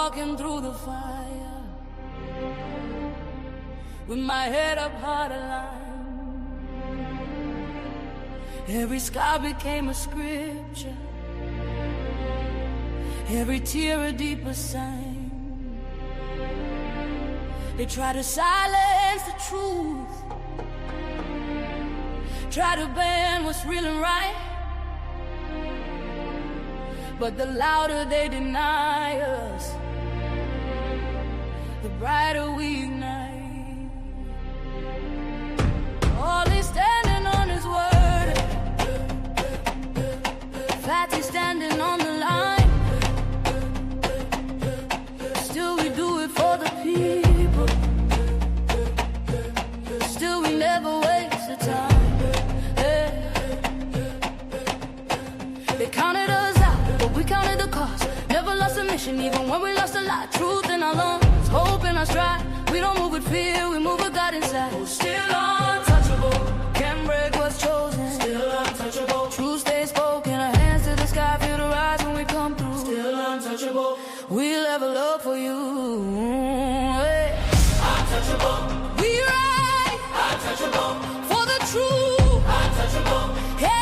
walking through the fire with my head up hard aligned. Every scar became a scripture, every tear a deeper sign. They try to silence the truth, try to ban what's real and right, but the louder they deny us, the brighter we ignite. All is standing on his word, Fatty standing on the line. Still we do it for the people, still we never waste the time. They counted us out, but we counted the cost. Never lost a mission, even when we lost a lot. Truth in our lungs, hope in our stride. We don't move with fear, we move with God inside. Oh, still untouchable, can't break what's chosen. Still untouchable, truth stays spoken. Our hands to the sky, feel the rise when we come through. Still untouchable, we level up for you. Hey. Untouchable, we ride. Untouchable, for the truth. Untouchable, hey.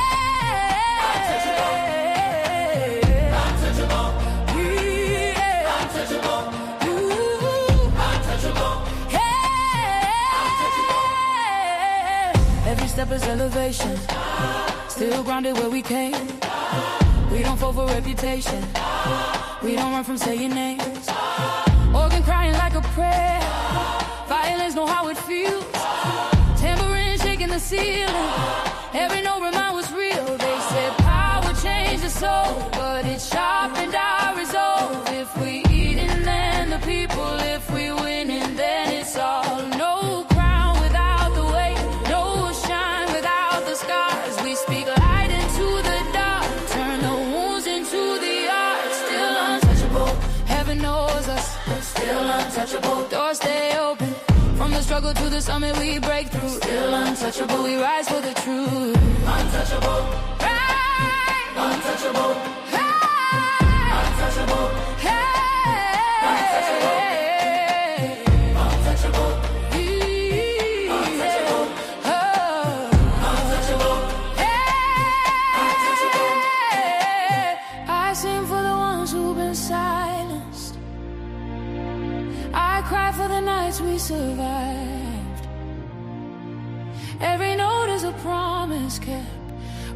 Step is elevation, still grounded where we came. We don't fall for reputation, we don't run from saying names. Organ crying like a prayer, violence know how it feels. Tambourine shaking the ceiling, every note remind what's real. They said power changed the soul, but it sharpened our resolve. If we eating, then the people. If we winning, then it's all. No crown without the weight, no shine without the scars. We speak light into the dark, turn the wounds into the art. Still untouchable, heaven knows us. Still untouchable, doors stay open. From the struggle to the summit we break through. Still untouchable, we rise for the truth. Untouchable, right. Untouchable, right. Untouchable, hey. Untouchable, untouchable, untouchable, oh. Untouchable, hey. I sing for the ones who've been silenced. I cry for the nights we survived. Every note is a promise kept.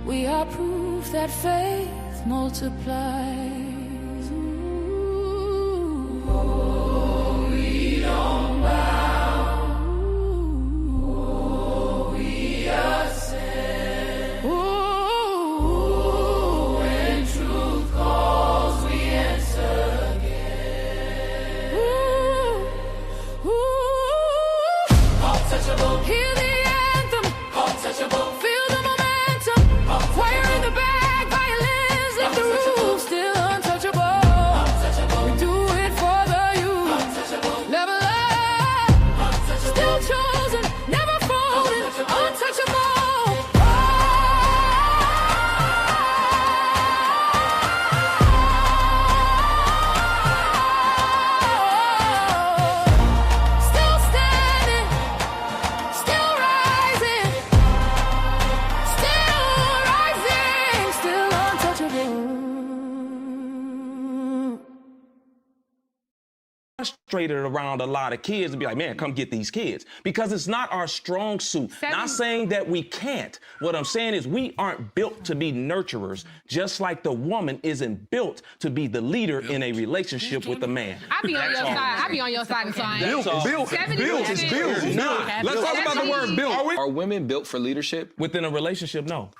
We are proof that faith multiplies. Ooh. Oh, we don't bow. Oh, we ascend. Ooh. When truth calls, we answer again. Ooh. Untouchable. Hear the anthem. Untouchable. Feel the momentum. Choir in the back, violins lift the roof. Still untouchable. Untouchable. We do it for the youth. Untouchable. Level up. Untouchable. Still chosen, never folding. Untouchable. Still standing, still rising, still untouchable. Frustrated around a lot of kids and be like, man, come get these kids, because it's not our strong suit. Not saying that we can't. What I'm saying is we aren't built to be nurturers, just like the woman isn't built to be the leader in a relationship with a man. I be on your side. I be on your side and sign. Built is built. Nah. Let's talk about the word built. Are women built for leadership? Within a relationship, no.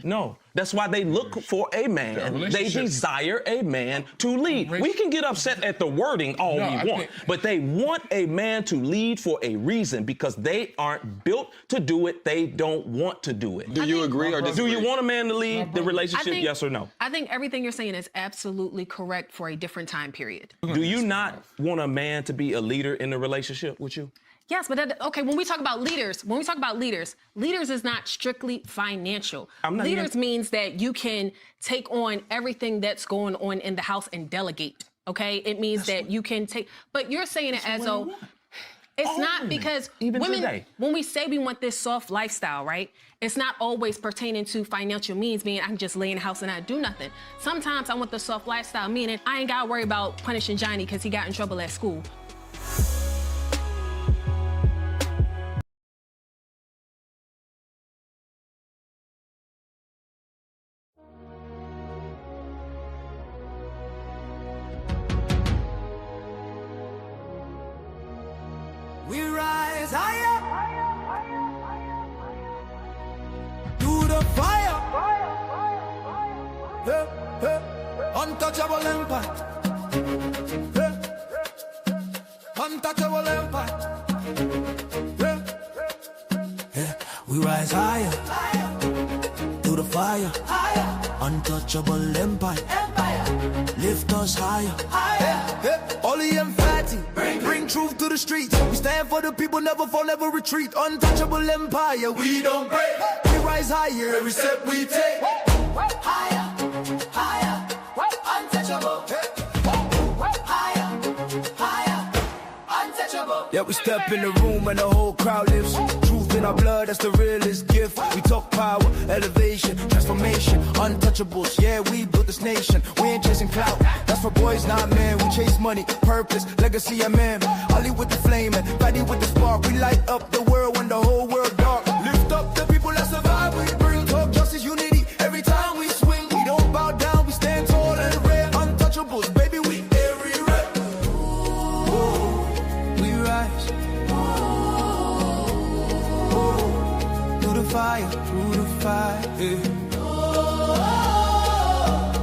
No. That's why they look for a man. They desire a man to lead. We can get upset at the wording all we want, but they want a man to lead for a reason, because they aren't built to do it. They don't want to do it. Do you agree or disagree? Do you want a man to lead the relationship, yes or no? I think everything you're saying is absolutely correct for a different time period. Do you not want a man to be a leader in the relationship with you? Yes, but okay, when we talk about leaders, leaders is not strictly financial. Leaders means that you can take on everything that's going on in the house and delegate. Okay, it means that you can take, but you're saying it as though it's not, because even women, today, when we say we want this soft lifestyle, right? It's not always pertaining to financial means, meaning I can just lay in the house and not do nothing. Sometimes I want the soft lifestyle, meaning I ain't gotta worry about punishing Johnny because he got in trouble at school. We rise higher through the fire. Hey, hey. Untouchable empire. Hey. Untouchable empire. Hey. Hey. We rise higher through the fire. Untouchable empire. Lift us higher. Hey. Only empathy. Bring truth to the streets. We stand for the people, never fall, never retreat. Untouchable empire, we don't break. We rise higher every step we take. Higher, higher, untouchable. Higher, higher, untouchable. Yeah, we step in the room and the whole crowd lifts. Truth in our blood, that's the realest gift. We talk power, elevation, transformation, untouchables. Yeah, we built this nation. We ain't chasing clout. That's for boys, not men. We chase money, purpose, legacy, and man. Ollie with the flame and Fatty with the spark. We light up the world when the whole world dark. Lift up the people that survive. We bring talk, justice, unity. Every time we swing, we don't bow down. We stand tall and rare. Untouchables, baby, we every rep. We rise. Through the fire, through the fire. Yeah.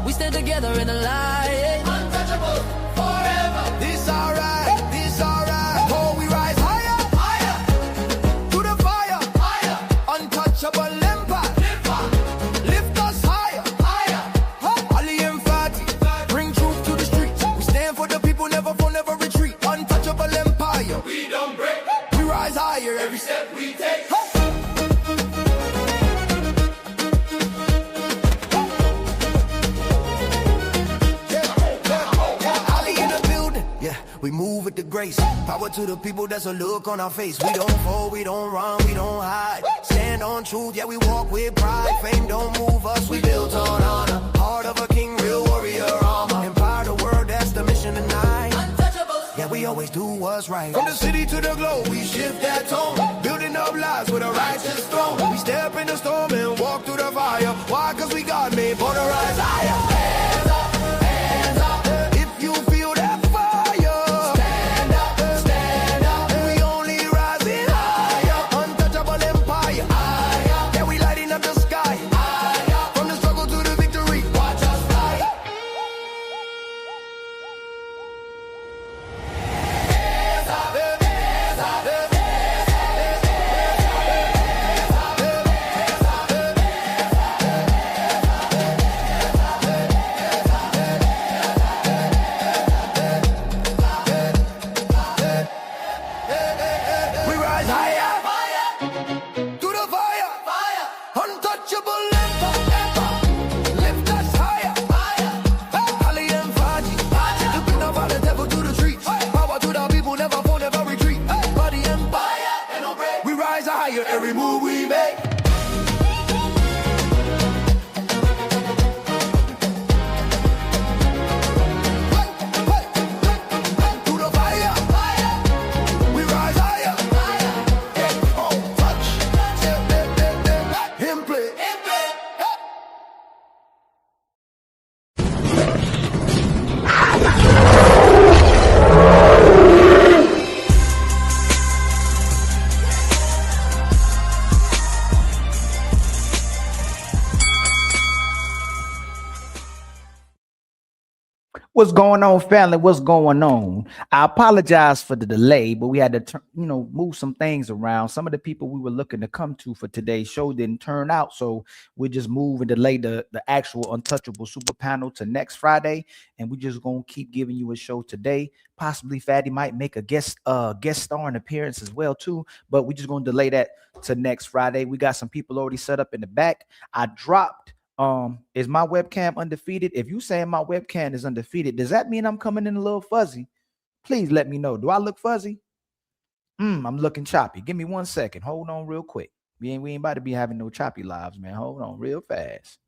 We stand together in the light. Untouchable forever. This alright, this alright. Oh, we rise higher, higher. Through the fire, higher. Untouchable empire. Lift us higher, higher. Ali and Fati, bring truth to the streets. We stand for the people, never fall, never retreat. Untouchable empire. We don't break. We rise higher every step we take. We move with the grace. Power to the people, that's a look on our face. We don't fold, we don't run, we don't hide. Stand on truth, yeah, we walk with pride. Fame don't move us, we built on honor. Heart of a king, real warrior armor. Empower the world, that's the mission tonight. Untouchables. Yeah, we always do what's right. From the city to the globe, we shift that tone. Building up lives with a righteous throne. We step in the storm and walk through the fire. Why? Cause we got made for the rise higher. Hands up, hands up. If you feel that every move we make. Through the fire, we rise higher. Oh, touch, him play. What's going on, family? What's going on? I apologize for the delay, but we had to, move some things around. Some of the people we were looking to come to for today's show didn't turn out, so we just move and delay the actual Untouchable Super Panel to next Friday, and we just gonna keep giving you a show today. Possibly Fatty might make a guest starring appearance as well too, but we just gonna delay that to next Friday. We got some people already set up in the back. I dropped Is my webcam undefeated? If you saying my webcam is undefeated, does that mean I'm coming in a little fuzzy? Please let me know. Do I look fuzzy? I'm looking choppy. Give me 1 second. Hold on real quick. We ain't about to be having no choppy lives, man. Hold on real fast.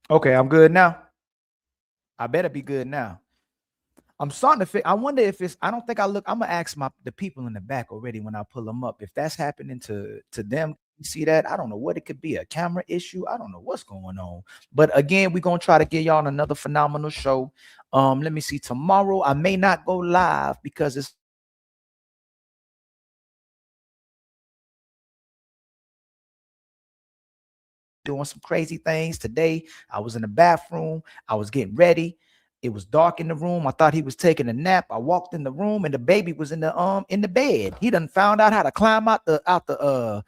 Okay, I'm good now. I better be good now. I'm starting to I wonder if it's, I don't think I look, I'm gonna ask the people in the back already when I pull them up. If that's happening to them, you see that? I don't know what it could be, a camera issue. I don't know what's going on. But again, we're gonna try to get y'all another phenomenal show. Let me see. Tomorrow I may not go live because it's doing some crazy things. Today I was in the bathroom, I was getting ready. It was dark in the room. I thought he was taking a nap. I walked in the room and the baby was in the bed. He done found out how to climb out the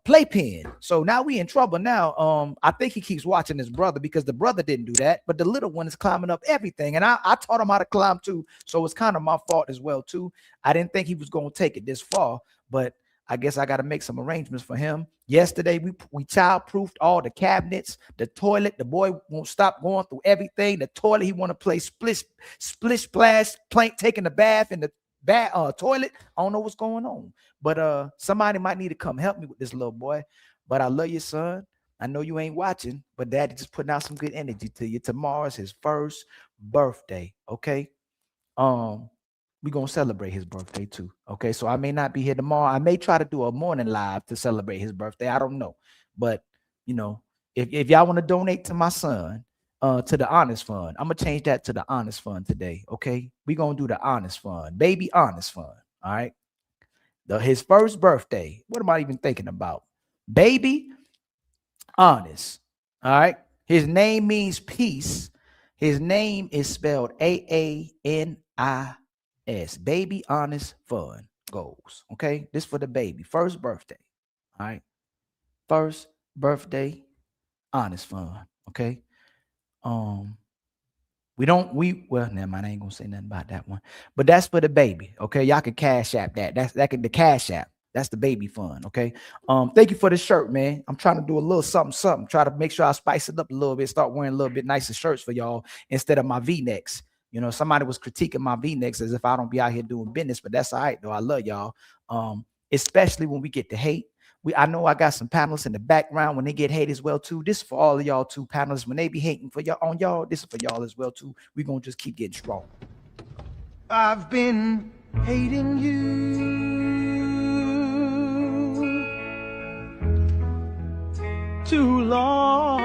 playpen. So now we in trouble now. I think he keeps watching his brother because the brother didn't do that, but the little one is climbing up everything. And I taught him how to climb too. So it's kind of my fault as well too. I didn't think he was going to take it this far, but I guess I got to make some arrangements for him. Yesterday, we child-proofed all the cabinets, the toilet. The boy won't stop going through everything. The toilet, he want to play splish splash, taking a bath in the toilet. I don't know what's going on, but somebody might need to come help me with this little boy. But I love you, son. I know you ain't watching, but daddy just putting out some good energy to you. Tomorrow's his first birthday, okay? We're gonna celebrate his birthday too. Okay, so I may not be here tomorrow. I may try to do a morning live to celebrate his birthday. I don't know, but you know, if y'all want to donate to my son, to the honest fund, I'm gonna change that to the honest fund today. Okay, we're gonna do the honest fund, baby honest fund. All right, his first birthday. What am I even thinking about? Baby honest. All right, his name means peace. His name is spelled AANIS. Baby honest fun goals. Okay, this for the baby first birthday. All right, first birthday honest fun. Okay, well, never mind, I ain't gonna say nothing about that one, but that's for the baby. Okay, y'all can cash app that. The cash app. That's the baby fun. Okay. Thank you for the shirt, man. I'm trying to do a little something. Try to make sure I spice it up a little bit. Start wearing a little bit nicer shirts for y'all instead of my V-necks. You know, somebody was critiquing my V-necks as if I don't be out here doing business, but that's all right though. I love y'all. Especially when we get to hate. I know I got some panelists in the background when they get hate as well too. This is for all of y'all too, panelists. When they be hating for y'all on y'all, this is for y'all as well too. We gonna just keep getting strong. I've been hating you too long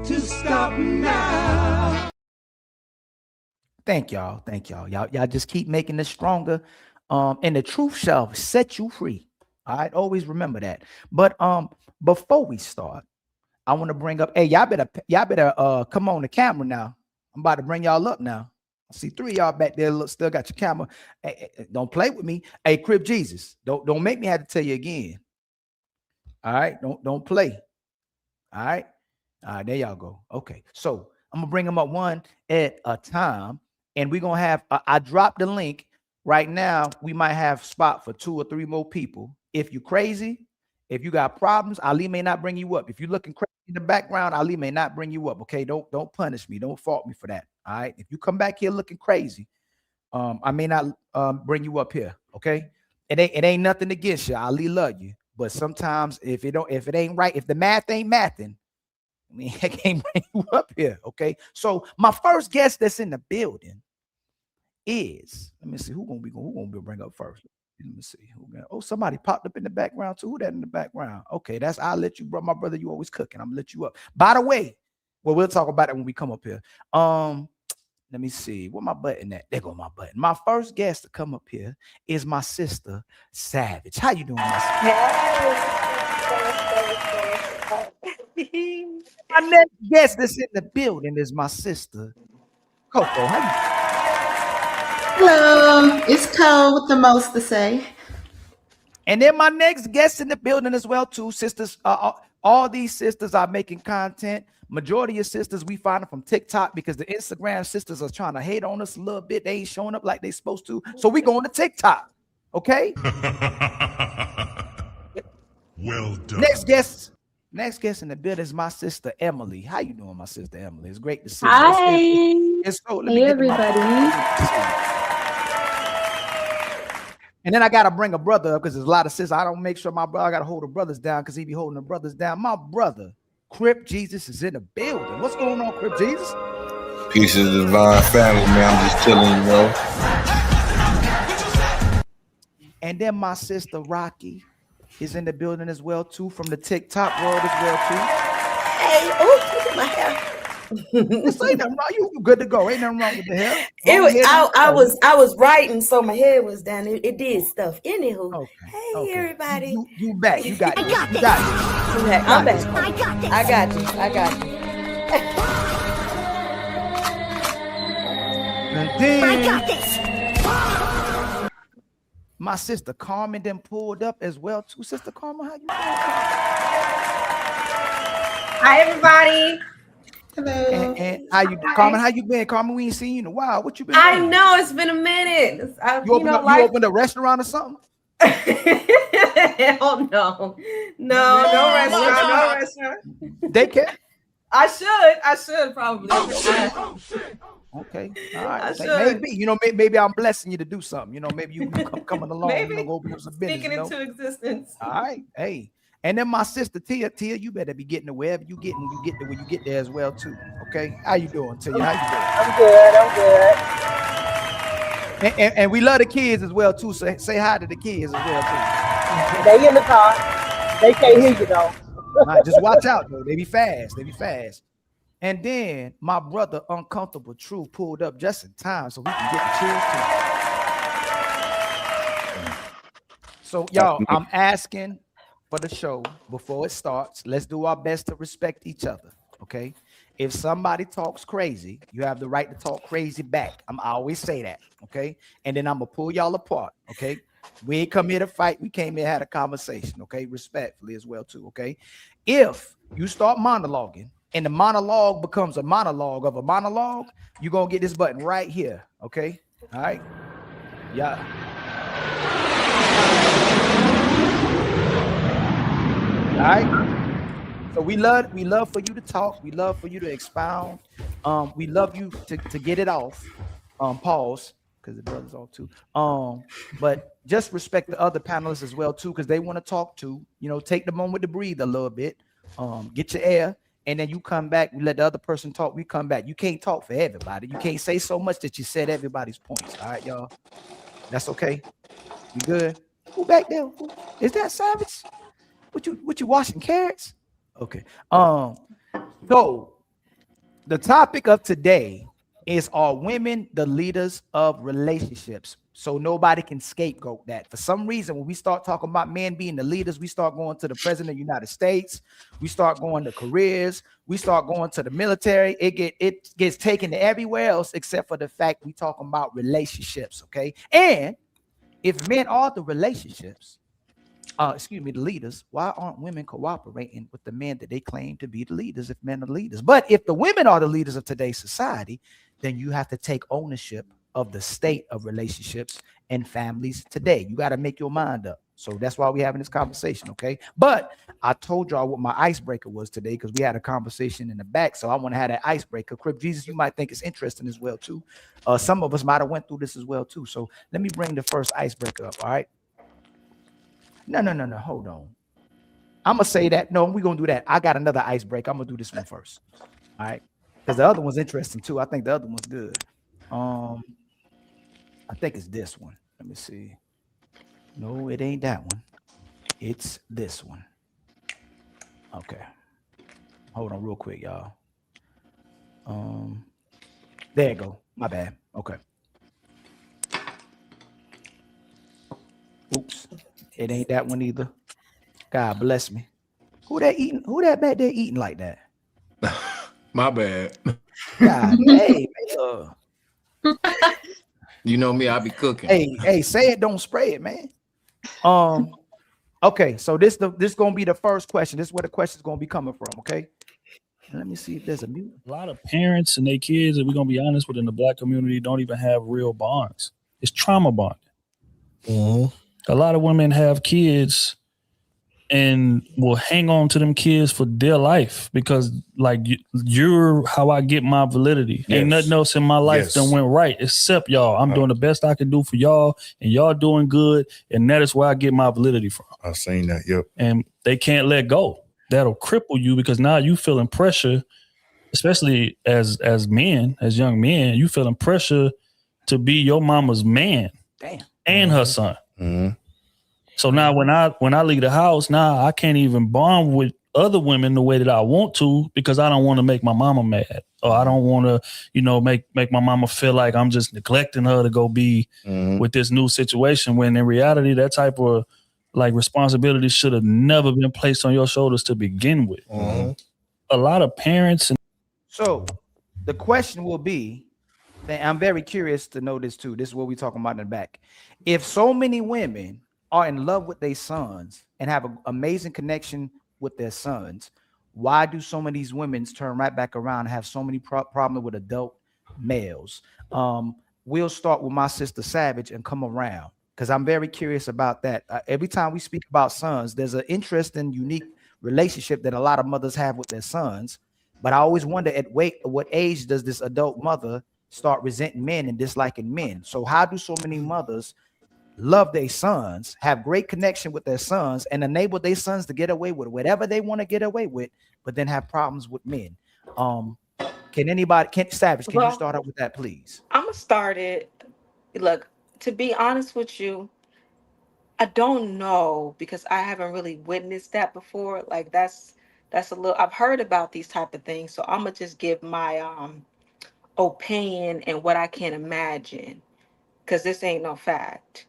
to stop now. Thank y'all. Y'all just keep making this stronger. And the truth shall set you free. All right, always remember that. But before we start, I want to bring up, hey, y'all better come on the camera now. I'm about to bring y'all up now. I see 3 of y'all back there. Look, still got your camera. Hey, don't play with me. Hey, Crib Jesus, don't make me have to tell you again. All right, don't play. All right, there y'all go. Okay, so I'm gonna bring them up one at a time, and we're gonna have. I dropped the link right now. We might have spot for 2 or 3 more people. If you crazy, if you got problems, Ali may not bring you up. If you're looking crazy in the background, Ali may not bring you up. Okay, don't punish me. Don't fault me for that. All right. If you come back here looking crazy, I may not bring you up here. Okay. It ain't nothing against you. Ali love you. But sometimes if it ain't right, if the math ain't mathing, I mean, I can't bring you up here. Okay. So my first guest that's in the building is, let me see who gonna be bring up first. Let me see somebody popped up in the background too. Who that in the background? Okay, I'll let you, bro. My brother, you always cooking. I'm gonna let you up. By the way, well, we'll talk about it when we come up here. Let me see. Where my button at? There go my button. My first guest to come up here is my sister, Savage. How you doing, my sister? My next guest that's in the building is my sister, Coco. How you doing? Hello, it's Cole with the most to say. And then my next guest in the building as well, too, sisters. All these sisters are making content. Majority of sisters, we find them from TikTok because the Instagram sisters are trying to hate on us a little bit. They ain't showing up like they supposed to. So we going to TikTok. Okay. Well done. Next guest in the building is my sister Emily. How you doing, my sister Emily? It's great to see you. Hi. Hey, everybody. And then I gotta bring a brother up because there's a lot of sisters. I don't make sure I gotta hold the brothers down because he be holding the brothers down. My brother, Crip Jesus, is in the building. What's going on, Crip Jesus? Peace of the divine family, man. I'm just chilling, you know. And then my sister Rocky is in the building as well too, from the TikTok world as well too. Hey, oh, look at my hair. This ain't nothing wrong. You good to go. Ain't nothing wrong with the hair. I was writing, so my head was down. It did stuff. Anywho, okay. Hey everybody. You back. You got it. I'm back. I got you. And then I got this. My sister Carmen then pulled up as well too. Sister Carmen, how you doing? Hi, everybody. Hello. And how you, Carmen? How you been, Carmen? We ain't seen you in a while. What you been doing? I know it's been a minute. You opened a restaurant or something? Hell no. No restaurant. Daycare? I should probably. Okay. All right. Maybe, maybe I'm blessing you to do something. Maybe you coming along, maybe. Go open up some business. Speaking into existence. All right. Hey. And then my sister Tia, you better be getting to wherever you get when you get there, when you get there as well too. Okay. How you doing, Tia? How you doing? I'm good. And we love the kids as well too. So say hi to the kids as well too. They in the car. They can't hear you though. Right, just watch out though. They be fast. And then my brother Uncomfortable True pulled up just in time so we can get the chairs too. So y'all, I'm asking for the show before it starts. Let's do our best to respect each other. Okay. If somebody talks crazy, you have the right to talk crazy back. I always say that. Okay. And then I'm gonna pull y'all apart. Okay. We ain't come here to fight. We came here, had a conversation. Okay. Respectfully as well too. Okay. If you start monologuing and the monologue becomes a monologue of a monologue, you're gonna get this button right here. Okay. All right. Yeah. All right. So we love for you to talk. We love for you to expound. We love you to get it off. Pause, because the brother's on too. But just respect the other panelists as well too, because they want to talk too. Take the moment to breathe a little bit. Get your air, and then you come back. We let the other person talk. We come back. You can't talk for everybody. You can't say so much that you said everybody's points. All right, y'all. That's okay. You good? Who back there? Is that Savage? What you washing carrots? Okay. So the topic of today is, are women the leaders of relationships? So nobody can scapegoat that. For some reason, when we start talking about men being the leaders, we start going to the president of the United States. We start going to careers. We start going to the military. It gets taken to everywhere else except for the fact we talking about relationships. Okay. And if men are the relationships, the leaders, why aren't women cooperating with the men that they claim to be the leaders if men are the leaders? But if the women are the leaders of today's society, then you have to take ownership of the state of relationships and families today. You got to make your mind up. So that's why we're having this conversation, okay? But I told y'all what my icebreaker was today because we had a conversation in the back, so I want to have that icebreaker. Crip Jesus, you might think it's interesting as well, too. Some of us might have went through this as well, too. So let me bring the first icebreaker up, all right? No, hold on. I'm going to say that. No, we're going to do that. I got another icebreaker. I'm going to do this one first. All right. Because the other one's interesting too. I think the other one's good. I think it's this one. Let me see. No, it ain't that one. It's this one. Okay. Hold on real quick, y'all. There you go. My bad. Okay. Oops. It ain't that one either. God bless me. Who that back there eating like that? My bad. God, hey, you know me, I be cooking. Hey, say it, don't spray it, man. Okay, so this gonna be the first question. This is where the question is gonna be coming from. Okay, let me see if there's a mute. A lot of parents and their kids, if we're gonna be honest, within the Black community, don't even have real bonds. It's trauma bonding. A lot of women have kids and will hang on to them kids for dear life because, like, you're how I get my validity. Ain't nothing else in my life that went right except y'all. I'm doing the best I can do for y'all, and y'all doing good, and that is where I get my validity from. I've seen that. Yep. And they can't let go. That'll cripple you because now you feeling pressure, especially as men, as young men, you feeling pressure to be your mama's man. Damn. And her son. So now when I leave the house, now I can't even bond with other women the way that I want to because I don't want to make my mama mad, or I don't want to, make my mama feel like I'm just neglecting her to go be with this new situation. When in reality, that type of like responsibility should have never been placed on your shoulders to begin with. A lot of parents. So the question will be, and I'm very curious to know this too. This is what we're talking about in the back. If so many women are in love with their sons and have an amazing connection with their sons, why do so many of these women turn right back around and have so many problems with adult males? We'll start with my sister Savage and come around because I'm very curious about that. Every time we speak about sons, there's an interesting, unique relationship that a lot of mothers have with their sons. But I always wonder at what age does this adult mother start resenting men and disliking men? So how do so many mothers love their sons, have great connection with their sons, and enable their sons to get away with whatever they want to get away with, but then have problems with men? Savage, can you start out with that, please? I'm gonna start it. Look, to be honest with you, I don't know because I haven't really witnessed that before. Like that's a little. I've heard about these type of things, so I'm gonna just give my opinion and what I can imagine, because this ain't no fact.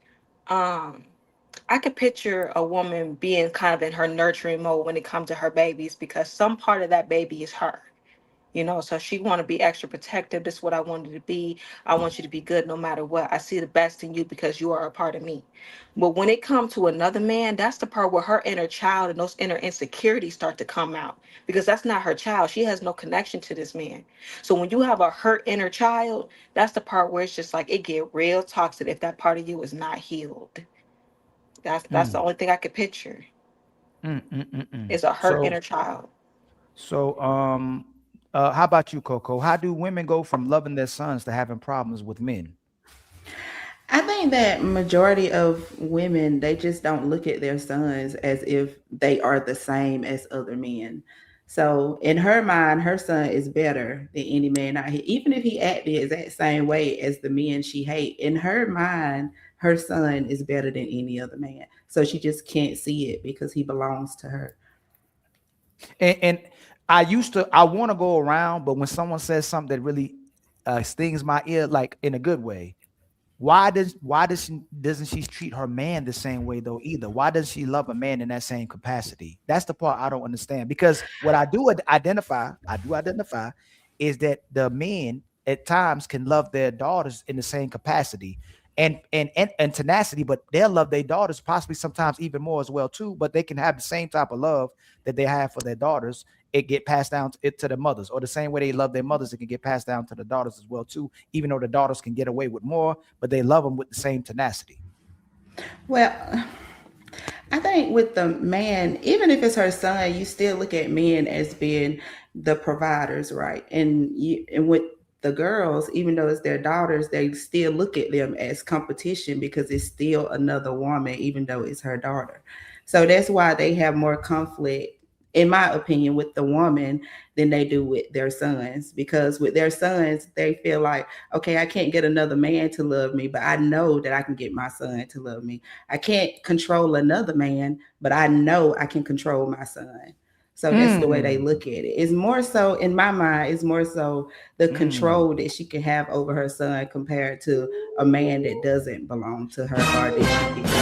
I could picture a woman being kind of in her nurturing mode when it comes to her babies because some part of that baby is her. So she want to be extra protective. This is what I wanted to be. I want you to be good no matter what. I see the best in you because you are a part of me. But when it comes to another man, that's the part where her inner child and those inner insecurities start to come out because that's not her child. She has no connection to this man. So when you have a hurt inner child, that's the part where it's just like it get real toxic if that part of you is not healed. That's the only thing I could picture. Is a hurt inner child. So how about you, Coco? How do women go from loving their sons to having problems with men? I think that majority of women, they just don't look at their sons as if they are the same as other men. So in her mind, her son is better than any man out here. Even if he act the exact same way as the men she hate, in her mind, her son is better than any other man. So she just can't see it because he belongs to her. And I want to go around, but when someone says something that really stings my ear, like in a good way, doesn't she treat her man the same way though either? Why does she love a man in that same capacity? That's the part I don't understand, because what I do identify is that the men at times can love their daughters in the same capacity and tenacity, but they'll love their daughters possibly sometimes even more as well too, but they can have the same type of love that they have for their daughters. It get passed down to the mothers, or the same way they love their mothers, it can get passed down to the daughters as well too, even though the daughters can get away with more, but they love them with the same tenacity. Well, I think with the man, even if it's her son, you still look at men as being the providers, right? And with the girls, even though it's their daughters, they still look at them as competition because it's still another woman, even though it's her daughter. So that's why they have more conflict, in my opinion, with the woman than they do with their sons. Because with their sons, they feel like, okay, I can't get another man to love me, but I know that I can get my son to love me. I can't control another man, but I know I can control my son. So that's the way they look at it. It's more so, in my mind, it's more so the control that she can have over her son compared to a man that doesn't belong to her or that she can.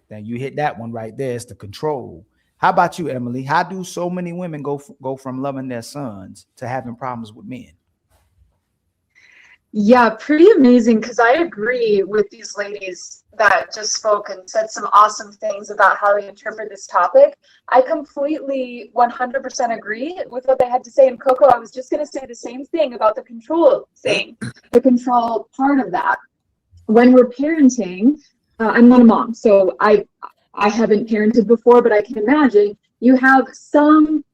Now you hit that one right there. It's the control. How about you, Emily? How do so many women go from loving their sons to having problems with men? Yeah, pretty amazing, because I agree with these ladies that just spoke and said some awesome things about how they interpret this topic. I completely 100% agree with what they had to say. And Coco, I was just going to say the same thing about the control thing, the control part of that. When we're parenting, I'm not a mom, so I haven't parented before, but I can imagine you have some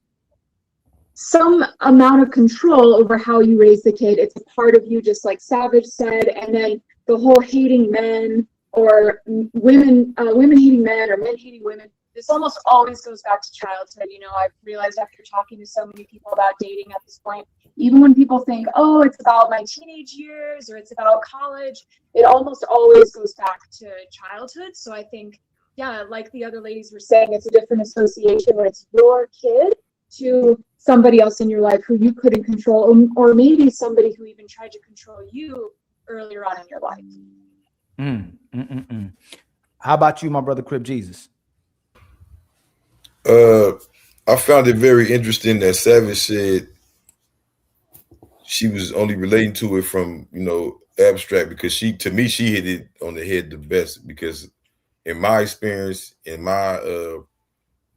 amount of control over how you raise the kid. It's a part of you, just like Savage said. And then the whole hating men or women hating men or men hating women, this almost always goes back to childhood. You know, I've realized after talking to so many people about dating at this point, even when people think, oh, it's about my teenage years or it's about college, it almost always goes back to childhood. So I think, yeah, like the other ladies were saying, it's a different association when it's your kid to somebody else in your life who you couldn't control, or maybe somebody who even tried to control you earlier on in your life. How about you, my brother Crip Jesus? I found it very interesting that Savage said she was only relating to it from, abstract, because to me, she hit it on the head the best, because in my experience, in my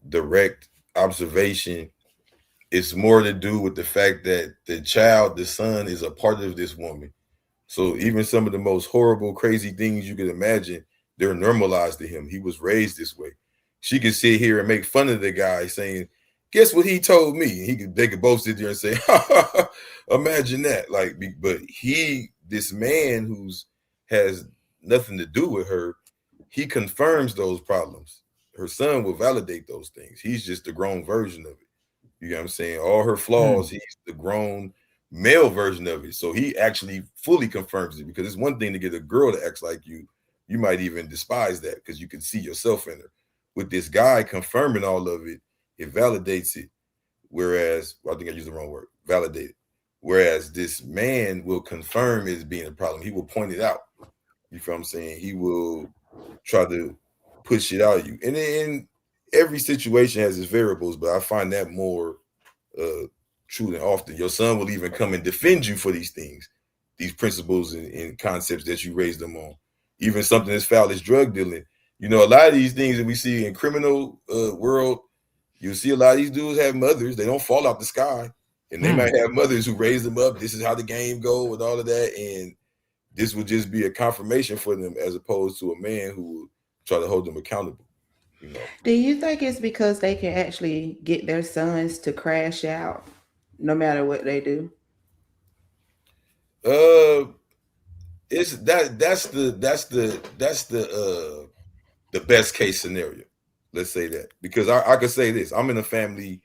direct observation, it's more to do with the fact that the son is a part of this woman. So even some of the most horrible, crazy things you could imagine, they're normalized to him. He was raised this way. She could sit here and make fun of the guy saying, guess what he told me? They could both sit there and say, imagine that. But this man who's has nothing to do with her, he confirms those problems. Her son will validate those things. He's just the grown version of it. You know what I'm saying? All her flaws, he's the grown male version of it. So he actually fully confirms it, because it's one thing to get a girl to act like you. You might even despise that because you can see yourself in her. With this guy confirming all of it, it validates it. Whereas, I think I used the wrong word, validate it. Whereas this man will confirm it as being a problem. He will point it out. You feel what I'm saying? He will try to push it out of you. And then every situation has its variables, but I find that more true than often. Your son will even come and defend you for these things, these principles and concepts that you raised them on. Even something as foul as drug dealing. A lot of these things that we see in criminal world, you see a lot of these dudes have mothers. They don't fall out the sky. And they might have mothers who raise them up. This is how the game go and all of that. And this would just be a confirmation for them, as opposed to a man who will try to hold them accountable. Do you think it's because they can actually get their sons to crash out no matter what they do? It's that's the best case scenario. Let's say that, because I could say this: I'm in a family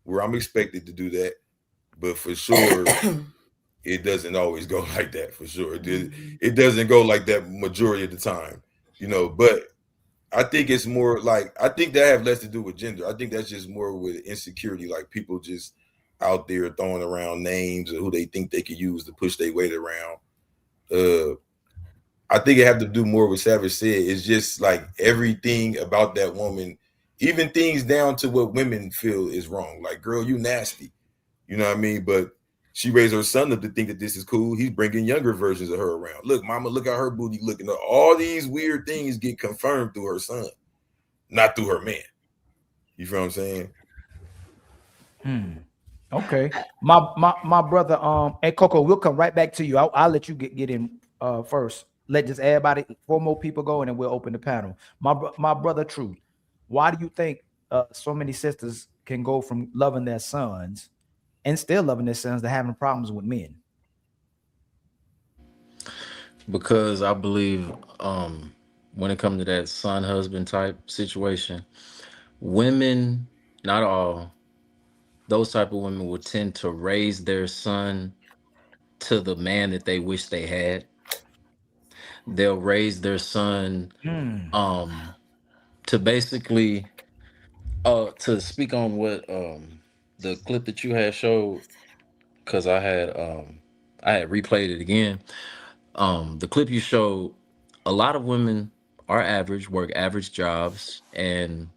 where I'm expected to do that, but for sure, it doesn't always go like that. For sure, it doesn't go like that majority of the time, But I think it's more like, I think that have less to do with gender. I think that's just more with insecurity, like people just out there throwing around names of who they think they can use to push their weight around. I think it have to do more with Savage said. It's just like everything about that woman, even things down to what women feel is wrong. Like, girl, you nasty. You know what I mean? But she raised her son up to think that this is cool. He's bringing younger versions of her around. Look, mama, look at her booty looking. All these weird things get confirmed through her son, not through her man. You feel what I'm saying? Okay. My brother, hey Coco, we'll come right back to you. I'll let you get in first. Let just everybody, 4 more people go, and then we'll open the panel. My brother Truth, why do you think so many sisters can go from loving their sons and still loving their sons to having problems with men? Because I believe when it comes to that son husband type situation, women, not all, those type of women will tend to raise their son to the man that they wish they had. They'll raise their son to basically to speak on what the clip that you had showed, because I had replayed it again. The clip you showed, a lot of women are average, work average jobs, and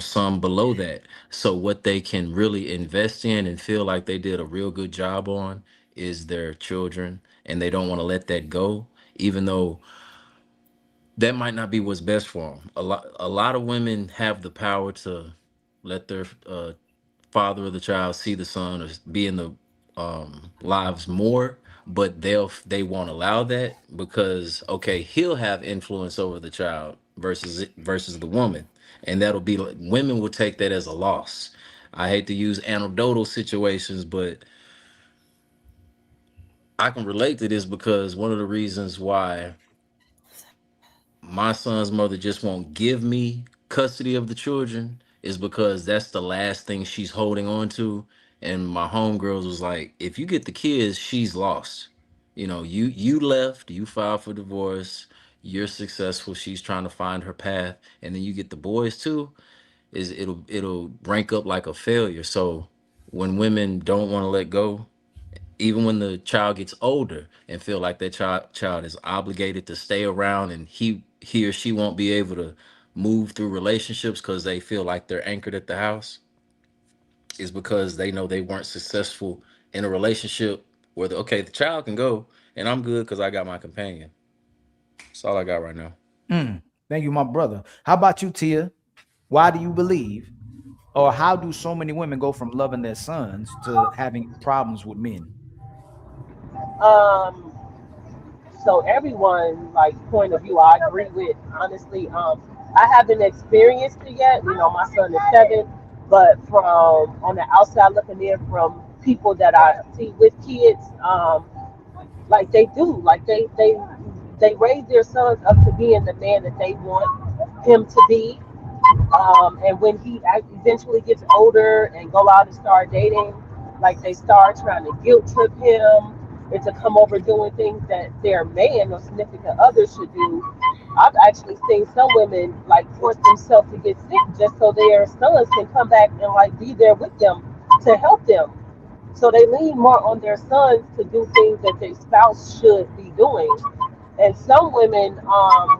some below that. So what they can really invest in and feel like they did a real good job on is their children and they don't want to let that go, even though that might not be what's best for them. A lot of women have the power to let their father of the child see the son or be in the lives more, but they won't allow that because okay, he'll have influence over the child versus the woman, and that'll be like women will take that as a loss. I hate to use anecdotal situations, but I can relate to this because one of the reasons why my son's mother just won't give me custody of the children is because that's the last thing she's holding on to. And my homegirls was like, if you get the kids, she's lost. You know, you left, you filed for divorce, you're successful, she's trying to find her path, and then you get the boys too, is it'll rank up like a failure. So when women don't want to let go, even when the child gets older and feel like that child is obligated to stay around and he or she won't be able to move through relationships because they feel like they're anchored at the house, is because they know they weren't successful in a relationship where the child can go and I'm good because I got my companion. That's all I got right now. Thank you, my brother. How about you, Tia? Why do you believe, or how do so many women go from loving their sons to having problems with men? Um, so everyone like point of view I agree with. Honestly, I haven't experienced it yet. You know, my son is 7, but from on the outside looking in, from people that I see with kids, like they do, like they raise their sons up to being the man that they want him to be. And when he eventually gets older and go out and start dating, like they start trying to guilt trip him into come over doing things that their man or significant other should do. I've actually seen some women like force themselves to get sick just so their sons can come back and like be there with them to help them. So they lean more on their sons to do things that their spouse should be doing. And some women,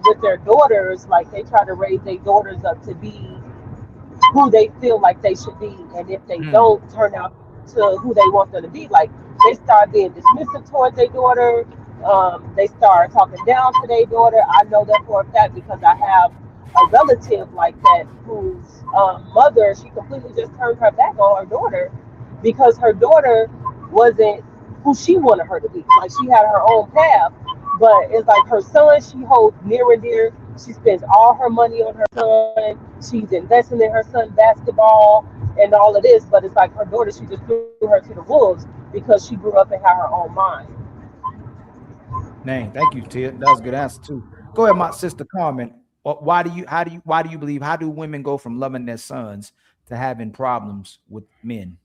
with their daughters, like they try to raise their daughters up to be who they feel like they should be, and if they don't turn out to who they want them to be, like they start being dismissive towards their daughter. They start talking down to their daughter. I know that for a fact because I have a relative like that whose mother, she completely just turned her back on her daughter because her daughter wasn't who she wanted her to be. Like she had her own path, but it's like her son she holds near and dear. She spends all her money on her son. She's investing in her son basketball and all of this, but it's like her daughter, she just threw her to the wolves because she grew up and had her own mind. Dang, thank you, Tia. That was a good answer too. Go ahead, my sister Carmen. Why do you believe, how do women go from loving their sons to having problems with men?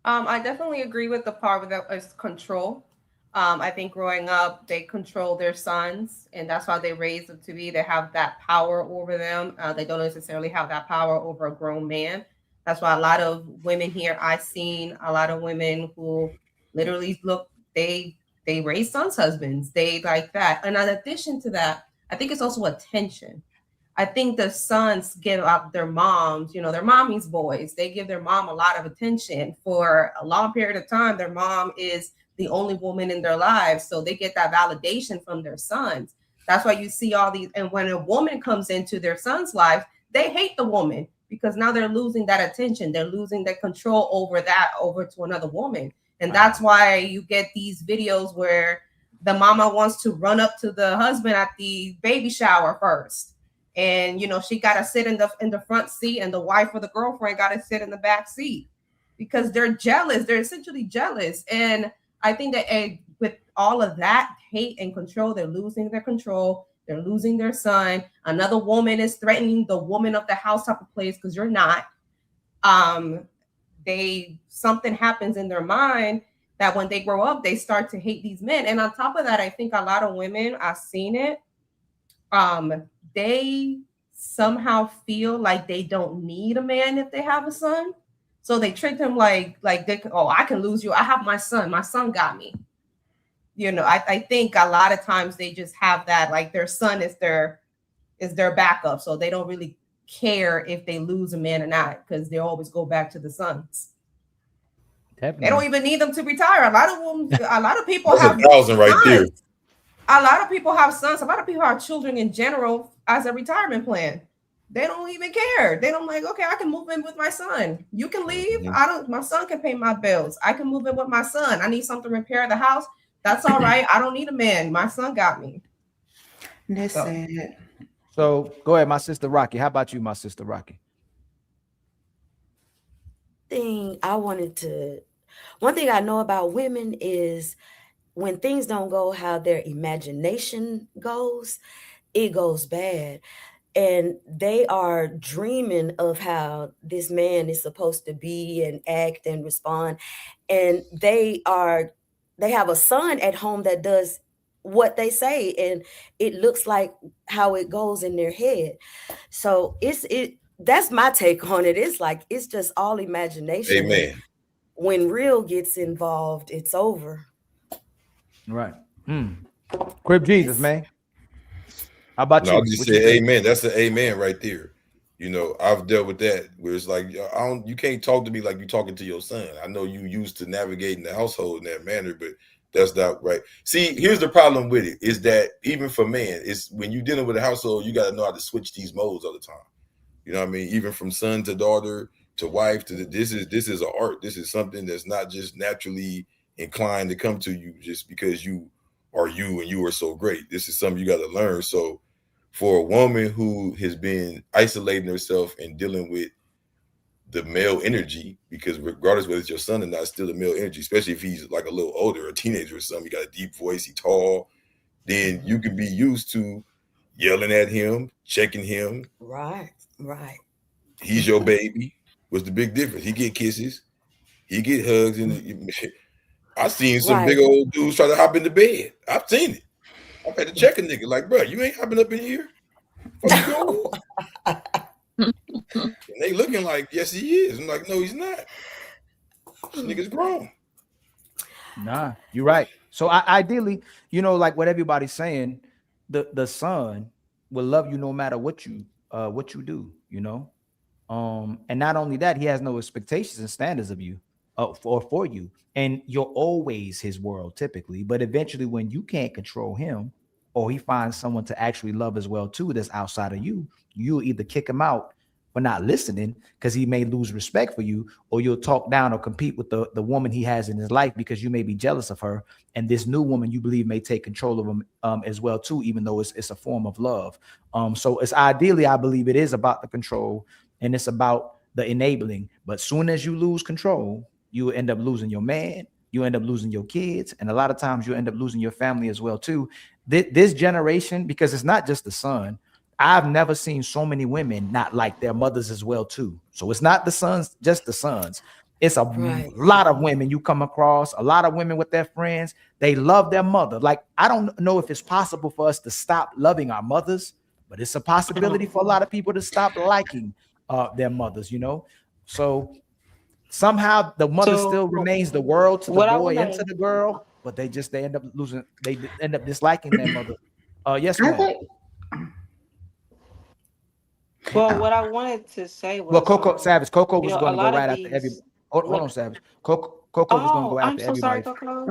I definitely agree with the part with that is control. I think growing up, they control their sons, and that's how they raise them to be. They have that power over them. They don't necessarily have that power over a grown man. That's why a lot of women here, I've seen a lot of women who literally look, they raise sons' husbands. They like that. And in addition to that, I think it's also attention. I think the sons give up their moms, you know, their mommy's boys. They give their mom a lot of attention for a long period of time. Their mom is the only woman in their lives. So they get that validation from their sons. That's why you see all these. And when a woman comes into their son's life, they hate the woman because now they're losing that attention. They're losing that control over that over to another woman. And that's why you get these videos where the mama wants to run up to the husband at the baby shower first. And you know, she got to sit in the front seat, and the wife or the girlfriend got to sit in the back seat because they're jealous. They're essentially jealous. And I think that with all of that hate and control, they're losing their control. They're losing their son. Another woman is threatening the woman of the house type of place because you're not. Something happens in their mind that when they grow up, they start to hate these men. And on top of that, I think a lot of women, I've seen it. They somehow feel like they don't need a man if they have a son. So they treat them like they can, oh, I can lose you. I have my son. My son got me. You know, I think a lot of times they just have that, like their son is their backup. So they don't really care if they lose a man or not because they always go back to the sons. Definitely. They don't even need them to retire. A lot of people That's have 1,000 right there. A lot of people have sons. A lot of people have children in general as a retirement plan. They don't even care. They don't like, okay, I can move in with my son. You can leave. My son can pay my bills. I can move in with my son. I need something to repair the house. That's all right. I don't need a man. My son got me. That's sad. So go ahead, my sister Rocky. How about you, my sister Rocky? One thing I know about women is when things don't go how their imagination goes, it goes bad. And they are dreaming of how this man is supposed to be and act and respond. And they have a son at home that does what they say, and it looks like how it goes in their head. So that's my take on it. It's like it's just all imagination. Amen. When real gets involved, it's over. Right. Crib Jesus, man. How about you? I'll just say amen. That's an amen right there. You know, I've dealt with that where it's like, you can't talk to me like you're talking to your son. I know you used to navigating the household in that manner, but that's not right. See, here's the problem with it is that even for men, it's when you're dealing with a household, you got to know how to switch these modes all the time. You know what I mean? Even from son to daughter to wife to this is an art. This is something that's not just naturally inclined to come to you just because you are you and you are so great. This is something you got to learn. So for a woman who has been isolating herself and dealing with the male energy, because regardless whether it's your son or not, it's still the male energy, especially if he's like a little older, a teenager or something, he got a deep voice, he's tall, then you can be used to yelling at him, checking him. Right. He's your baby. What's the big difference? He get kisses, he get hugs, and I've seen some big old dudes try to hop in the bed. I've seen it. I've had to check a nigga like, bro, you ain't hopping up in here. And they looking like, yes, he is. I'm like, no, he's not. This nigga's grown. Nah, you're right. So ideally, you know, like what everybody's saying, the son will love you no matter what you do, you know. And not only that, he has no expectations and standards of you for you. And you're always his world typically, but eventually when you can't control him or he finds someone to actually love as well too that's outside of you, you'll either kick him out for not listening because he may lose respect for you, or you'll talk down or compete with the woman he has in his life because you may be jealous of her, and this new woman you believe may take control of him as well too, even though it's a form of love. So it's ideally, I believe it is about the control and it's about the enabling, but soon as you lose control, you end up losing your man, you end up losing your kids, and a lot of times you end up losing your family as well too. This generation, because it's not just the son, I've never seen so many women not like their mothers as well too. So it's not the sons, just the sons. It's a lot of women you come across, a lot of women with their friends, they love their mother. Like, I don't know if it's possible for us to stop loving our mothers, but it's a possibility for a lot of people to stop liking their mothers, you know? So somehow the mother still remains the world to the boy and to the girl, but they end up losing, they end up disliking their mother. Yes, ma'am. Well, what I wanted to say was, well, Coco Savage, Coco was going to go right after everybody. Hold on, Savage. Coco was going to go after everybody. Sorry, Coco.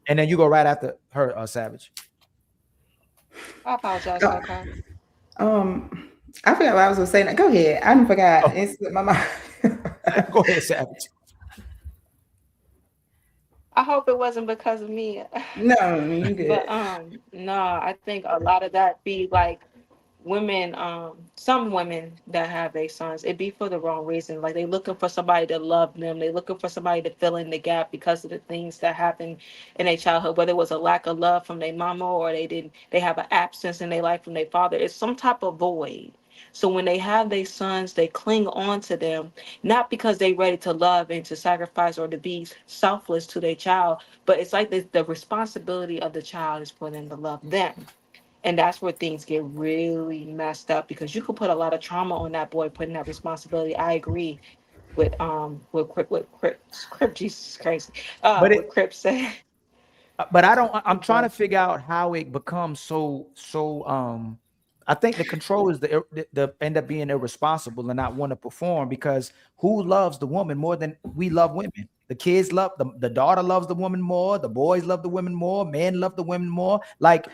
And then you go right after her, Savage. I apologize, Coco. I forgot what I was going to say. Go ahead. I didn't forgot. It's my mind. Go ahead, Savage. I hope it wasn't because of me. No, you good. But no, I think a lot of that be like women, some women that have their sons, it be for the wrong reason. Like they looking for somebody to love them. They looking for somebody to fill in the gap because of the things that happened in their childhood, whether it was a lack of love from their mama or they have an absence in their life from their father. It's some type of void. So when they have their sons, they cling on to them, not because they're ready to love and to sacrifice or to be selfless to their child, but it's like the responsibility of the child is for them to love them. And that's where things get really messed up, because you could put a lot of trauma on that boy putting that responsibility. I agree with Crip, Jesus Christ. What Crip said. But I'm trying to figure out how it becomes so I think the control is the end up being irresponsible and not want to perform, because who loves the woman more than we love women? The kids love the daughter loves the woman more. The boys love the women more. Men love the women more. Like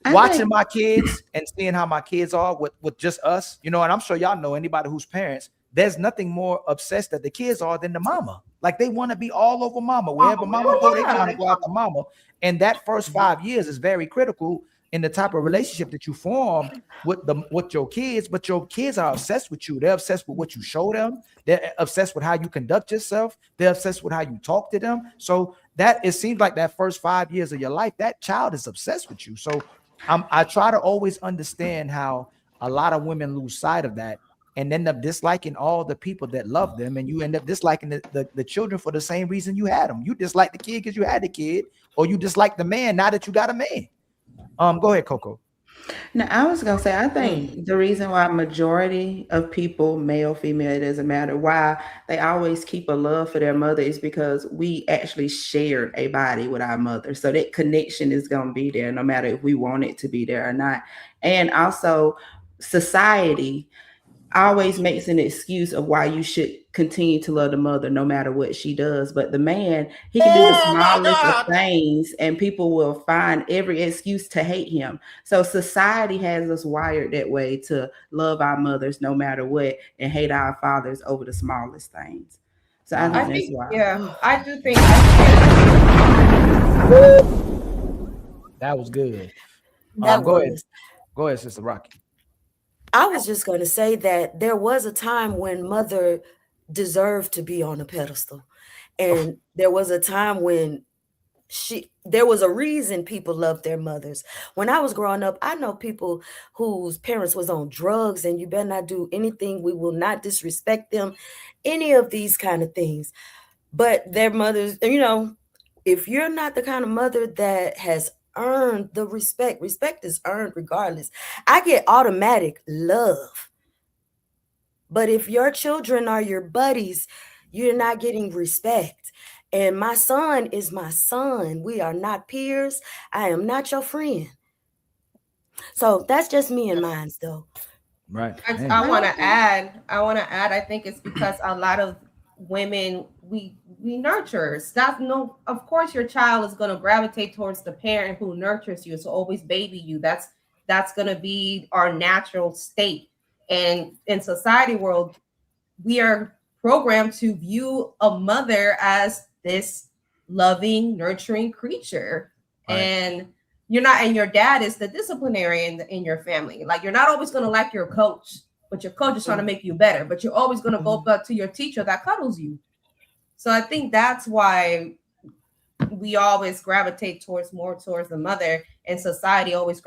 watching my kids and seeing how my kids are with just us, you know, and I'm sure y'all know anybody who's parents, there's nothing more obsessed that the kids are than the mama. Like they want to be all over mama. Wherever mama go, they trying to go after mama. And that first 5 years is very critical in the type of relationship that you form with your kids. But your kids are obsessed with you. They're obsessed with what you show them. They're obsessed with how you conduct yourself. They're obsessed with how you talk to them. So that it seems like that first 5 years of your life, that child is obsessed with you. So I try to always understand how a lot of women lose sight of that and end up disliking all the people that love them, and you end up disliking the children for the same reason you had them. You dislike the kid because you had the kid, or you dislike the man now that you got a man. Go ahead, Coco. Now, I was gonna say, I think the reason why majority of people, male, female, it doesn't matter, why they always keep a love for their mother is because we actually shared a body with our mother. So that connection is gonna be there no matter if we want it to be there or not. And also society always makes an excuse of why you should continue to love the mother no matter what she does. But the man, he can do the smallest of things and people will find every excuse to hate him. So society has us wired that way to love our mothers no matter what and hate our fathers over the smallest things. So I think that's why. Yeah, I do think that was good. Go ahead, Sister Rocky. I was just going to say that there was a time when mother deserved to be on a pedestal. And there was a time when there was a reason people loved their mothers. When I was growing up, I know people whose parents was on drugs and you better not do anything. We will not disrespect them, any of these kind of things. But their mothers, you know, if you're not the kind of mother that has earned the respect is earned regardless. I get automatic love. But if your children are your buddies, you're not getting respect. And my son is my son. We are not peers. I am not your friend. So that's just me and mine, though. Right. I want to add, I think it's because a lot of women, we nurturers. Of course your child is going to gravitate towards the parent who nurtures you, so always baby you. That's going to be our natural state. And in society world, we are programmed to view a mother as this loving, nurturing creature. Right. And your dad is the disciplinarian in your family. Like, you're not always going to like your coach, but your coach is trying to make you better. But you're always going to go back to your teacher that cuddles you. So I think that's why we always gravitate towards the mother, and society always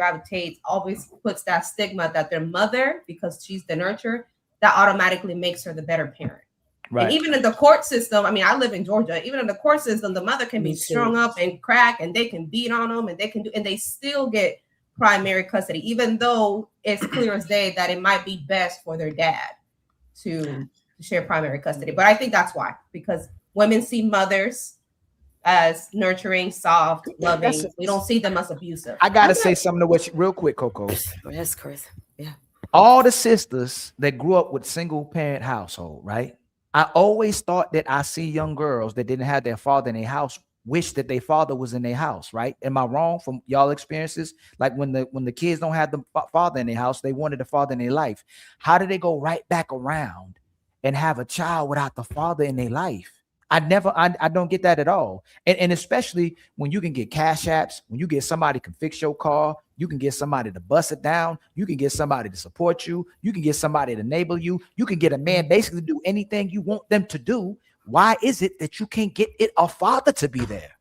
puts that stigma that their mother, because she's the nurturer, that automatically makes her the better parent. Right. And even in the court system, I mean, I live in Georgia, even in the court system, the mother can be strung up and crack, and they can beat on them, and they still get primary custody, even though it's clear as day that it might be best for their dad to share primary custody. But I think that's why, because women see mothers as nurturing, soft, loving. We don't see them as abusive. I gotta say something to what real quick, Coco. Yes, Chris. Yeah. All the sisters that grew up with single parent household, right? I always thought that I see young girls that didn't have their father in their house wish that their father was in their house, right? Am I wrong from y'all experiences? Like when the kids don't have the father in their house, they wanted the father in their life. How do they go right back around and have a child without the father in their life? I don't get that at all. And especially when you can get cash apps, when you get somebody can fix your car, you can get somebody to bust it down, you can get somebody to support you, you can get somebody to enable you, you can get a man basically to do anything you want them to do. Why is it that you can't get a father to be there?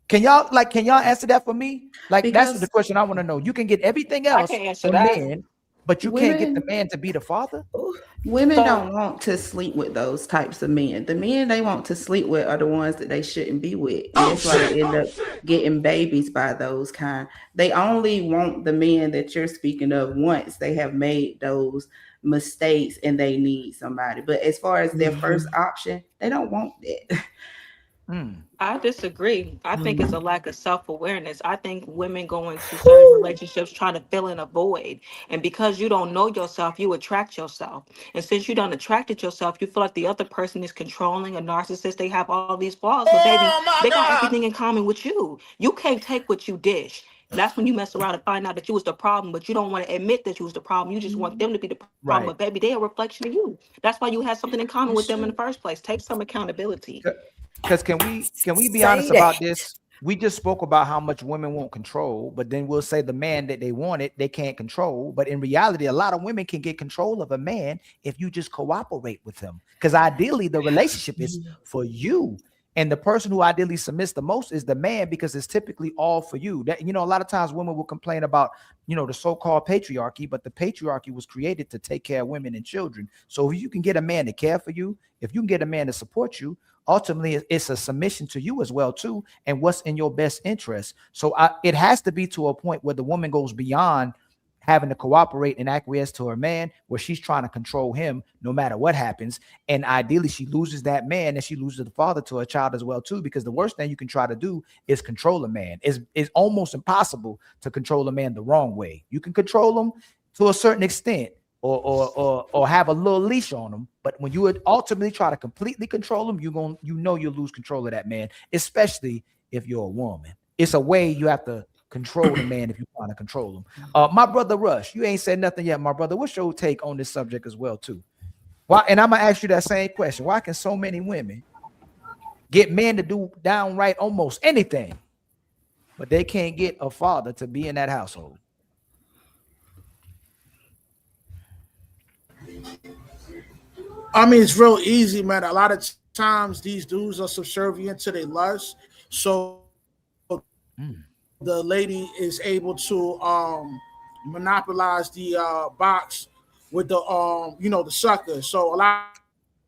Can y'all answer that for me? Like, that's the question I want to know. You can get everything else from men, but you can't get the man to be the father? Women don't want to sleep with those types of men. The men they want to sleep with are the ones that they shouldn't be with. And that's why they end up getting babies by those kind. They only want the men that you're speaking of once they have made those mistakes and they need somebody. But as far as their first option, they don't want that. I disagree. I think it's a lack of self-awareness. I think women go into certain relationships trying to fill in a void. And because you don't know yourself, you attract yourself. And since you don't attracted yourself, you feel like the other person is controlling, a narcissist, they have all these flaws. But baby, they got everything in common with you. You can't take what you dish. That's when you mess around and find out that you was the problem, but you don't want to admit that you was the problem. You just want them to be the problem. Right. But baby, they're a reflection of you. That's why you had something in common with them in the first place. Take some accountability. Because can we be Say honest that. about this? We just spoke about how much women won't control, but then we'll say the man that they wanted, they can't control. But in reality, a lot of women can get control of a man if you just cooperate with him. Because ideally, the relationship is for you. And the person who ideally submits the most is the man, because it's typically all for you. That, a lot of times women will complain about, the so-called patriarchy, but the patriarchy was created to take care of women and children. So if you can get a man to care for you, if you can get a man to support you, ultimately it's a submission to you as well too, and what's in your best interest. So it has to be to a point where the woman goes beyond having to cooperate and acquiesce to her man, where she's trying to control him no matter what happens. And ideally she loses that man, and she loses the father to her child as well too, because the worst thing you can try to do is control a man. It's almost impossible to control a man the wrong way. You can control him to a certain extent, or have a little leash on him, but when you would ultimately try to completely control him, you'll lose control of that man, especially if you're a woman. It's a way you have to control the man if you want to control him. My brother Rush, you ain't said nothing yet, my brother. What's your take on this subject as well too? Why? And I'm gonna ask you that same question. Why can so many women get men to do downright almost anything, but they can't get a father to be in that household? I mean, it's real easy, man. A lot of times these dudes are subservient to their lust. So the lady is able to monopolize the box with the the sucker. So a lot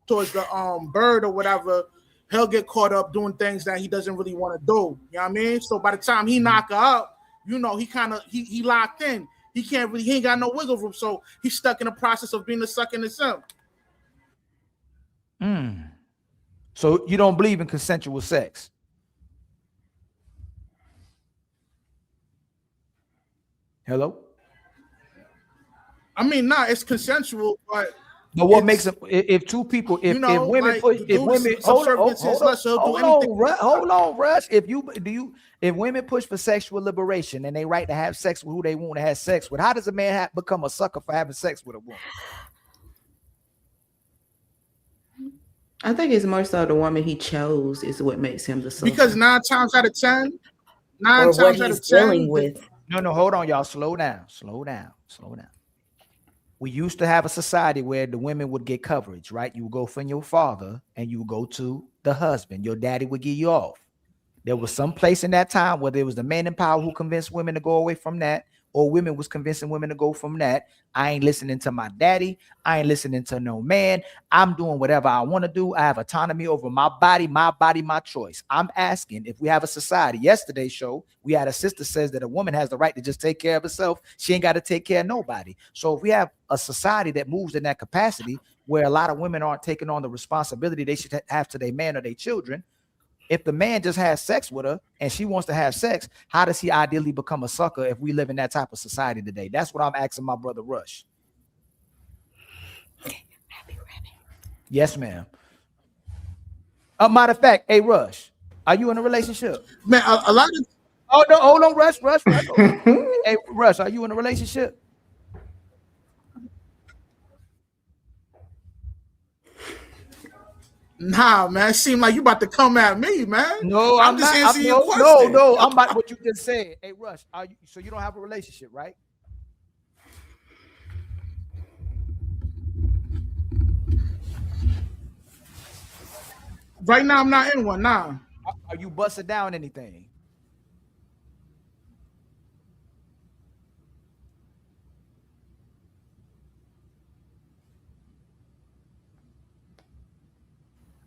towards the bird or whatever, he'll get caught up doing things that he doesn't really want to do. You know what I mean? So by the time he knock her up, he locked in. He ain't got no wiggle room. So he's stuck in the process of being the sucker himself. So you don't believe in consensual sex? Hello? I mean, it's consensual, but what makes it, if two people, if women push, if women hold on, Rush. If women push for sexual liberation and they right to have sex with who they want to have sex with, how does a man become a sucker for having sex with a woman? I think it's more so the woman he chose is what makes him the sucker. Because 9 times out of 10, with. No, hold on, y'all. Slow down. We used to have a society where the women would get coverage, right? You would go from your father and you would go to the husband. Your daddy would get you off. There was some place in that time where there was the man in power who convinced women to go away from that, or women was convincing women to go from that. I ain't listening to my daddy. I ain't listening to no man. I'm doing whatever I want to do. I have autonomy over my body, my choice. I'm asking if we have a society. Yesterday's show, we had a sister says that a woman has the right to just take care of herself. She ain't got to take care of nobody. So if we have a society that moves in that capacity, where a lot of women aren't taking on the responsibility they should have to their man or their children, if the man just has sex with her and she wants to have sex, how does he ideally become a sucker if we live in that type of society today? That's what I'm asking my brother Rush. Yes, ma'am. Matter of fact, hey Rush, are you in a relationship? Man, a lot of. Oh no, hold on, Rush. Hey Rush, are you in a relationship? Nah, man. It seemed like you about to come at me, man. No, I'm just answering your question. No. I'm about what you just said. Hey, Rush, so you don't have a relationship, right? Right now, I'm not in one. Nah. Are you busting down anything?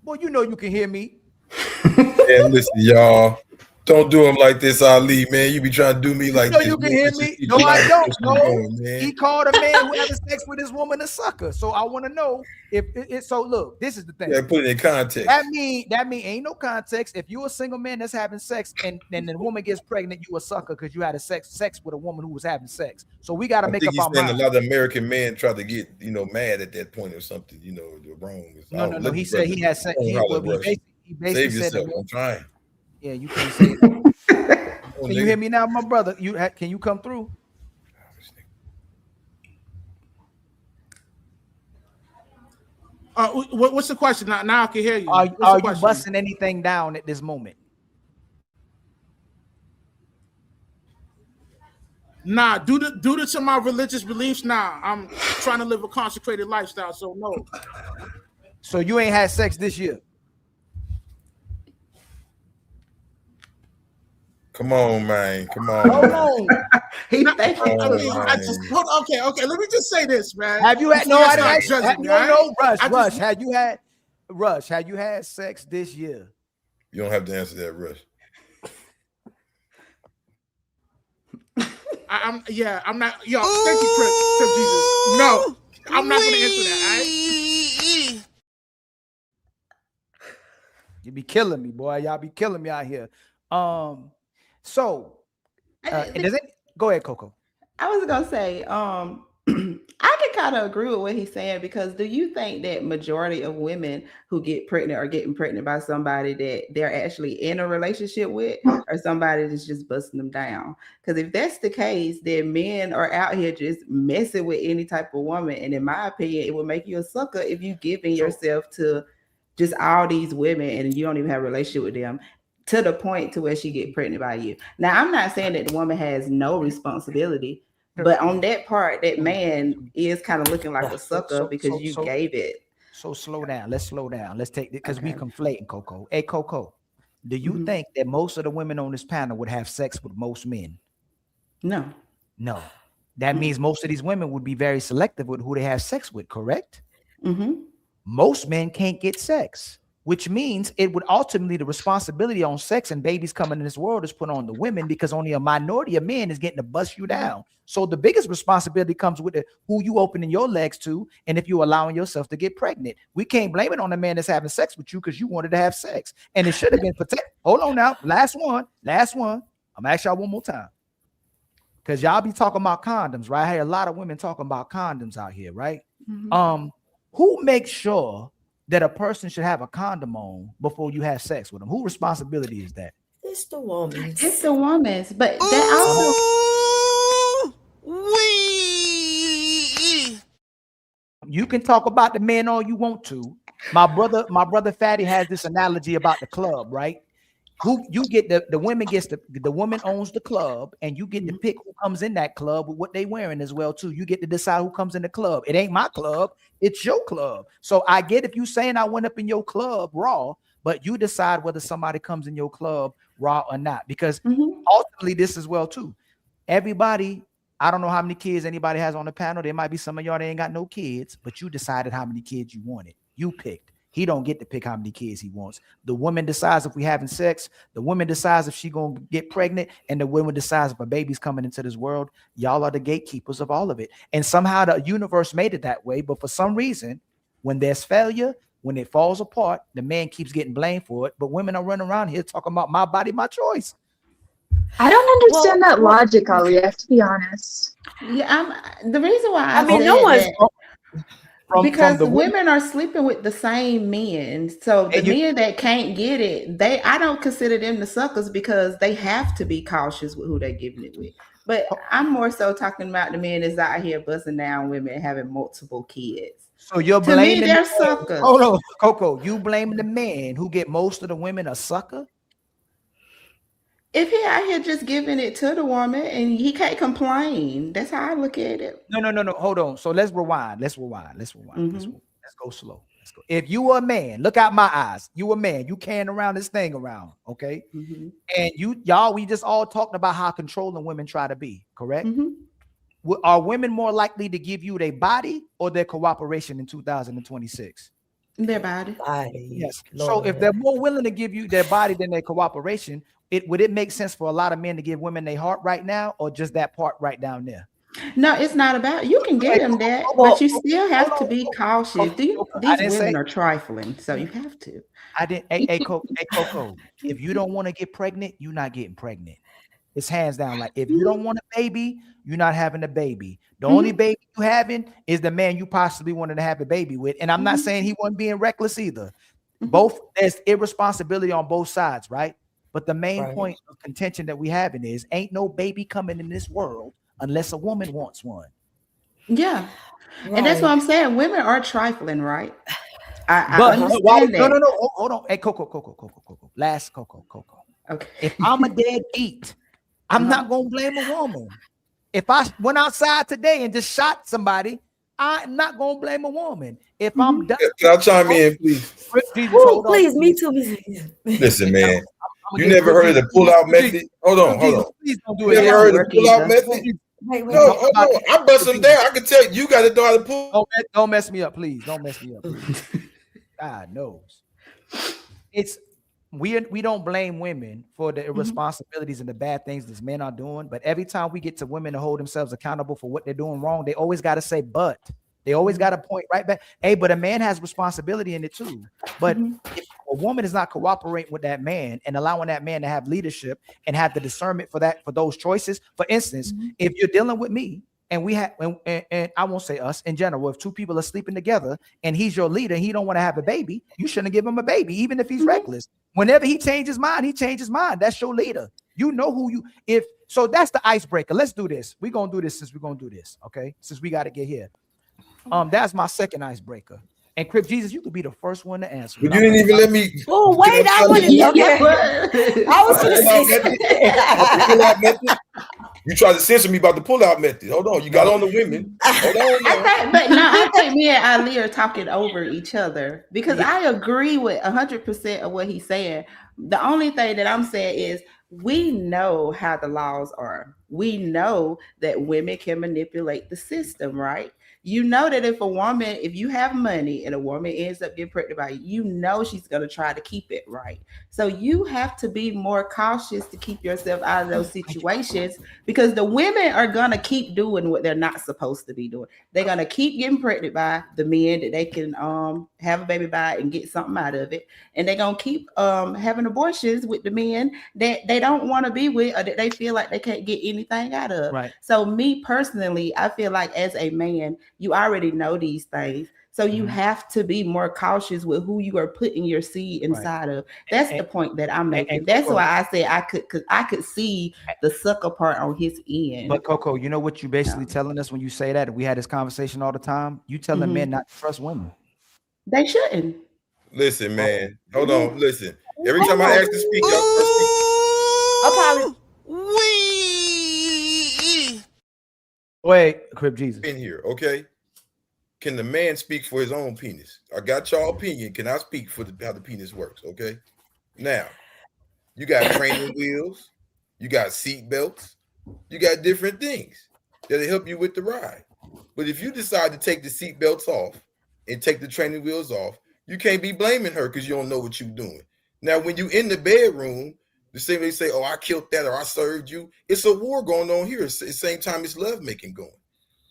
Boy, you know you can hear me. Yeah, listen, y'all. Don't do him like this, Ali, man. You be trying to do me like this. You can hear me. No, I don't. No, he called a man who having sex with his woman a sucker. So I want to know if it. So look, this is the thing. Yeah, put it in context. That mean ain't no context. If you're a single man that's having sex and then the woman gets pregnant, you a sucker because you had a sex with a woman who was having sex. So we got to make up our mind. A lot of American men try to get mad at that point or something. You're wrong. No. He said he had sex. He basically said that. I'm trying. Yeah, you can't say that. Can you hear me now, my brother? Can you come through? What's the question? Now I can hear you. Are you busting anything down at this moment? Nah, due to my religious beliefs, I'm trying to live a consecrated lifestyle. So no. So you ain't had sex this year? Come on, man. Come on. Hold on. Okay. Let me just say this, man. Have you had Rush? Had you had sex this year? You don't have to answer that, Rush. I'm not. Yo, thank you, Trip Jesus. No, I'm not going to answer that. All right? You be killing me, boy. Y'all be killing me out here. So, go ahead, Coco. I was gonna say, I can kind of agree with what he's saying, because do you think that majority of women who get pregnant are getting pregnant by somebody that they're actually in a relationship with, or somebody that's just busting them down? Because if that's the case, then men are out here just messing with any type of woman, and in my opinion, it will make you a sucker if you giving yourself to just all these women and you don't even have a relationship with them, to the point to where she get pregnant by you. Now, I'm not saying that the woman has no responsibility, but on that part, that man is kind of looking like a sucker because you gave it. So slow down. Let's slow down. Let's take it, because we conflating, Coco. Hey, Coco, do you think that most of the women on this panel would have sex with most men? No. That means most of these women would be very selective with who they have sex with, correct? Mm-hmm. Most men can't get sex, which means it would ultimately, the responsibility on sex and babies coming in this world is put on the women, because only a minority of men is getting to bust you down. So the biggest responsibility comes with who you opening your legs to, and if you're allowing yourself to get pregnant. We can't blame it on the man that's having sex with you because you wanted to have sex, and it should have been protected. Hold on now, last one. I'm gonna ask y'all one more time, because y'all be talking about condoms, right? I hear a lot of women talking about condoms out here, right? Mm-hmm. Who makes sure that a person should have a condom on before you have sex with them? Whose responsibility is that? It's the woman's. It's the woman's, but that also. You can talk about the men all you want to. My brother Fatty has this analogy about the club, right? Who you get the women gets the woman owns the club, and you get to pick who comes in that club with what they wearing as well too. You get to decide who comes in the club. It ain't my club, it's your club. So I get if you saying I went up in your club raw, but you decide whether somebody comes in your club raw or not, because ultimately this as well too. Everybody, I don't know how many kids anybody has on the panel. There might be some of y'all that ain't got no kids, but you decided how many kids you wanted. You picked. He don't get to pick how many kids he wants. The woman decides if we having sex. The woman decides if she gonna get pregnant, and the woman decides if a baby's coming into this world. Y'all are the gatekeepers of all of it. And somehow the universe made it that way. But for some reason, when there's failure, when it falls apart, the man keeps getting blamed for it. But women are running around here talking about my body, my choice. I don't understand that logic, Ali. I have to be honest. Yeah, the reason why I mean, no one's. Because women are sleeping with the same men. So the men that can't get it, I don't consider them the suckers, because they have to be cautious with who they're giving it with. But I'm more so talking about the men that's out here busting down women and having multiple kids. So you're blaming they're suckers. Hold on, Coco. You blaming the man who get most of the women a sucker? If he out here just giving it to the woman and he can't complain, that's how I look at it. No. Hold on. So let's rewind. Let's go slow. Let's go. If you are a man, look out my eyes. You a man. You carrying around this thing around, okay? And we just all talked about how controlling women try to be, correct? Are women more likely to give you their body or their cooperation in 2026? Their body. Yes. So if they're more willing to give you their body than their cooperation, would it make sense for a lot of men to give women their heart right now, or just that part right down there? No, it's not about you can give them that, but you still have to be cautious. These women are trifling, so you have to. I didn't. Hey, Coco. If you don't want to get pregnant, you're not getting pregnant. It's hands down. Like if you don't want a baby, you're not having a baby. The only baby you having is the man you possibly wanted to have a baby with. And I'm not saying he wasn't being reckless either. Both there's irresponsibility on both sides, right? But the main point of contention that we having is ain't no baby coming in this world unless a woman wants one. Yeah. And that's what I'm saying. Women are trifling, right? But understand that. No. Hold on. Hey, Coco. Last Coco. Okay. If I'm a dead beat, I'm not gonna blame a woman. If I went outside today and just shot somebody, I'm not gonna blame a woman. If I'm done, can I chime in, please? Please, me too. Listen, man. You never heard of the pull-out method? Hold on. Please don't do You it. never heard of the pull-out method? No, hold on. I bust them down. I can tell you got to know how to pull. Don't mess me up, please. Don't mess me up. Please. God knows. It's we don't blame women for the irresponsibilities and the bad things that men are doing, but every time we get to women to hold themselves accountable for what they're doing wrong, they always got to say but. They always got to point right back. Hey, but a man has responsibility in it too. But if a woman is not cooperating with that man and allowing that man to have leadership and have the discernment for those choices. For instance, if you're dealing with me and we have, and I won't say us in general, if two people are sleeping together and he's your leader, and he don't want to have a baby, you shouldn't give him a baby, even if he's reckless. Whenever he changes mind, he changes mind. That's your leader. You know who you, so that's the icebreaker. Let's do this. We're going to do this since we're going to do this. Okay. Since we got to get here. That's my second icebreaker. And Crip Jesus, you could be the first one to answer. But you didn't even let me. Oh, wait, I want to. I was going to say. You tried to censor me about the pull-out method. Hold on, you got on the women. Hold on. I think me and Ali are talking over each other because I agree with 100% of what he's saying. The only thing that I'm saying is we know how the laws are. We know that women can manipulate the system, right? You know that if you have money and a woman ends up getting pregnant by you, you know she's going to try to keep it, right? So you have to be more cautious to keep yourself out of those situations because the women are going to keep doing what they're not supposed to be doing. They're going to keep getting pregnant by the men that they can have a baby by and get something out of it. And they're going to keep having abortions with the men that they don't want to be with or that they feel like they can't get anything out of. Right. So me personally, I feel like as a man, you already know these things. So you have to be more cautious with who you are putting your seed inside of. That's the point that I'm making. That's why I say I could see the sucker part on his end. But Coco, you know what you're basically telling us when you say that? We had this conversation all the time. You telling men not to trust women. They shouldn't. Listen, man. Hold on. Listen. Every time I ask to speak, y'all Wait, Crip Jesus. in here, okay? Can the man speak for his own penis? I got y'all opinion. Can I speak for how the penis works? Okay. Now, you got training wheels, you got seat belts, you got different things that'll help you with the ride. But if you decide to take the seat belts off and take the training wheels off, you can't be blaming her because you don't know what you're doing. Now, when you in the bedroom, the same they say, "Oh, I killed that," or "I served you." It's a war going on here. At the same time, it's love making going.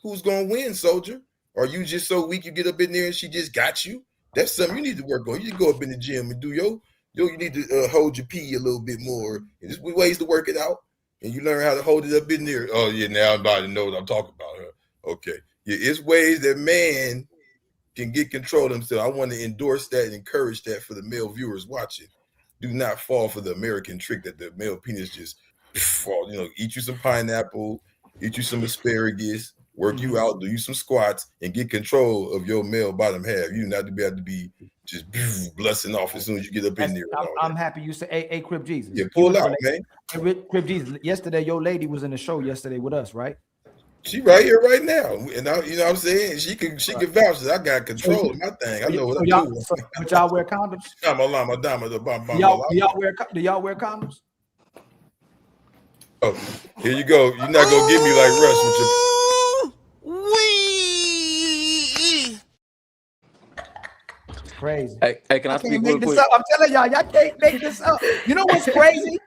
Who's gonna win, soldier? Are you just so weak you get up in there and she just got you? That's something you need to work on. You need to go up in the gym and do you need to hold your pee a little bit more. There's ways to work it out, and you learn how to hold it up in there. Oh yeah, now everybody know what I'm talking about. Huh? Okay, yeah, it's ways that man can get control of himself. I want to endorse that and encourage that for the male viewers watching. Do not fall for the American trick that the male penis just fall. Eat you some pineapple, eat you some asparagus, work you out, do you some squats, and get control of your male bottom half. You not to be able to be just blusting off as soon as you get up in there. I'm happy you say, hey, Crip Jesus. Yeah, pull out, man. Crip Jesus. Yesterday, your lady was in the show yesterday with us, right? She right here right now, and you know what I'm saying? She can vouch that I got control of my thing. I know what I'm doing. But y'all wear condoms? Do y'all wear condoms? Oh, here you go. You're not gonna get me like Russ with your Crazy. Hey, can I speak real Make this quick? up. I'm telling y'all can't make this up. You know what's crazy?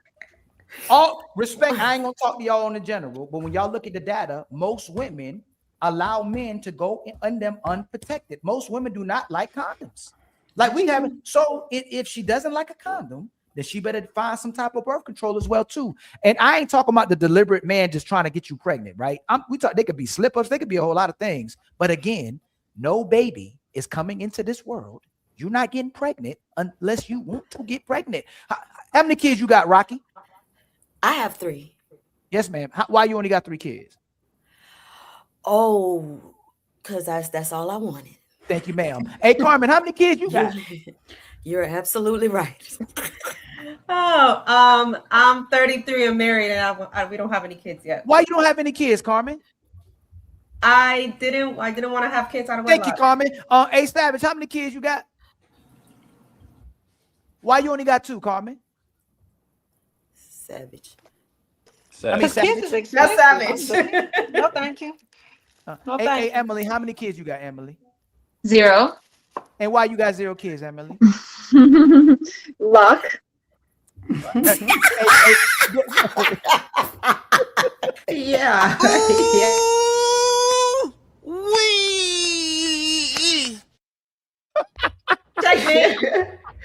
All respect, I ain't gonna talk to y'all on the general, but when y'all look at the data, most women allow men to go in them unprotected. Most women do not like condoms. Like we haven't. So if she doesn't like a condom, then she better find some type of birth control as well too. And I ain't talking about the deliberate man just trying to get you pregnant, right? We talk. They could be slip-ups. They could be a whole lot of things. But again, no baby is coming into this world. You're not getting pregnant unless you want to get pregnant. How many kids you got, Rocky? I have 3. Yes, ma'am. Why you only got 3 kids? Oh, because that's all I wanted. Thank you, ma'am. Hey, Carmen, how many kids you got? You're absolutely right. I'm 33 and married, and we don't have any kids yet. Why you don't have any kids, Carmen? I didn't want to have kids out of wedlock. Thank you, Carmen. Hey, Savage, how many kids you got? Why you only got 2, Carmen? Savage. I mean, Savage. That's savage. No, thank you. Hey, Emily, how many kids you got, Emily? 0. And why you got 0 kids, Emily? Luck. Yeah.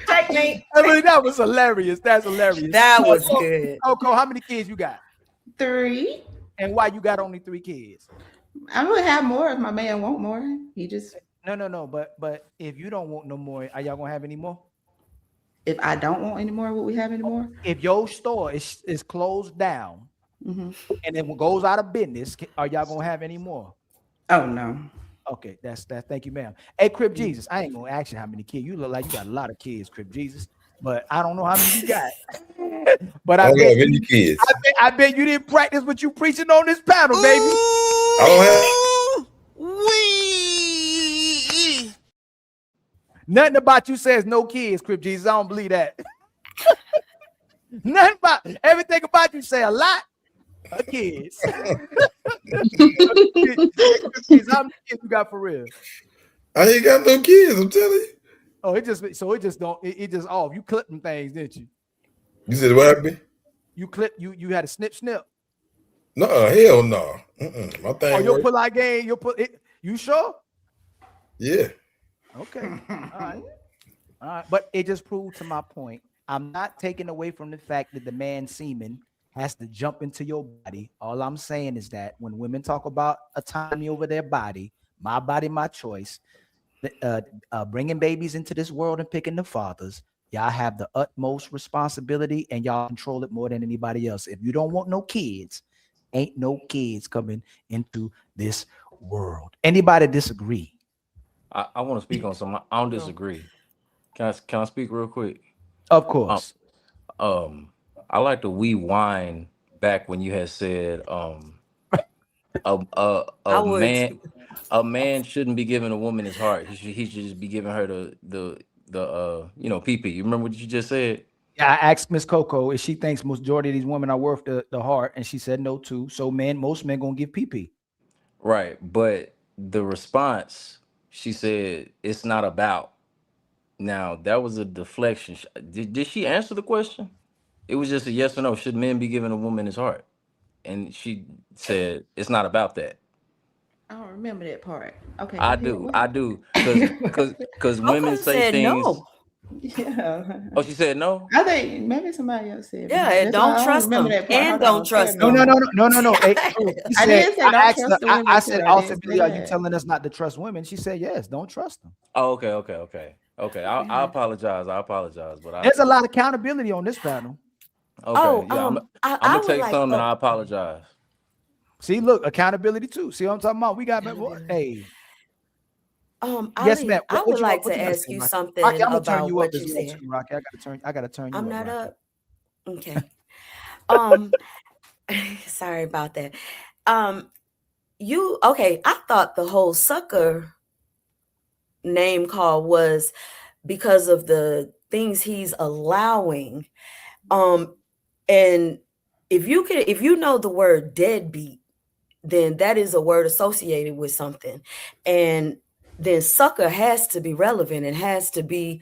Technique. Emily, that was hilarious. That's hilarious. That was good. Coco, how many kids you got? 3. And why you got only 3 kids? I'm gonna have more if my man want more. He just no. But if you don't want no more, are y'all gonna have any more? If I don't want any more, will we have any more? If your store is closed down and it goes out of business, are y'all gonna have any more? Oh no. Okay, that's that. Thank you, ma'am. Hey, Crip Jesus, I ain't gonna ask you how many kids. You look like you got a lot of kids, Crip Jesus, but I don't know how many you got. But I bet many kids. I bet you didn't practice what you preaching on this panel, baby. I don't have. Nothing about you says no kids, Crip Jesus. I don't believe that. Nothing about everything about you say a lot of kids. How many kids you got for real? I ain't got no kids. I'm telling you. Oh, it just off. You clipping things, didn't you? You said what happened? You had a snip. No, hell no. My thing. Oh, you'll pull out game. You'll put it. You sure? Yeah. Okay. All right. But it just proved to my point. I'm not taking away from the fact that the man semen has to jump into your body. All I'm saying is that when women talk about autonomy over their body, my choice, bringing babies into this world and picking the fathers, y'all have the utmost responsibility and y'all control it more than anybody else. If you don't want no kids, ain't no kids coming into this world. Anybody disagree? I want to speak on something. I don't disagree. Can I speak real quick? Of course. I like to rewind back when you had said a man shouldn't be giving a woman his heart. He should just be giving her the pee-pee. You remember what you just said? Yeah, I asked Miss Coco if she thinks majority of these women are worth the heart, and she said no too. So most men gonna give pee-pee. Right, but the response, she said it's not about. Now that was a deflection. Did she answer the question? It was just a yes or no. Should men be giving a woman his heart? And she said it's not about that. I don't remember that part. Okay. I do. Because women say things. No. Yeah. Oh, she said no? I think maybe somebody else said. Yeah, don't trust them. And don't trust them. No. Hey, I didn't say don't trust the women. I said, ultimately, are you telling us not to trust women? She said, yes, don't trust them. Oh, okay. I apologize. But there's a lot of accountability on this panel. Okay, I'm gonna take some and I apologize. See, look, accountability too. See what I'm talking about? We got hey. Yes, ma'am. I would like to ask you something about what you said. Rocky, I gotta turn you. I'm not up. Okay. Sorry about that. I thought the whole sucker name call was because of the things he's allowing. And if you know the word deadbeat, then that is a word associated with something. And then sucker has to be relevant and has to be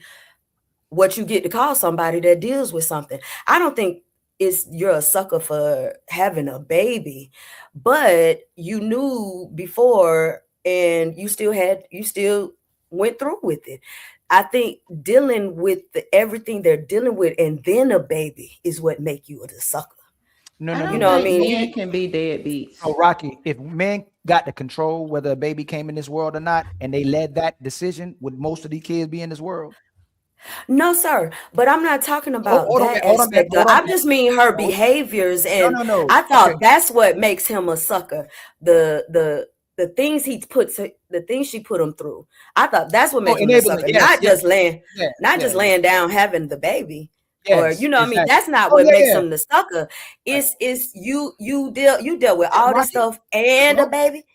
what you get to call somebody that deals with something. I don't think you're a sucker for having a baby, but you knew before and you still went through with it. I think dealing with everything they're dealing with and then a baby is what make you a sucker. No, I no, no, don't You know what I think mean? men can be deadbeats. So Rocky, if men got to control whether a baby came in this world or not, and they led that decision, would most of these kids be in this world? No, sir. But I'm not talking about Hold on, that man. Hold on, man. aspect. Hold on, I'm man. just meaning her Hold- behaviors, No, and no, no. I thought Okay. that's what makes him a sucker. The things the things she put him through. I thought that's what makes him a enabling. sucker. Yes, Not yes. just laying, Yeah, not yeah, just laying down having the baby. Or yes, you know what I mean? exactly. That's not Oh what yeah, makes yeah. him the sucker. It's you deal with all this Rocky. stuff and a Well, baby.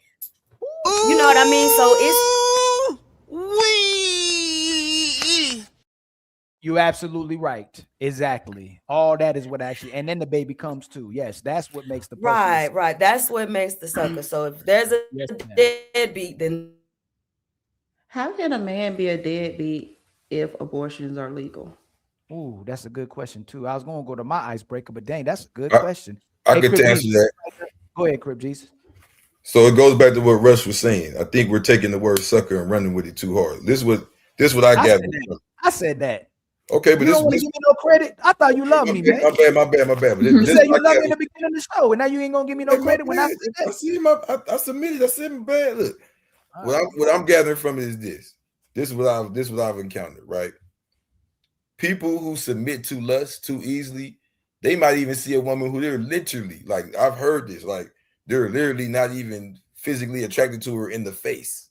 You know what I mean? So it's you're absolutely right. Exactly. All that is what actually, and then the baby comes too. Yes, that's what makes the person. right. That's what makes the sucker. So if there's a Yes, ma'am. deadbeat, then How can a man be a deadbeat if abortions are legal? Ooh, that's a good question too. I was gonna go to my icebreaker, but dang, that's a good I, question. I Hey, could Crip answer Jesus. that. Go ahead, Crip Jesus. So it goes back to what Rush was saying. I think we're taking the word sucker and running with it too hard. This is what I I gathered said that. from. I said that. Okay, but You don't want to give me no credit. I thought you loved me, man. my bad. But You this said is what you I loved me in gathered. the beginning of the show, and now you ain't gonna give me no credit when I said that. I see I submitted. I said my bad. Look, what I'm gathering from it is this. This is what I've encountered. Right, people who submit to lust too easily, they might even see a woman who they're literally like. I've heard this. Like they're literally not even physically attracted to her in the face.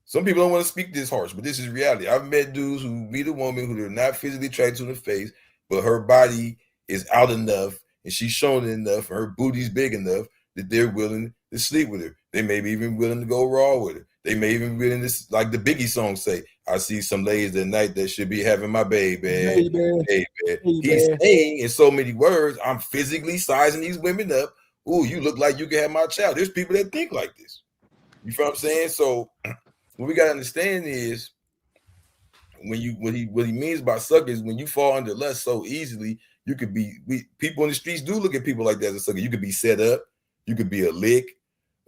Some people don't want to speak this harsh, but this is reality. I've met dudes who meet a woman who they're not physically attracted to in the face, but her body is out enough and she's shown it enough, and her booty's big enough that they're willing to sleep with her. They may be even willing to go raw with her. They may even be willing to, like the Biggie song say, I see some ladies at night that should be having my baby. He's saying in so many words, I'm physically sizing these women up. Ooh, you look like you can have my child. There's people that think like this. You feel what I'm saying? So what we gotta understand is what he means by sucker is when you fall under lust so easily, you could be people in the streets do look at people like that as a sucker. You could be set up, you could be a lick,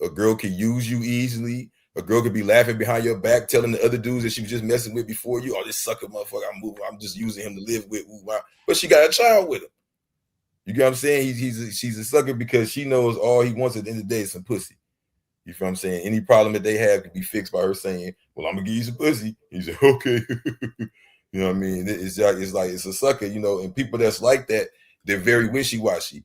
a girl could use you easily, a girl could be laughing behind your back, telling the other dudes that she was just messing with before you, oh, this sucker motherfucker, I'm just using him to live with. But she got a child with him. You get what I'm saying? She's a sucker because she knows all he wants at the end of the day is some pussy. You feel what I'm saying? Any problem that they have could be fixed by her saying, well, I'm gonna give you some pussy. He's like, okay. You know what I mean? It's a sucker, you know, and people that's like that, they're very wishy-washy.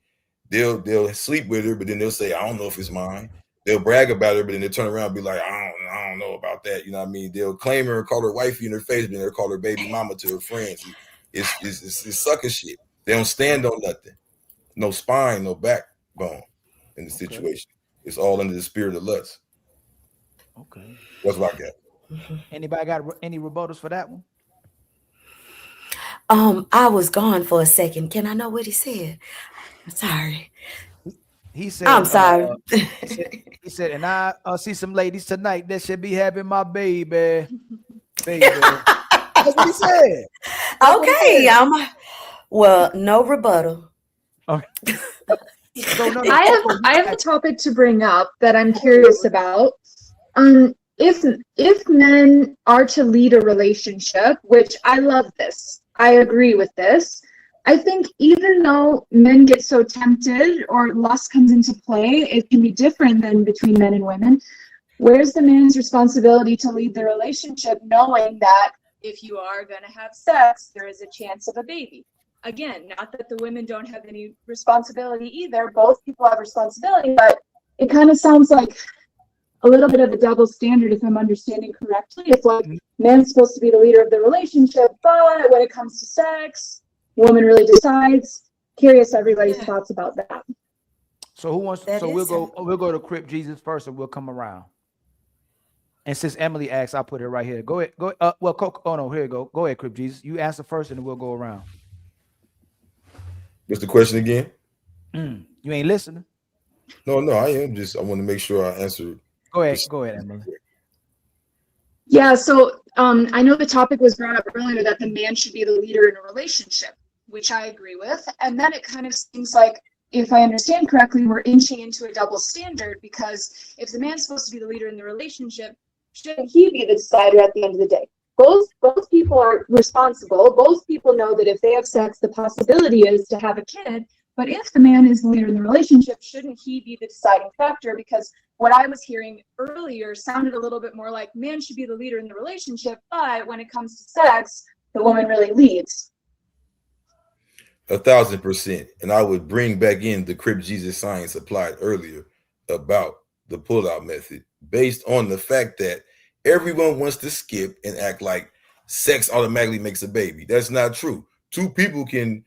They'll sleep with her, but then they'll say, I don't know if it's mine. They'll brag about her, but then they'll turn around and be like, I don't know about that. You know what I mean? They'll claim her and call her wifey in her face, but then they'll call her baby mama to her friends. It's sucker shit. They don't stand on nothing. No spine, no backbone in the situation. It's all under the spirit of lust. Okay. That's what I got. Anybody got any rebuttals for that one? I was gone for a second. Can I know what he said? I'm sorry. He said, I'm sorry. He said, and I see some ladies tonight that should be having my baby. That's what he said. Okay, well, no rebuttal. Okay. I have a topic to bring up that I'm curious about. If men are to lead a relationship, which I love this, I agree with this. I think even though men get so tempted or lust comes into play, it can be different than between men and women. Where's the man's responsibility to lead the relationship, knowing that if you are going to have sex, there is a chance of a baby? Again, not that the women don't have any responsibility either. Both people have responsibility, but it kind of sounds like a little bit of a double standard, if I'm understanding correctly. It's like man's supposed to be the leader of the relationship, but when it comes to sex, woman really decides. Curious everybody's thoughts about that. So who wants? That so is we'll go to Crip Jesus first, and we'll come around. And since Emily asked, I'll put it right here. Go ahead. Go. Well, Coco. Oh no, here you go. Go ahead, Crip Jesus. You answer first, and then we'll go around. What's the question again? You ain't listening. No, I am. I want to make sure I answer. Go ahead, Emily. Yeah, so I know the topic was brought up earlier that the man should be the leader in a relationship, which I agree with. And then it kind of seems like, if I understand correctly, we're inching into a double standard, because if the man's supposed to be the leader in the relationship, shouldn't he be the decider at the end of the day? Both people are responsible. Both people know that if they have sex, the possibility is to have a kid. But if the man is the leader in the relationship, shouldn't he be the deciding factor? Because what I was hearing earlier sounded a little bit more like man should be the leader in the relationship, but when it comes to sex, the woman really leads. 1,000%. And I would bring back in the Crip Jesus science applied earlier about the pull-out method, based on the fact that everyone wants to skip and act like sex automatically makes a baby. That's not true. Two people can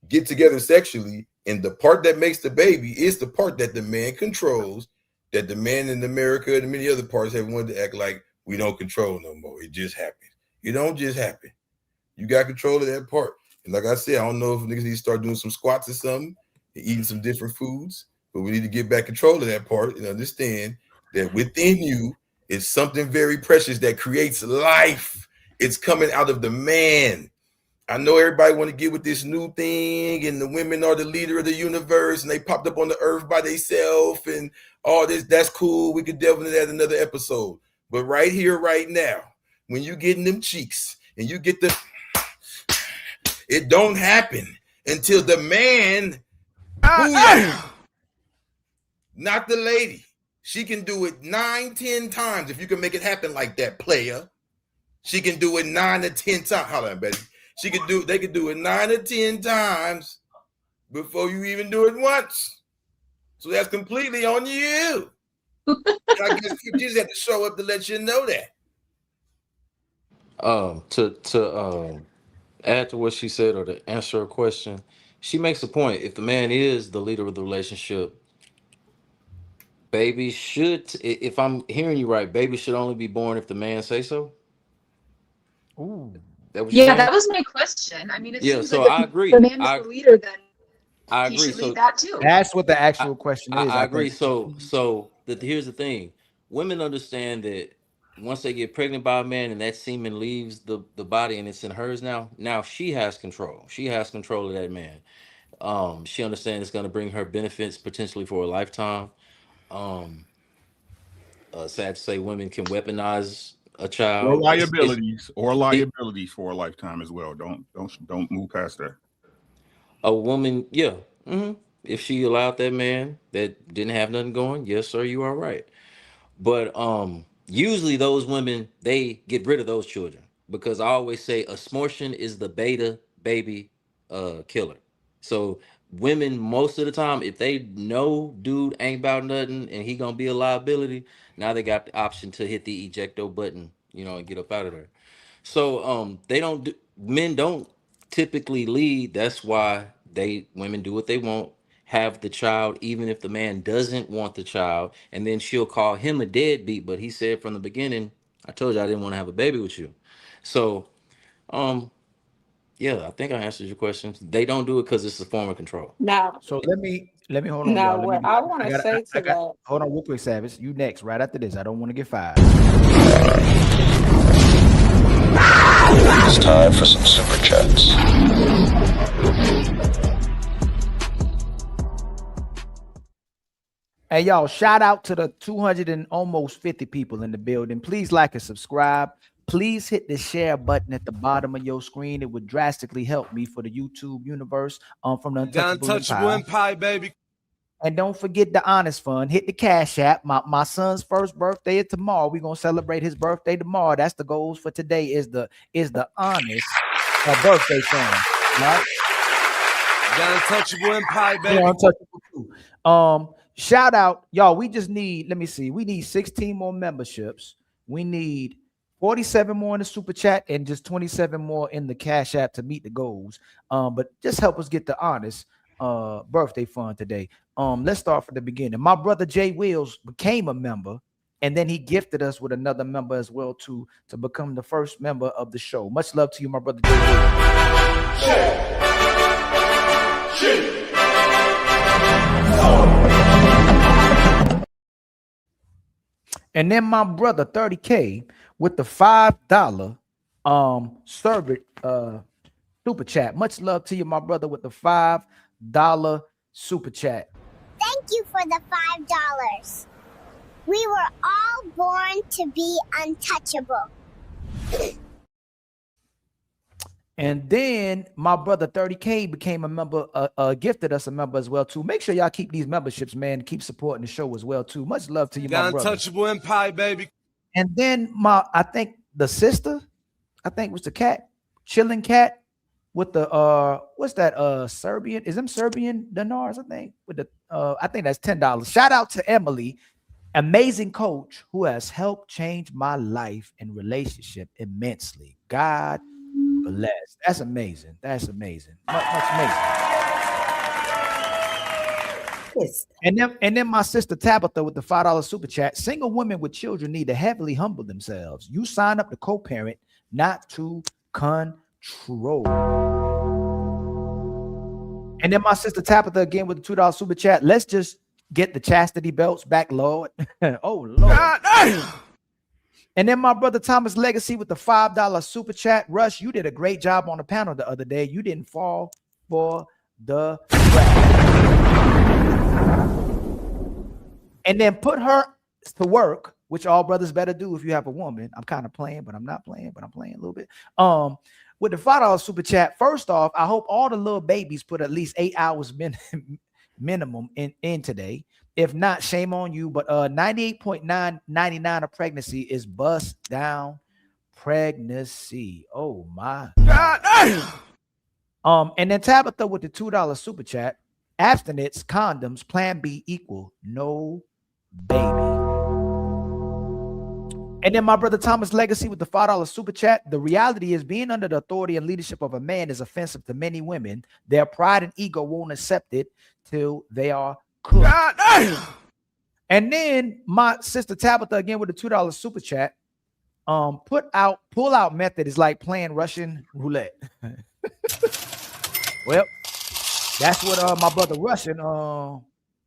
get together sexually, and the part that makes the baby is the part that the man controls, that the man in America and many other parts have wanted to act like we don't control no more. It just happens. It don't just happen. You got control of that part. And like I said, I don't know if niggas need to start doing some squats or something, and eating some different foods, but we need to get back control of that part and understand that within you is something very precious that creates life. It's coming out of the man. I know everybody want to get with this new thing, and the women are the leader of the universe, and they popped up on the earth by themselves, and all this. That's cool. We could delve into that in another episode. But right here, right now, when you get in them cheeks and you get the, it don't happen until the man, not the lady. She can do it 9, 10 times if you can make it happen like that, player. She can do it 9 to 10 times. Hold on, baby. They could do it 9 or 10 times before you even do it once. So that's completely on you. I guess you just have to show up to let you know that. To add to what she said, or to answer her question, she makes a point. If the man is the leader of the relationship, baby should, if I'm hearing you right, baby should only be born if the man say so. Ooh. That what you're saying? That was my question. I mean, it seems so like I agree. The man is the leader, then I he agree. should lead that too. That's what the actual question is. I agree. So here's the thing: women understand that once they get pregnant by a man and that semen leaves the body and it's in hers now she has control. She has control of that man. She understands it's going to bring her benefits potentially for a lifetime. Sad to say, women can weaponize a child. Or liabilities for a lifetime as well. Don't move past that. A woman, yeah. If she allowed that man that didn't have nothing going, yes, sir, you are right. But usually those women, they get rid of those children, because I always say abortion is the beta baby killer. So women, most of the time, if they know dude ain't about nothing and he gonna be a liability, now they got the option to hit the ejecto button, and get up out of there. So men don't typically lead. That's why women do what they want, have the child, even if the man doesn't want the child, and then she'll call him a deadbeat. But he said from the beginning, I told you I didn't want to have a baby with you. So, yeah, I think I answered your questions. They don't do it because it's a form of control. Now, So let me hold on, now y'all. what I want to say to that. Hold on real quick, Savage. You next, right after this. I don't want to get fired. It's time for some super chats. Hey, y'all, shout out to the 200 and almost 50 people in the building. Please like and subscribe. Please hit the share button at the bottom of your screen. It would drastically help me for the YouTube universe from the Untouchable Empire, baby. And don't forget the Honest Fund. Hit the Cash App. My son's first birthday is tomorrow. We're gonna celebrate his birthday tomorrow. That's the goals for today. Is the Honest birthday fund, right? The Untouchable Empire, baby. Yeah, Untouchable too. Shout out, y'all. We just need, let me see. We need 16 more memberships. We need 47 more in the super chat and just 27 more in the Cash App to meet the goals. But just help us get the Honest birthday fund today. Let's start from the beginning. My brother Jay Wills became a member, and then he gifted us with another member as well to become the first member of the show. Much love to you, my brother Jay Wills. And then my brother 30K with the $5 super chat. Much love to you, my brother, with the $5 super chat. Thank you for the $5. We were all born to be untouchable. And then my brother 30K became a member, gifted us a member as well too. Make sure y'all keep these memberships, man. Keep supporting the show as well too. Much love to you, my brother. Untouchable Empire, baby. And then I think the sister, was the cat, chilling cat with the what's that? Serbian? Is them Serbian dinars? I think with the I think that's $10. Shout out to Emily, amazing coach who has helped change my life and relationship immensely. God bless. That's amazing. That's amazing. Much amazing. Yes. And then my sister Tabitha with the $5 super chat. Single women with children need to heavily humble themselves. You sign up to co-parent, not to control. And then my sister Tabitha again with the $2 super chat. Let's just get the chastity belts back, Lord. Oh Lord. And then my brother Thomas Legacy with the $5 super chat. Rush, you did a great job on the panel the other day. You didn't fall for the trap. And then put her to work, which all brothers better do if you have a woman. I'm kind of playing, but I'm not playing, but I'm playing a little bit. With the $5 super chat, first off, I hope all the little babies put at least 8 hours minimum in today. If not, shame on you. But 98.999 of pregnancy is bust down pregnancy. Oh my God. And then Tabitha with the $2 super chat. Abstinence, condoms, plan B equal no baby. And then my brother Thomas Legacy with the $5 super chat. The reality is being under the authority and leadership of a man is offensive to many women. Their pride and ego won't accept it till they are cooked. And then my sister Tabitha again with the $2 super chat. Pull out method is like playing Russian roulette. Well, that's what my brother Russian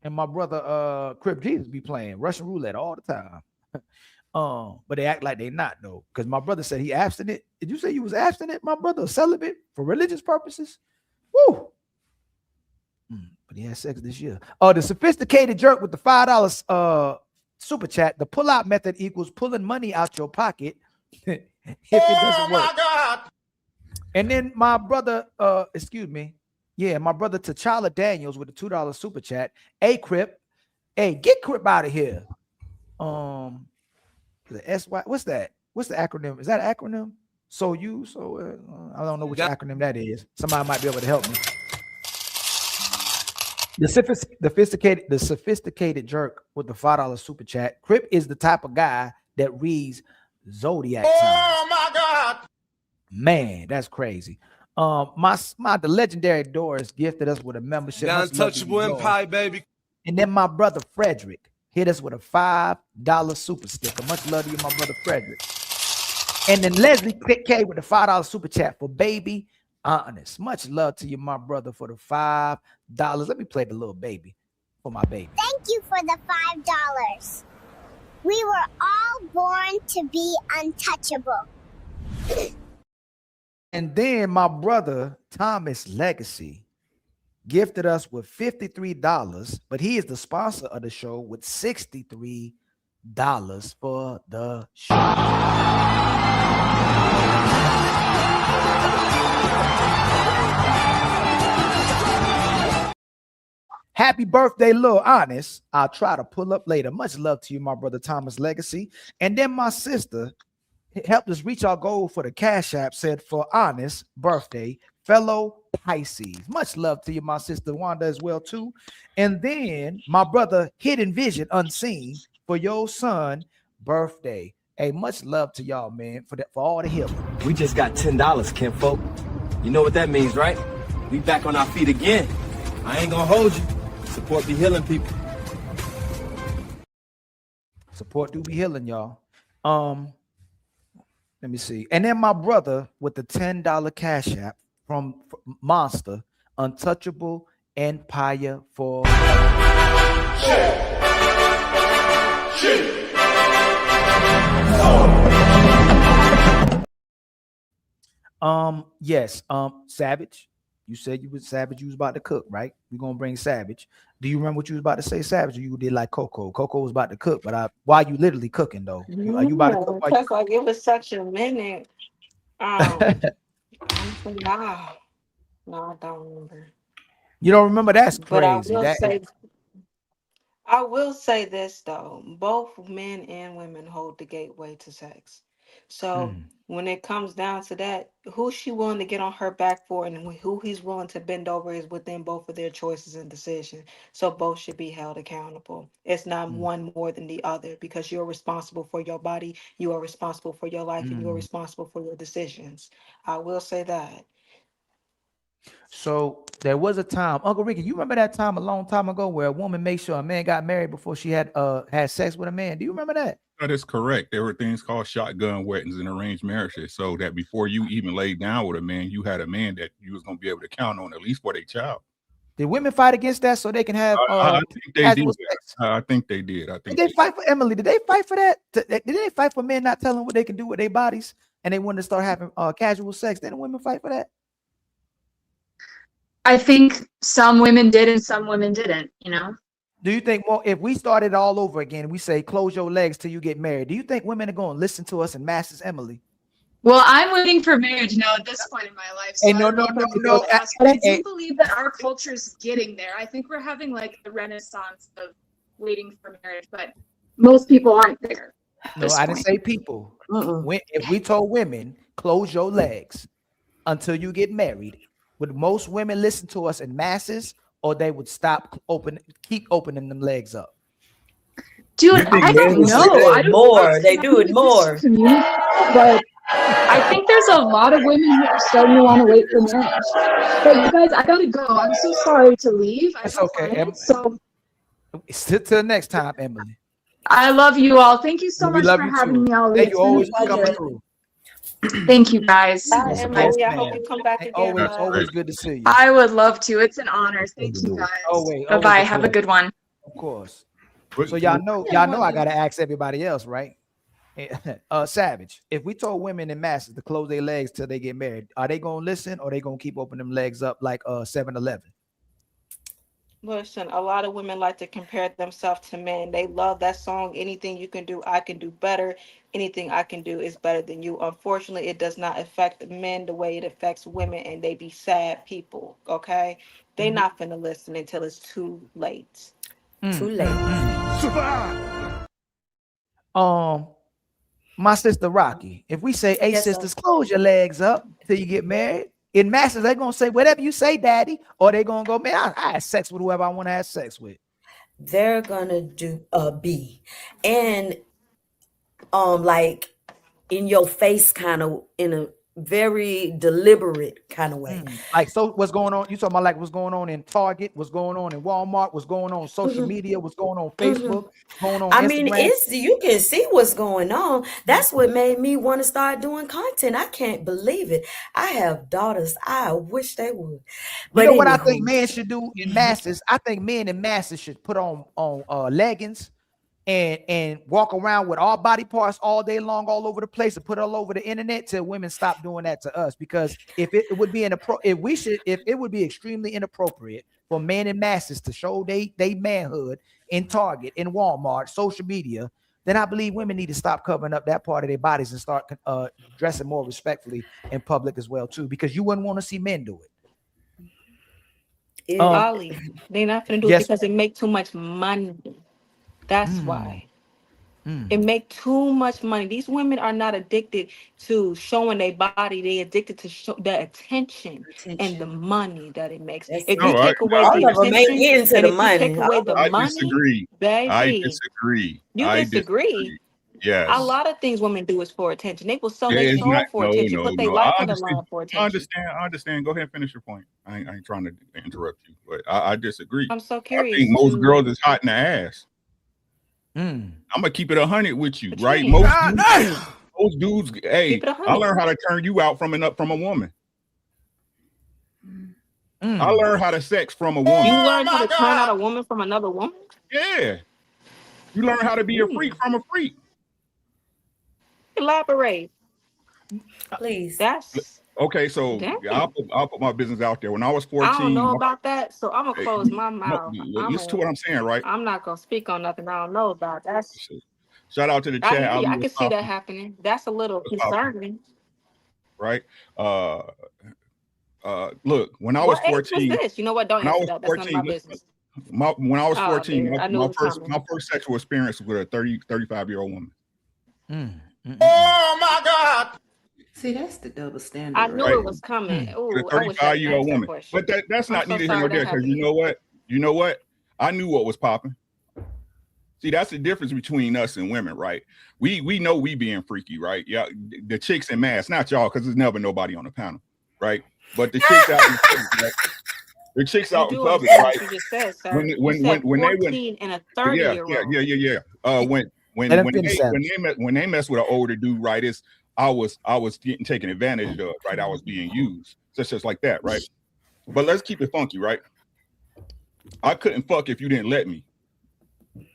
and my brother Crip Jesus be playing Russian roulette all the time. But they act like they not though, because my brother said he abstinent. Did you say you was abstinent, my brother, celibate for religious purposes? Woo! But he had sex this year. The sophisticated jerk with the $5 super chat. The pull-out method equals pulling money out your pocket if it doesn't work. God. And then my brother, my brother T'Challa Daniels with the $2 super chat. Hey, Crip. Hey, get Crip out of here. The SY, what's that? What's the acronym? Is that an acronym? I don't know which acronym that is. Somebody might be able to help me. The sophisticated jerk with the $5 super chat. Crip is the type of guy that reads zodiac signs. Oh my God. Man, that's crazy. The legendary Doris gifted us with a membership. Untouchable Empire, baby. And then my brother Frederick hit us with a $5 super sticker. Much love to you, my brother Frederick. And then Leslie K with the $5 super chat for baby honest. Much love to you, my brother, for the $5. Let me play the little baby for my baby. Thank you for the $5. We were all born to be untouchable. And then my brother Thomas Legacy gifted us with $53, but he is the sponsor of the show with $63 for the show. Happy birthday, Lil Honest. I'll try to pull up later. Much love to you, my brother Thomas Legacy. And then my sister helped us reach our goal for the Cash App, said for Honest birthday, fellow Pisces. Much love to you, my sister Wanda, as well, too. And then my brother Hidden Vision Unseen for your son birthday. Hey, much love to y'all, man, for all the help. We just got $10, kinfolk. You know what that means, right? We back on our feet again. I ain't gonna hold you. Support be healing, people. Support do be healing, y'all. Let me see. And then my brother with the $10 Cash App from Monster, Untouchable Empire for Yes. Savage. You said you was Savage. You was about to cook, right? We're gonna bring Savage. Do you remember what you was about to say, Savage? Or you did like Coco? Coco was about to cook, but why you literally cooking though? Are you about to cook? Because like it was such a minute. I'm saying, nah, no, I don't remember. You don't remember? That's But crazy. I will say this though, both men and women hold the gateway to sex. So when it comes down to that, who she willing to get on her back for and who he's willing to bend over is within both of their choices and decisions. So both should be held accountable. It's not one more than the other because you're responsible for your body, you are responsible for your life, and you're responsible for your decisions. I will say that. So there was a time, Uncle Ricky, you remember that time a long time ago where a woman made sure a man got married before she had sex with a man? Do you remember that? That is correct. There were things called shotgun weddings and arranged marriages, so that before you even laid down with a man, you had a man that you was going to be able to count on at least for their child. Did women fight against that so they can have? I think they did. I think they did. Did they fight for Emily? Did they fight for that? Did they fight for men not telling what they can do with their bodies and they wanted to start having casual sex? Didn't women fight for that? I think some women did and some women didn't, you know? Do you think, well, if we started all over again, we say, close your legs till you get married, do you think women are going to listen to us and masses Emily? Well, I'm waiting for marriage now at this point in my life. So hey, no. But I do believe that our culture's getting there. I think we're having like the renaissance of waiting for marriage, but most people aren't there. No, I didn't say people. If we told women, close your legs until you get married, would most women listen to us in masses, or they would keep opening them legs up? Dude, I don't know. I don't more. They do it more. But I think there's a lot of women who are starting to want to wait for marriage. But you guys, I gotta go. I'm so sorry to leave. It's okay. So till next time, Emily. I love you all. Thank you so much for having me. Thank you always for coming through. Thank you guys. Bye, Emily. I hope you come back again. Always good to see you. I would love to. It's an honor. Thank you guys. Bye-bye. Have a good one. Of course. So y'all know I gotta ask everybody else, right? Savage, if we told women in masses to close their legs till they get married, are they gonna listen or are they gonna keep opening them legs up like 7-Eleven? Listen, a lot of women like to compare themselves to men. They love that song, anything you can do, I can do better. Anything I can do is better than you. Unfortunately, it does not affect men the way it affects women, and they be sad people, okay? They not finna listen until it's too late. Too late. Survive. My sister Rocky, if we say, hey, sisters, close your legs up till you get married, in masses, they're going to say, whatever you say, daddy, or they're going to go, man, I have sex with whoever I want to have sex with. They're going to do a B. And like in your face, kind of in a very deliberate kind of way. Like, so what's going on? You talking about like what's going on in Target, what's going on in Walmart, what's going on social media, what's going on Facebook, what's going on I Instagram. mean, you can see what's going on. That's what made me want to start doing content. I can't believe it. I have daughters. I wish they would. But you know what I think men should do in masses? I think men in masses should put on leggings and walk around with all body parts all day long, all over the place, and put it all over the internet till women stop doing that to us. Because if it would be it would be extremely inappropriate for men in masses to show they manhood in Target, in Walmart, social media, then I believe women need to stop covering up that part of their bodies and start dressing more respectfully in public as well too. Because you wouldn't want to see men do it. Ollie, they're not gonna do it because it make too much money. That's why. It make too much money. These women are not addicted to showing their body. They addicted to the attention and the money that it makes. If you take away the attention, I disagree. Baby, I disagree. You disagree? Yes. A lot of things women do is for attention. They will sell their soul for attention, put their life on the line for attention. I understand. Go ahead and finish your point. I ain't trying to interrupt you, but I disagree. I'm so curious. I think most girls is hot in the ass. I'm gonna keep it 100 with you, right? Most dudes, hey, I learned how to turn you out from a woman. I learned how to sex from a woman. You learned how to turn out a woman from another woman? Yeah. You learn how to be a freak from a freak. Elaborate. Please. That's Okay, so I'll put my business out there. When I was I don't 14, know about that, so I'm gonna close my mouth. listen to what I'm saying, right? I'm not gonna speak on nothing I don't know about. That's Shout out to the I chat. hear you. I Ali can was see that popping, happening. That's a little concerning. right? Look, when I was What age was 14, this? You know what? Don't when I answer was that. That's none of 14, my business. when I was Oh, 14, dude, I knew it was coming. my first sexual experience with a 35-year-old woman. Oh my God! See, that's the double standard. I knew Right. it was coming. With Ooh, a I wish I didn't 35-year-old ask that woman. question. But that's I'm not so neither here nor sorry there, that because happened. you know what? I knew what was popping. See, that's the difference between us and women, right? We know we being freaky, right? Yeah, the chicks in mass, not y'all, because there's never nobody on the panel, right? But the chicks out in public, right? The chicks You out in do public, understand right? what you just said, sir. When You said they went, 14 and a 30-year-old. When they mess with an older dude, right? I was getting taken advantage of, right? I was being used, just like that, right? But let's keep it funky, right? I couldn't fuck if you didn't let me.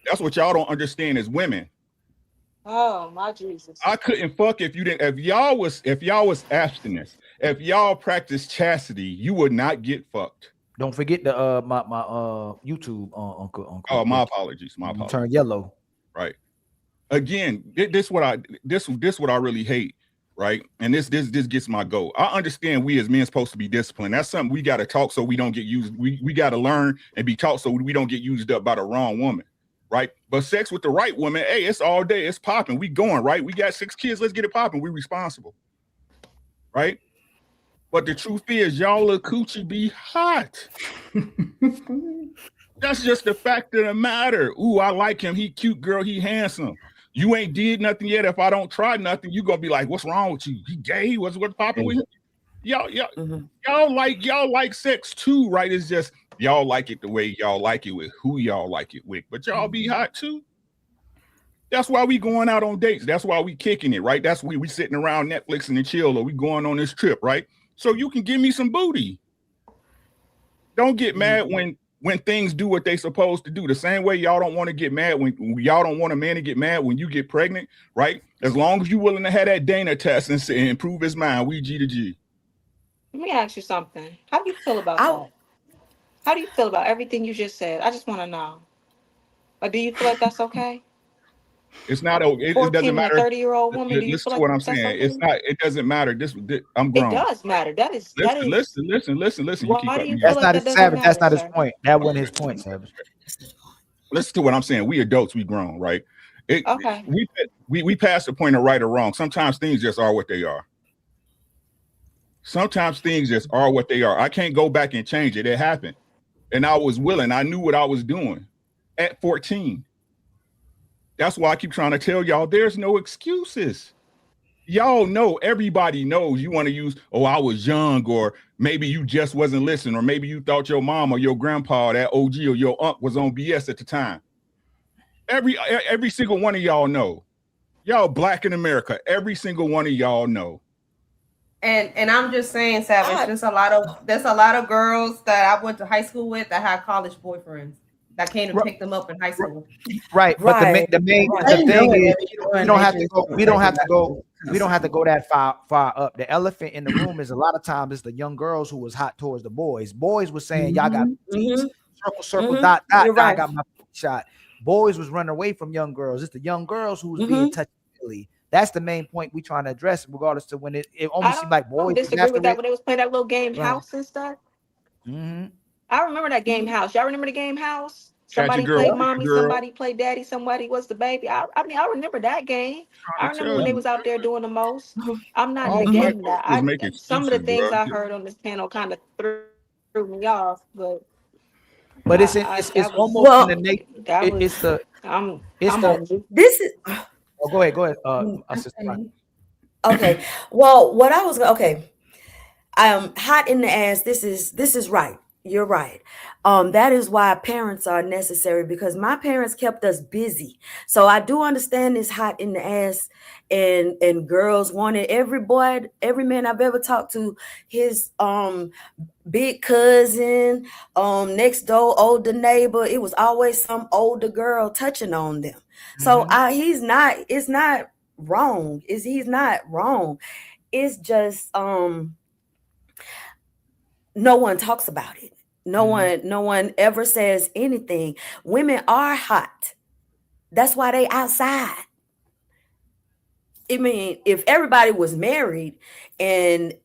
That's what y'all don't understand as women. Oh my Jesus! I couldn't fuck if you didn't. If y'all was abstinence, if y'all practiced chastity, you would not get fucked. Don't forget the my YouTube Uncle. Oh, my apologies. My apologies. Turn yellow. Right. Again, this what I really hate. Right. And this gets my goal. I understand we as men supposed to be disciplined. That's something we got to talk so we don't get used. We got to learn and be taught so we don't get used up by the wrong woman. Right. But sex with the right woman, hey, it's all day. It's popping. We going, right. We got 6 kids. Let's get it popping. We responsible. Right. But the truth is, y'all little coochie be hot. That's just the fact of the matter. Ooh, I like him. He cute, girl. He handsome. You ain't did nothing yet. If I don't try nothing, you gonna be like, "What's wrong with you? He gay? What's popping with you?" Y'all like sex too, right? It's just y'all like it the way y'all like it with who y'all like it with. But y'all be hot too. That's why we going out on dates. That's why we kicking it, right? That's why we sitting around Netflix and chill, or we going on this trip, right? So you can give me some booty. Don't get mad when things do what they supposed to do. The same way y'all don't want to get mad when y'all don't want a man to get mad when you get pregnant, right? As long as you're willing to have that Dana test and improve his mind, we G to G. Let me ask you something. How do you feel about that? How do you feel about everything you just said? I just want to know. Or do you feel like that's okay? It's not. It doesn't matter. 30-year-old woman. Do you Listen feel to what like I'm that's saying. okay? It's not. It doesn't matter. This I'm grown. It does matter. Listen. You keep cutting me That's off. not his Savage. That's not his point. That wasn't his point, Savage. Listen to what I'm saying. We adults. We grown, right? Okay. We pass the point of right or wrong. Sometimes things just are what they are. Sometimes things just are what they are. I can't go back and change it. It happened, and I was willing. I knew what I was doing at 14. That's why I keep trying to tell y'all there's no excuses. Y'all know, everybody knows you want to use, oh, I was young, or maybe you just wasn't listening, or maybe you thought your mom or your grandpa, or that OG or your aunt was on BS at the time. Every single one of y'all know. Y'all black in America, every single one of y'all know. And I'm just saying, Savage, there's a lot of girls that I went to high school with that had college boyfriends that came to pick them up in high school. Right, but the thing is, we don't have to go that far up. The elephant in the room is a lot of times it's the young girls who was hot towards the boys. Boys was saying, y'all got circle, dot, I got my shot. Boys was running away from young girls. It's the young girls who was being touched. That's the main point we trying to address, regardless to when it almost seemed like boys. I disagree with that when they was playing that little game house and stuff. I remember that game house. Y'all remember the game house? Somebody played mommy, somebody played daddy, somebody was the baby. I mean, I remember that game. I remember when they was out there doing the most. I'm not negating that. Some of the things I heard on this panel kind of threw me off, but it's almost in the nature. This is. Oh, go ahead. Assistant. Okay. Well, what I was okay. Hot in the ass. This is right. You're right. That is why parents are necessary, because my parents kept us busy. So I do understand this hot in the ass, and girls wanted every man I've ever talked to, his big cousin, next door older neighbor. It was always some older girl touching on them. So it's not wrong. He's not wrong. It's just no one talks about it. No one ever says anything. Women are hot. That's why they outside. I mean, if everybody was married and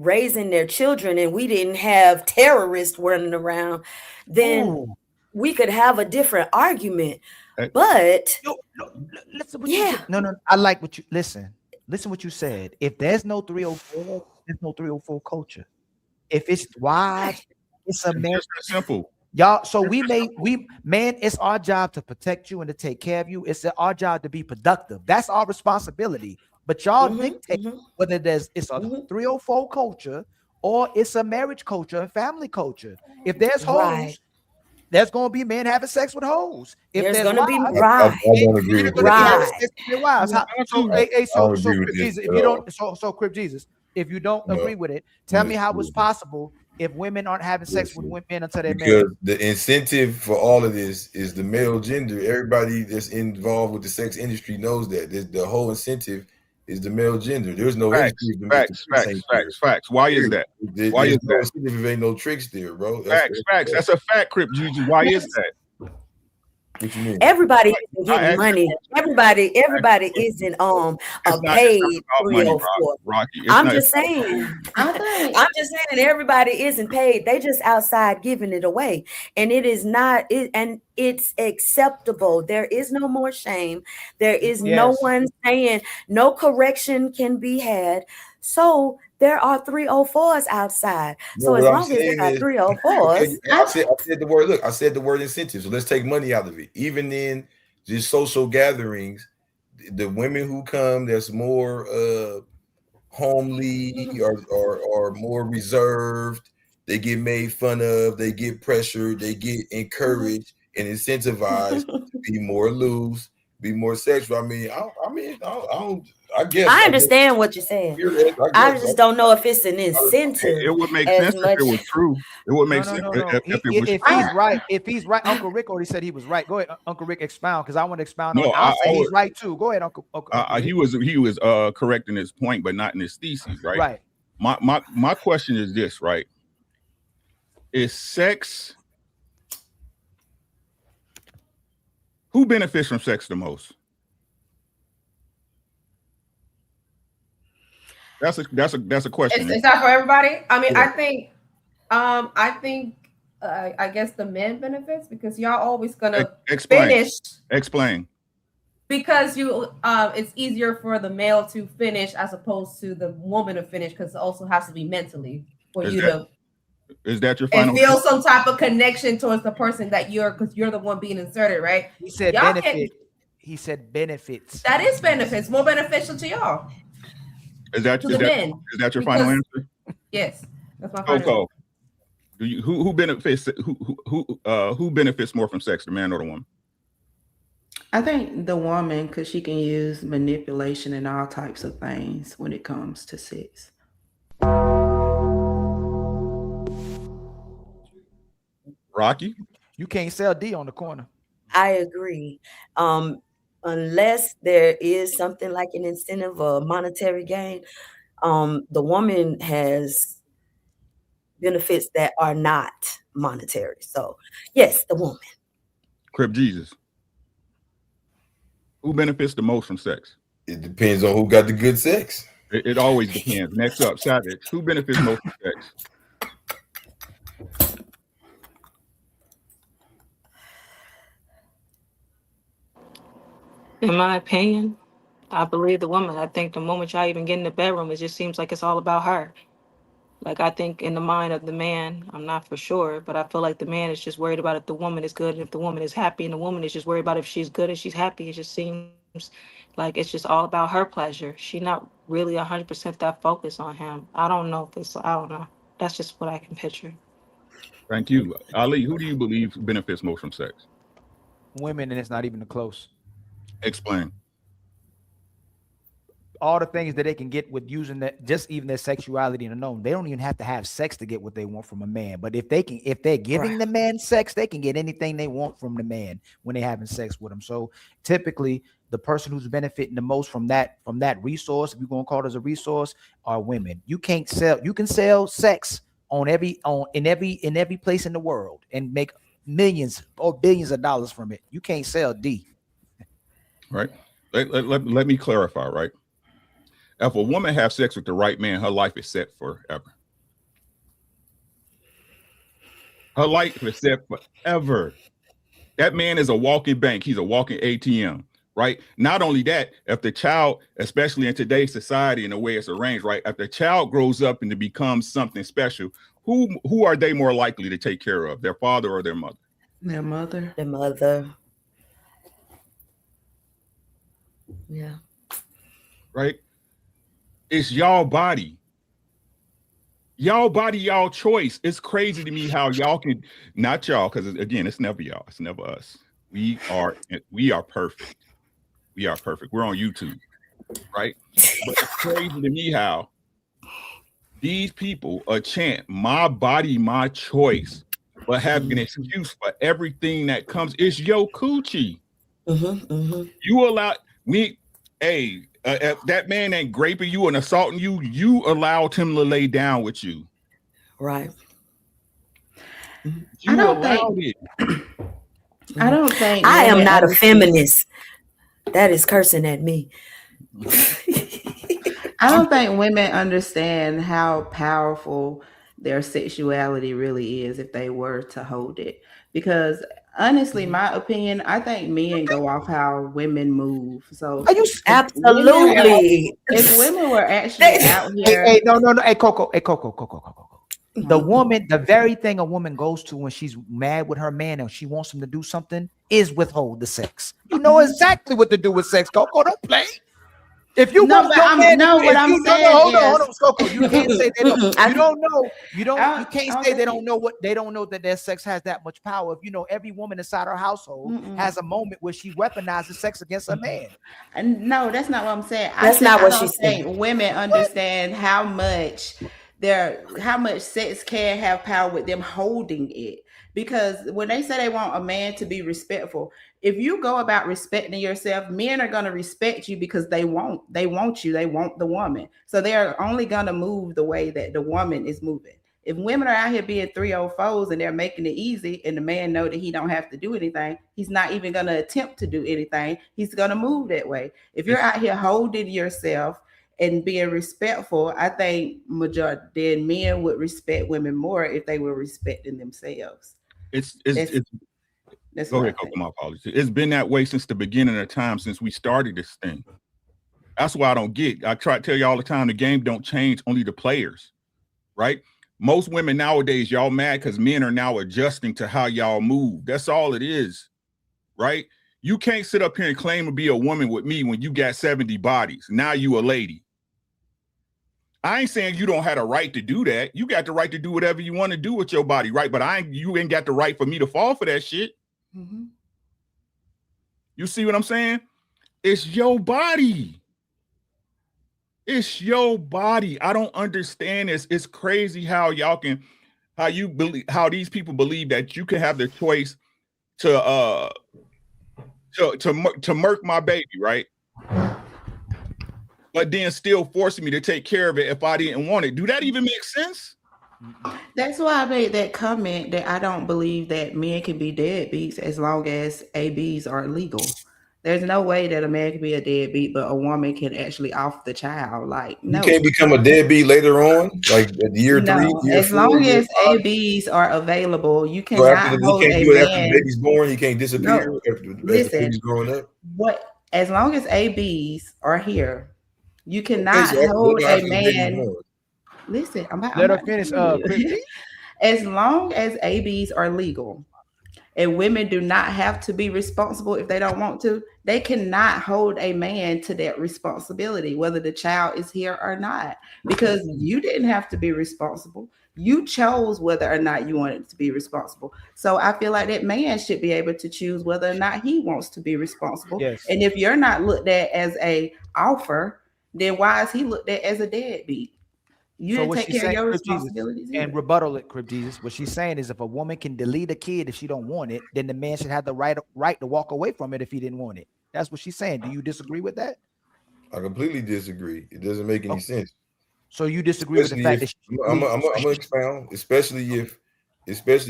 raising their children and we didn't have terrorists running around, then we could have a different argument. But listen what you no, I like what you listen what you said. If there's no 304, there's no 304 culture. If it's wives, it's a man. Simple. Y'all, so man, it's our job to protect you and to take care of you. It's our job to be productive. That's our responsibility. But y'all dictate whether it's a 304 culture or it's a marriage culture and family culture. If there's hoes, there's gonna be men having sex with hoes. If there's gonna be I don't agree with that. So Crip Jesus, if you don't agree with it, tell me how it's possible if women aren't having sex with women until they're married. Because the incentive for all of this is the male gender. Everybody that's involved with the sex industry knows that. The whole incentive is the male gender. There's no facts. Why is that? Why is that? If ain't no tricks there, bro. Facts. That's a fact, Crip Jesus. Why is that? What you mean? Everybody isn't getting money. Everybody isn't paid 304. I'm just saying everybody isn't paid. They just outside giving it away. And it is not and it's acceptable. There is no more shame. There is no one saying no correction can be had. So there are 304s outside. So as long as there are 304s, I said the word. Look, I said the word incentive. So let's take money out of it. Even in just social gatherings, the women who come that's more homely or more reserved, they get made fun of, they get pressured, they get encouraged and incentivized to be more loose, be more sexual. I guess I understand what you're saying. I just don't know if it's an incentive. It would make sense if it was true. It would make sense if he's right. If he's right, Uncle Rick already said he was right. Go ahead, Uncle Rick, expound, because I want to expound on it. I'll say he's right too. Go ahead, Uncle he was correct in his point, but not in his thesis, right? Right. My question is this, right? Is sex, who benefits from sex the most? That's a question. It's not for everybody. I mean, I guess the men benefits because y'all always gonna finish. Explain. Because it's easier for the male to finish as opposed to the woman to finish because it also has to be mentally for you to. Is that your final? And feel some type of connection towards the person that because you're the one being inserted, right? He said benefit. He said benefits. That is benefits, more beneficial to y'all. Is that your final answer? Yes, that's my final answer. Do you who benefits who benefits more from sex, the man or the woman? I think the woman, because she can use manipulation and all types of things when it comes to sex. Rocky, you can't sell D on the corner. I agree. Unless there is something like an incentive or monetary gain, the woman has benefits that are not monetary. So, yes, the woman. Crip Jesus. Who benefits the most from sex? It depends on who got the good sex. It always depends. Next up, Savage. Who benefits most from sex? In my opinion, I believe the woman. I think the moment y'all even get in the bedroom, it just seems like it's all about her. Like, I think in the mind of the man, I'm not for sure, but I feel like the man is just worried about if the woman is good and if the woman is happy, and the woman is just worried about if she's good and she's happy. It just seems like it's just all about her pleasure. She's not really 100% that focused on him. I don't know. That's just what I can picture. Thank you. Ali, who do you believe benefits most from sex? Women, and it's not even close. Explain. all the things that they can get with using that, just even their sexuality alone. They don't even have to have sex to get what they want from a man. But if they're giving the man sex, they can get anything they want from the man when they're having sex with them. So typically, the person who's benefiting the most from that resource, if you're gonna call it as a resource, are women. You can sell sex in every place in the world and make millions or billions of dollars from it. You can't sell D. Right. Let me clarify, right? If a woman has sex with the right man, her life is set forever. Her life is set forever. That man is a walking bank. He's a walking ATM, right? Not only that, if the child, especially in today's society and the way it's arranged, right? If the child grows up and it becomes something special, who are they more likely to take care of? Their father or their mother? Their mother. Their mother. Yeah. Right? It's y'all body. Y'all body, y'all choice. It's crazy to me how y'all can, not y'all, because again, it's never y'all. It's never us. We are perfect. We are perfect. We're on YouTube, right? But it's crazy to me how these people chant my body, my choice, but have an excuse for everything that comes. It's your coochie. You allow me, if that man ain't raping you and assaulting you, you allowed him to lay down with you. Right. You allowed it. I don't think I am not a feminist. That is cursing at me. I don't think women understand how powerful their sexuality really is if they were to hold it. Because honestly, my opinion, I think men go off how women move. So absolutely, if women were actually out here, No. Hey, Coco. The woman, the very thing a woman goes to when she's mad with her man and she wants him to do something is withhold the sex. You know exactly what to do with sex, Coco. Don't play. If you want your man, hold on, Coco. You can't say they don't. You don't know. You can't say they don't know what they don't know that their sex has that much power. If you know, every woman inside her household has a moment where she weaponizes sex against a man. And no, that's not what I'm saying. That's not what she's saying. I think women understand how much sex can have power with them holding it. Because when they say they want a man to be respectful, if you go about respecting yourself, men are going to respect you because they want you, they want the woman. So they're only going to move the way that the woman is moving. If women are out here being 304s and they're making it easy and the man know that he don't have to do anything, he's not even going to attempt to do anything. He's going to move that way. If you're out here holding yourself and being respectful, I think then men would respect women more if they were respecting themselves. It's go ahead, Coco, my apologies. It's been that way since the beginning of time, since we started this thing. That's why I don't get. I try to tell you all the time, the game don't change, only the players, right? Most women nowadays, y'all mad because men are now adjusting to how y'all move. That's all it is, right? You can't sit up here and claim to be a woman with me when you got 70 bodies. Now you a lady. I ain't saying you don't have a right to do that. You got the right to do whatever you want to do with your body, right? But you ain't got the right for me to fall for that shit. You see what I'm saying? It's your body. It's your body. I don't understand this. It's crazy how these people believe that you can have the choice to murk my baby, right? But then still forcing me to take care of it if I didn't want it. Do that even make sense? That's why I made that comment that I don't believe that men can be deadbeats as long as ABs are legal. There's no way that a man can be a deadbeat, but a woman can actually off the child. Like, no. You can't become a deadbeat later on, like at year 3, year as 4, long year as 5. ABs are available, you So cannot after hold you can't a do it after the man. baby's born. You can't disappear after the baby's growing up. As long as ABs are here, you cannot hold a man. Listen, Let her finish. As long as ABs are legal and women do not have to be responsible if they don't want to, they cannot hold a man to that responsibility, whether the child is here or not, because you didn't have to be responsible. You chose whether or not you wanted to be responsible. So I feel like that man should be able to choose whether or not he wants to be responsible. Yes. And if you're not looked at as a offer, then why is he looked at as a deadbeat? You So didn't what take she's care of saying, your Crip Jesus, responsibilities and either. rebuttal it, Crip Jesus. What she's saying is, if a woman can delete a kid if she don't want it, then the man should have the right to walk away from it if he didn't want it. That's what she's saying. Do you disagree with that? I completely disagree. It doesn't make any sense. So you disagree with the Especially fact if that I'm gonna expound. Especially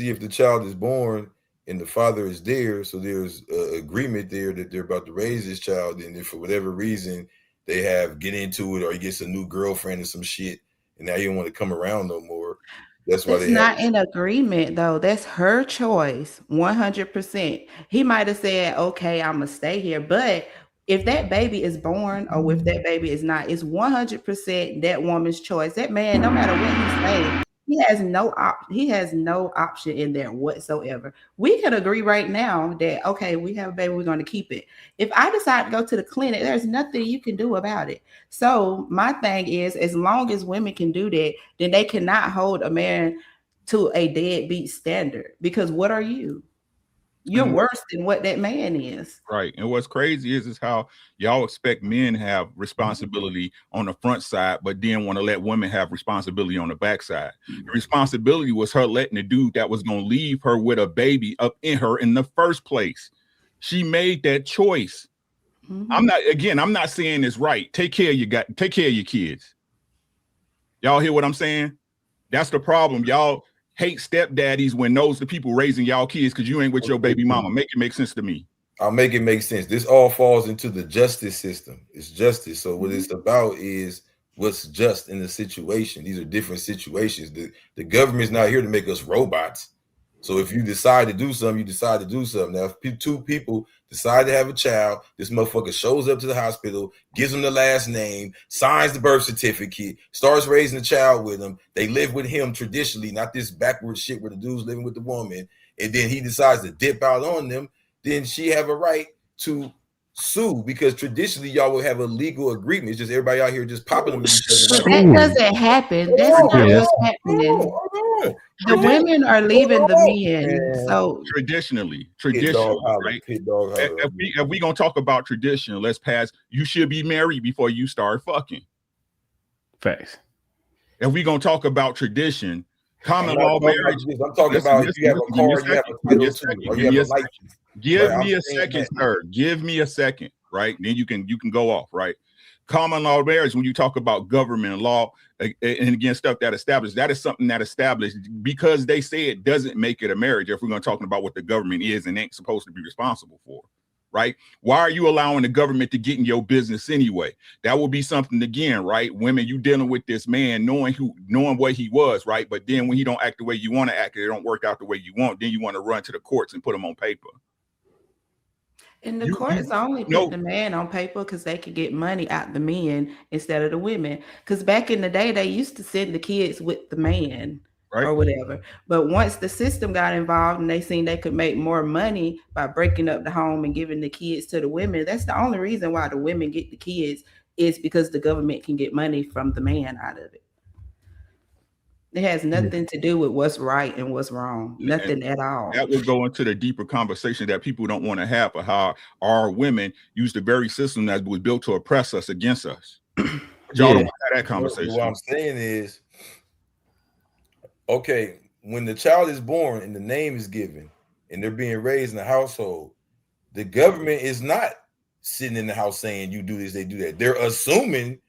if the child is born and the father is there, so there's agreement there that they're about to raise this child, and if for whatever reason they get into it, or he gets a new girlfriend or some shit, and now you don't want to come around no more. That's why That's they have. not in agreement though. That's her choice, 100%. He might have said, "Okay, I'm gonna stay here," but if that baby is born or if that baby is not, it's 100% that woman's choice. That man, no matter what he's saying, he has no option in there whatsoever. We can agree right now that okay, we have a baby, we're going to keep it. If I decide to go to the clinic, there's nothing you can do about it. So my thing is, as long as women can do that, then they cannot hold a man to a deadbeat standard. Because what are you? You're worse than what that man is. Right. And what's crazy is how y'all expect men to have responsibility on the front side, but then want to let women have responsibility on the back side. The responsibility was her letting the dude that was going to leave her with a baby up in her in the first place. She made that choice. I'm not saying it's right. Take care of your kids. Y'all hear what I'm saying? That's the problem. Y'all hate stepdaddies when those the people raising y'all kids because you ain't with your baby mama. Make it make sense to me. I'll make it make sense. This all falls into the justice system. It's justice. So what it's about is what's just in the situation. These are different situations. The government's not here to make us robots. So if you decide to do something, you decide to do something. Now, if two people decide to have a child, this motherfucker shows up to the hospital, gives them the last name, signs the birth certificate, starts raising the child with him. They live with him traditionally, not this backward shit where the dude's living with the woman. And then he decides to dip out on them. Then she have a right to sue because traditionally y'all will have a legal agreement. It's just everybody out here just popping them. That doesn't happen. That's not what's happening. The women are leaving the men. So traditionally, right? If we gonna talk about tradition, let's pass. You should be married before you start fucking. Facts. If we gonna talk about tradition, common law marriage. I'm talking about if you have a car, you have a title too, or you have a license. Give me a second, sir. Give me a second, right? Then you can go off, right? Common law marriage, when you talk about government law and again stuff that established, that is something that established because they say it doesn't make it a marriage. If we're going to talk about what the government is and ain't supposed to be responsible for, right? Why are you allowing the government to get in your business anyway? That will be something again, right? Women, you dealing with this man, knowing what he was, right? But then when he don't act the way you want to act, it don't work out the way you want. Then you want to run to the courts and put him on paper. And the courts only put the man on paper because they could get money out the men instead of the women. Because back in the day, they used to send the kids with the man or whatever. But once the system got involved and they seen they could make more money by breaking up the home and giving the kids to the women, that's the only reason why the women get the kids is because the government can get money from the man out of it. It has nothing to do with what's right and what's wrong. Nothing at all. That will go into the deeper conversation that people don't want to have of how our women use the very system that was built to oppress us against us. But y'all don't want to have that conversation. What I'm saying is, okay, when the child is born and the name is given and they're being raised in the household, the government is not sitting in the house saying you do this, they do that. They're assuming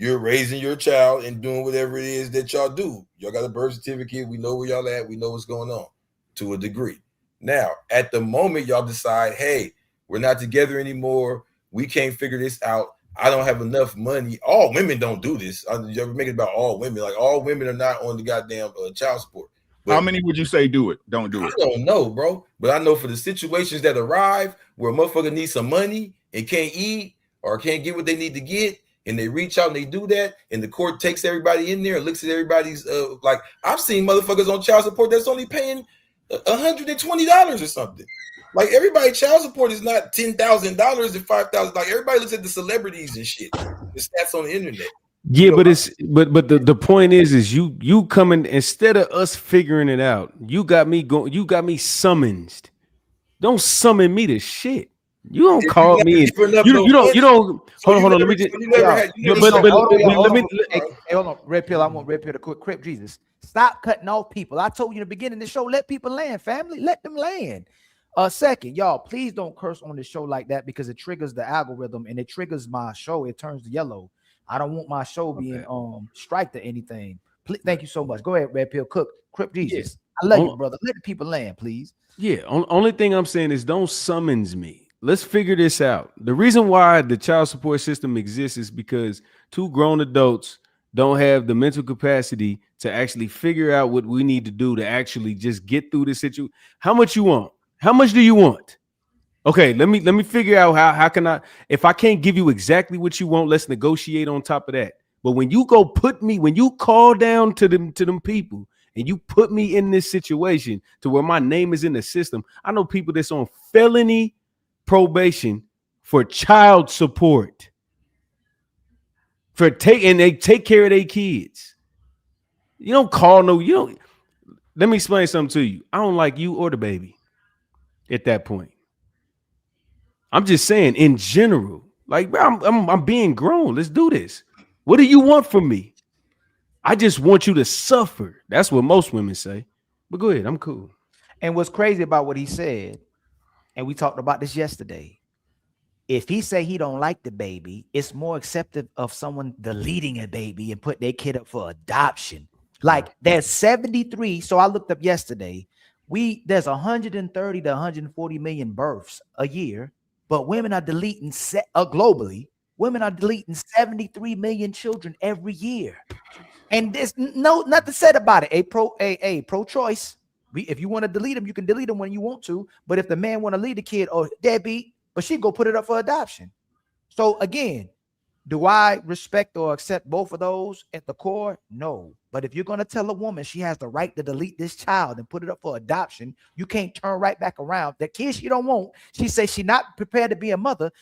you're raising your child and doing whatever it is that y'all do. Y'all got a birth certificate. We know where y'all at. We know what's going on to a degree. Now, at the moment y'all decide, hey, we're not together anymore. We can't figure this out. I don't have enough money. All women don't do this. You ever make it about all women? Like all women are not on the goddamn child support. But how many would you say do it? Don't do it. I don't know, bro. But I know for the situations that arrive where a motherfucker needs some money and can't eat or can't get what they need to get, and they reach out and they do that, and the court takes everybody in there and looks at everybody's like I've seen motherfuckers on child support that's only paying $120 or something. Like everybody, child support is not $10,000 and $5,000. Like everybody looks at the celebrities and shit. The stats on the internet. Yeah, but it's but the point is you coming instead of us figuring it out. You got me going. You got me summoned. Don't summon me to shit. You don't call me. You don't. Hold on. Let me just. Hold on. Red Pill. I want Red Pill to quick Crip Jesus. Stop cutting off people. I told you in the beginning of the show, let people land, family. Let them land. Second, y'all, please don't curse on the show like that because it triggers the algorithm and it triggers my show. It turns yellow. I don't want my show being striked or anything. Please, thank you so much. Go ahead, Red Pill. Crip Jesus. I love you, brother. Let the people land, please. Yeah. Only thing I'm saying is don't summons me. Let's figure this out. The reason why the child support system exists is because two grown adults don't have the mental capacity to actually figure out what we need to do to actually just get through this situation. How much you want? How much do you want? Okay, let me figure out how can I, if I can't give you exactly what you want, let's negotiate on top of that. But when you when you call down to them people and you put me in this situation to where my name is in the system, I know people that's on felony probation for child support they take care of their kids. You don't call let me explain something to you. I don't like you or the baby at that point. I'm just saying in general, like I'm being grown. Let's do this. What do you want from me? I just want you to suffer. That's what most women say. But go ahead, I'm cool. And what's crazy about what he said, and we talked about this yesterday, if he say he don't like the baby, it's more accepted of someone deleting a baby and put their kid up for adoption. Like there's 73. So I looked up yesterday. There's 130 to 140 million births a year, but women are deleting globally. Women are deleting 73 million children every year. And there's nothing said about it. Pro-choice. If you want to delete them, you can delete them when you want to. But if the man want to leave the kid or deadbeat, but she go put it up for adoption. So again, do I respect or accept both of those at the core? No. But if you're going to tell a woman she has the right to delete this child and put it up for adoption, you can't turn right back around. The kid she don't want, she says she's not prepared to be a mother.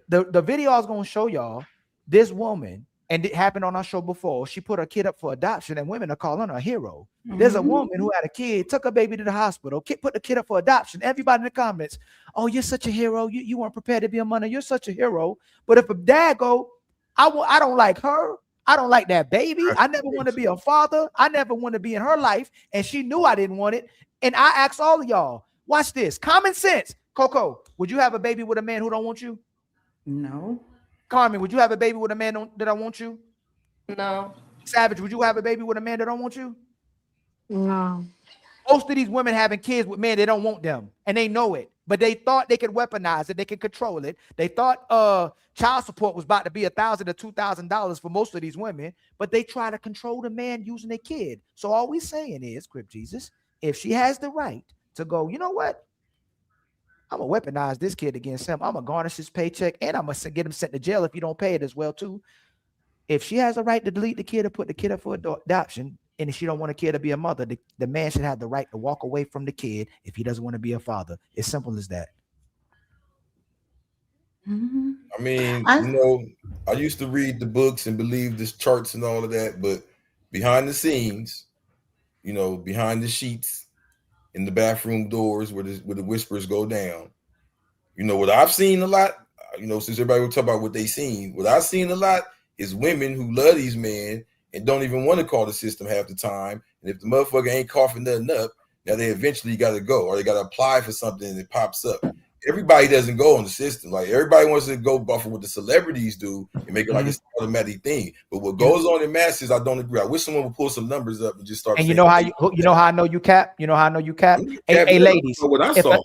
The video I was going to show y'all, this woman, and it happened on our show before, she put her kid up for adoption and women are calling her a hero. There's a woman who had a kid, took her baby to the hospital, put the kid up for adoption. Everybody in the comments, oh, you're such a hero. You weren't prepared to be a mother. You're such a hero. But if a dad go, I don't like her. I don't like that baby. I never want to be a father. I never want to be in her life. And she knew I didn't want it. And I asked all of y'all, watch this. Common sense. Coco, would you have a baby with a man who don't want you? No. Carmen, would you have a baby with a man that don't want you? No. Savage, would you have a baby with a man that don't want you? No. Most of these women having kids with men, they don't want them. And they know it. But they thought they could weaponize it. They could control it. They thought child support was about to be $1,000 to $2,000 for most of these women. But they try to control the man using a kid. So all we're saying is, Crip Jesus, if she has the right to go, you know what? I'm going to weaponize this kid against him. I'm going to garnish his paycheck, and I'm going to get him sent to jail if you don't pay it as well, too. If she has a right to delete the kid or put the kid up for adoption, and if she don't want a kid to be a mother, the man should have the right to walk away from the kid if he doesn't want to be a father. It's simple as that. I mean, I used to read the books and believe the charts and all of that, but behind the scenes, behind the sheets, in the bathroom doors where the whispers go down, what I've seen a lot, since everybody will talk about what they seen, what I've seen a lot is women who love these men and don't even want to call the system half the time. And if the motherfucker ain't coughing nothing up, now they eventually got to go, or they got to apply for something and it pops up. Everybody doesn't go on the system. Like everybody wants to go off of what the celebrities do and make it like it's an automatic thing. But what goes on in masses, I don't agree. I wish someone would pull some numbers up and just start. And you know how I know you cap? You know how I know you cap? Hey, ladies. What I saw.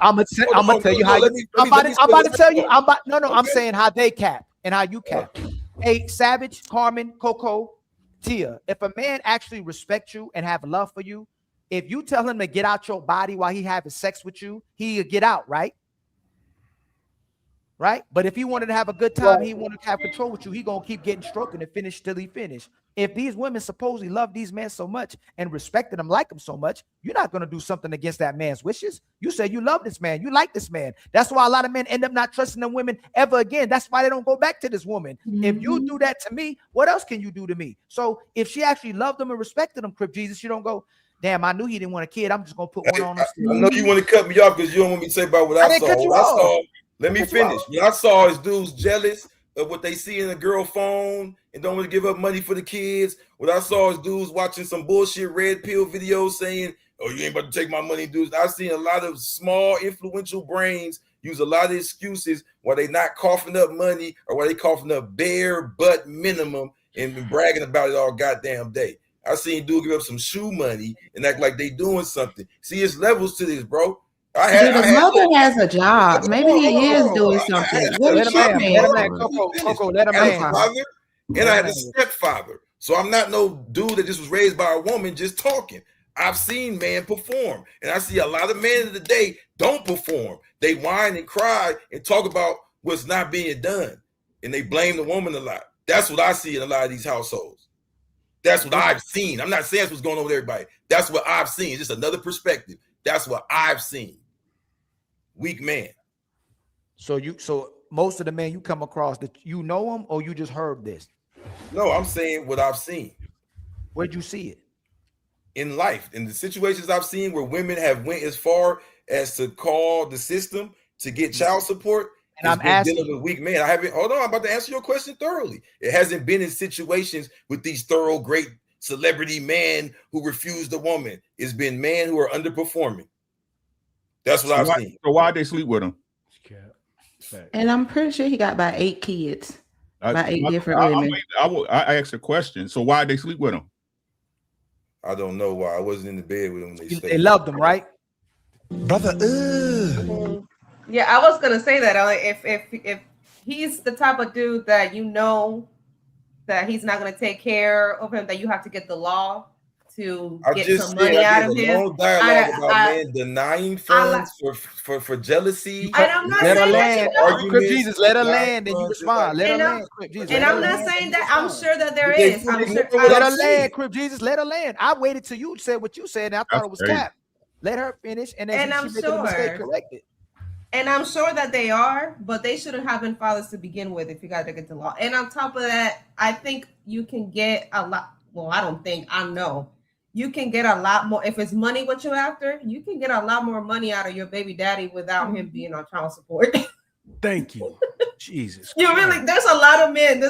I'm gonna tell you how. I'm about to tell you. I'm saying how they cap and how you cap. Hey, Savage, Carmen, Coco, Tia. If a man actually respects you and have love for you, if you tell him to get out your body while he having sex with you, he'll get out, right? right? But if he wanted to have a good time, he wanted to have control with you, he gonna keep getting stroking and finish till he finish. If these women supposedly love these men so much and respected them, like them so much, you're not gonna do something against that man's wishes. You say you love this man, you like this man. That's why a lot of men end up not trusting them women ever again. That's why they don't go back to this woman. If you do that to me, what else can you do to me? So if she actually loved them and respected them, Crip Jesus, you don't go, damn, I knew he didn't want a kid, I'm just gonna put one on him. I know you want to cut me off because you don't want me to say about what I saw. Let me finish. What I saw is dudes jealous of what they see in a girl phone and don't want to give up money for the kids. What I saw is dudes watching some bullshit red pill videos saying, oh, you ain't about to take my money, dudes. I've seen a lot of small influential brains use a lot of excuses why they not coughing up money or why they coughing up bare butt minimum and been bragging about it all goddamn day. I seen dude give up some shoe money and act like they doing something. See, it's levels to this, bro. The mother has a job. Maybe he is doing something. What is your man? Let him father, and I had a stepfather. So I'm not no dude that just was raised by a woman just talking. I've seen men perform, and I see a lot of men of the day don't perform. They whine and cry and talk about what's not being done, and they blame the woman a lot. That's what I see in a lot of these households. That's what I've seen. I'm not saying that's what's going on with everybody. That's what I've seen. It's just another perspective. That's what I've seen. Weak man. So most of the men you come across, that you know them or you just heard this? No, I'm saying what I've seen. Where'd you see it? In life, in the situations I've seen where women have went as far as to call the system to get child support. And I'm asking, dealing with weak men. Hold on, I'm about to answer your question thoroughly. It hasn't been in situations with these thorough, great celebrity men who refuse the woman. It's been men who are underperforming. That's what I've seen. So why'd they sleep with him? And I'm pretty sure he got about 8 kids. About 8 different women. I asked a question. So why'd they sleep with him? I don't know why. I wasn't in the bed with him. They loved him, right? Brother, yeah, I was gonna say that. If he's the type of dude that you know that he's not gonna take care of him, that you have to get the law to get some money out of him. Long dialogue about men denying funds for jealousy. And I'm not saying that Jesus, let her land, then you respond. Let her land, Crip Jesus. And I'm not saying that. I'm sure that there is. I'm sure. Let her land, Crip Jesus. Let her land. I waited till you said what you said, and I thought it was cap. Let her finish, and then I'm she make a mistake, correct it. And I'm sure that they are, but they shouldn't have been fathers to begin with if you got to get the law. And on top of that, I think you can get a lot. Well, I don't think, I know. You can get a lot more. If it's money what you're after, you can get a lot more money out of your baby daddy without him being on child support. Thank you. Jesus. You really, there's a lot of men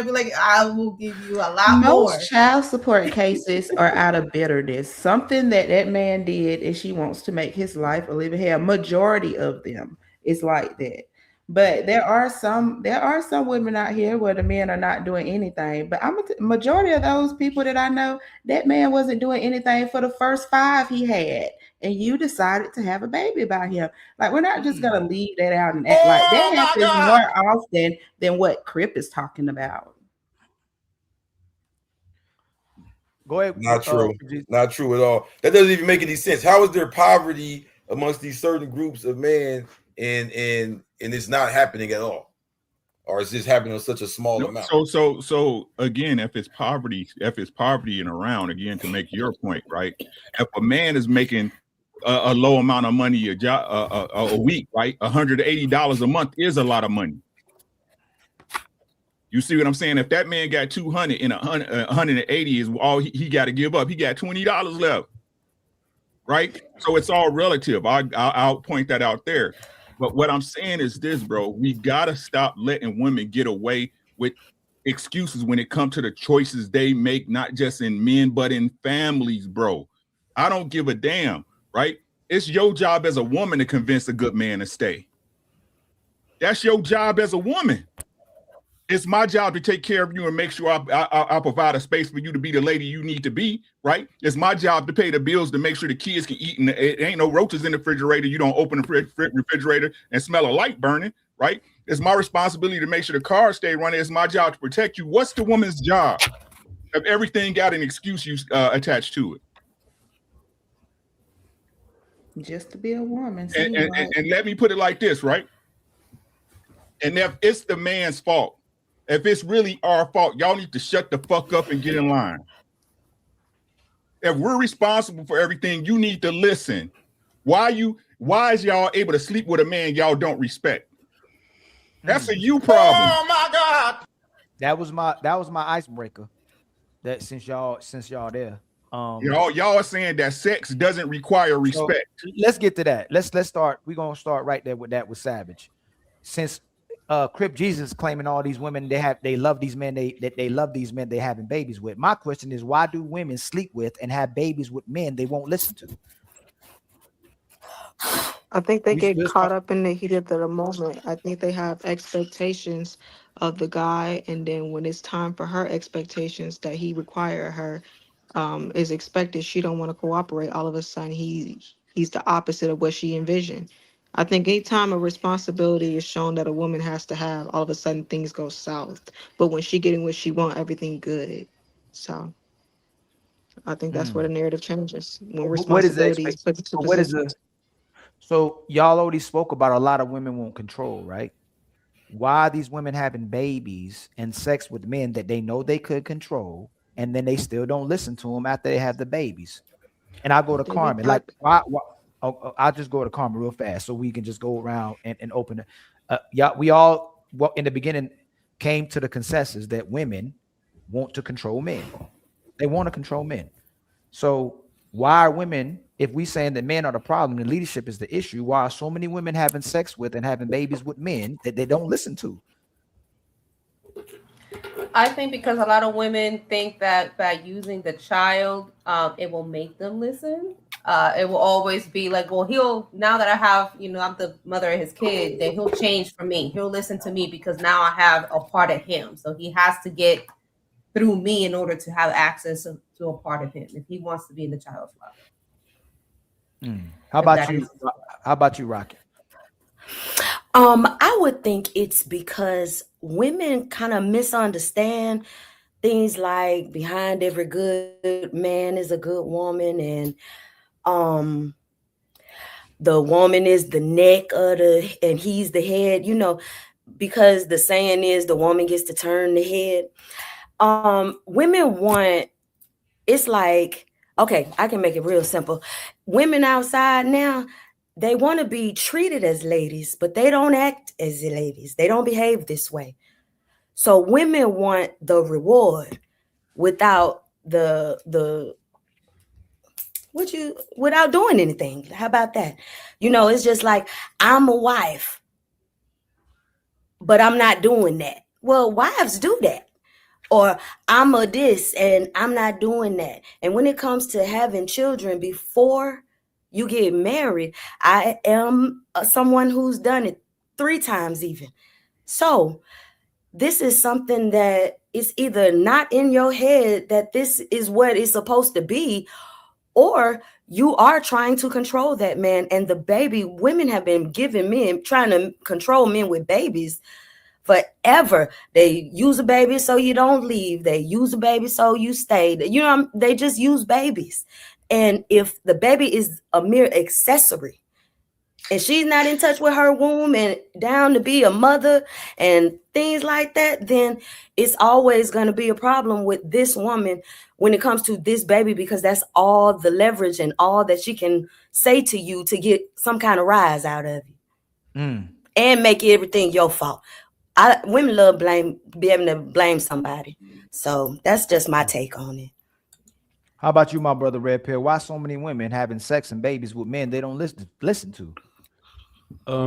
be like, I will give you a lot more. Most child support cases are out of bitterness. Something that man did, and she wants to make his life a living hell. Majority of them is like that. But there are some women out here where the men are not doing anything. But majority of those people that I know, that man wasn't doing anything for the first 5 he had. And you decided to have a baby by him. Like, we're not just gonna leave that out and act like that happens more often than what Crip is talking about. Go ahead. Not true. Not true at all. That doesn't even make any sense. How is there poverty amongst these certain groups of men and it's not happening at all? Or is this happening on such a small amount? So again, if it's poverty and around, again, to make your point, right? If a man is making a low amount of money a week, right? $180 a month is a lot of money. You see what I'm saying? If that man got 200 and 180 is all he got to give up, he got $20 left, right? So it's all relative. I'll point that out there. But what I'm saying is this, bro, we got to stop letting women get away with excuses when it comes to the choices they make, not just in men, but in families, bro. I don't give a damn, right? It's your job as a woman to convince a good man to stay. That's your job as a woman. It's my job to take care of you and make sure I provide a space for you to be the lady you need to be, right? It's my job to pay the bills to make sure the kids can eat and it ain't no roaches in the refrigerator. You don't open the refrigerator and smell a light burning, right? It's my responsibility to make sure the car stay running. It's my job to protect you. What's the woman's job if everything got an excuse attached to it? Just to be a woman. And let me put it like this, right? And if it's the man's fault, if it's really our fault, y'all need to shut the fuck up and get in line. If we're responsible for everything, you need to listen. Why is y'all able to sleep with a man y'all don't respect? That's a you problem. Oh my God. That was my icebreaker. That since y'all there. Y'all are saying that sex doesn't require respect. So let's get to that. Let's start. We're gonna start right there with that with Savage. Since Crip Jesus claiming all these women they love these men, they love these men they having babies with. My question is, why do women sleep with and have babies with men they won't listen to? I think they get caught up in the heat of the moment. I think they have expectations of the guy, and then when it's time for her expectations that he require her is expected, she don't want to cooperate. All of a sudden, he's the opposite of what she envisioned. I think anytime a responsibility is shown that a woman has to have, all of a sudden things go south. But when she getting what she want, everything good. So I think that's where the narrative changes. When responsibility is put into position. So y'all already spoke about a lot of women won't control, right? Why are these women having babies and sex with men that they know they could control, and then they still don't listen to them after they have the babies? And I go to Carmen, like why I'll just go to Carmen real fast so we can just go around and open it. We all in the beginning came to the consensus that women want to control men. They want to control men. So why are women, if we saying that men are the problem and leadership is the issue, why are so many women having sex with and having babies with men that they don't listen to? I think because a lot of women think that by using the child, it will make them listen. It will always be like, well, now that I have, I'm the mother of his kid, then he'll change for me. He'll listen to me because now I have a part of him. So he has to get through me in order to have access to a part of him if he wants to be in the child's life. How about you, Rocket? I would think it's because women kind of misunderstand things like behind every good man is a good woman, and the woman is the neck of and he's the head, because the saying is the woman gets to turn the head. Women want, it's like, okay, I can make it real simple. Women outside now, they want to be treated as ladies, but they don't act as ladies. They don't behave this way. So women want the reward without without doing anything. How about that? It's just like, I'm a wife, but I'm not doing that. Well, wives do that. Or I'm a this and I'm not doing that. And when it comes to having children before you get married, I am someone who's done it 3 times even. So this is something that is either not in your head that this is what it's supposed to be, or you are trying to control that man. And the baby, women have been giving men, trying to control men with babies forever. They use a baby so you don't leave. They use a baby so you stay. They just use babies. And if the baby is a mere accessory and she's not in touch with her womb and down to be a mother and things like that, then it's always going to be a problem with this woman when it comes to this baby, because that's all the leverage and all that she can say to you to get some kind of rise out of you and make everything your fault. Women love be able to blame somebody. So that's just my take on it. How about you, my brother Red Pill? Why so many women having sex and babies with men they don't listen to?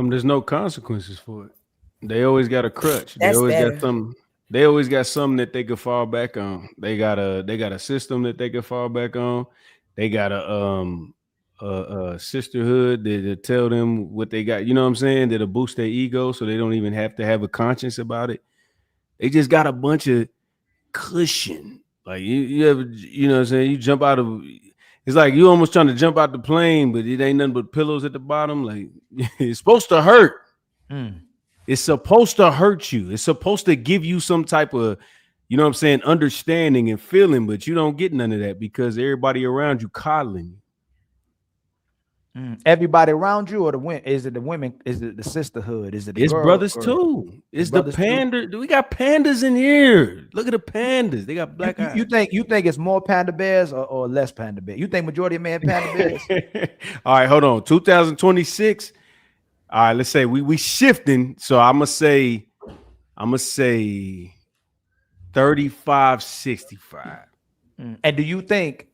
There's no consequences for it. They always got a crutch. That's they always better. got something. They always got something that they could fall back on. They got a system that they could fall back on. They got a sisterhood that tell them what they got. You know what I'm saying? That'll boost their ego, so they don't even have to have a conscience about it. They just got a bunch of cushion. Like you ever, you know what I'm saying? You jump out of. It's like you almost trying to jump out the plane, but it ain't nothing but pillows at the bottom. Like it's supposed to hurt. It's supposed to hurt you. It's supposed to give you some type of, you know what I'm saying, understanding and feeling, but you don't get none of that because everybody around you coddling you. Everybody around you, or the women? Is it the women? Is it the sisterhood? Is it the It's girl, brothers girl? too. It's the brothers too? panda. We got pandas in here. Look at the pandas. They got black eyes. You think it's more panda bears or less panda bears? You think majority of men panda bears? All right, hold on. 2026. All right, let's say we shifting. So I'm gonna say 35-65. And do you think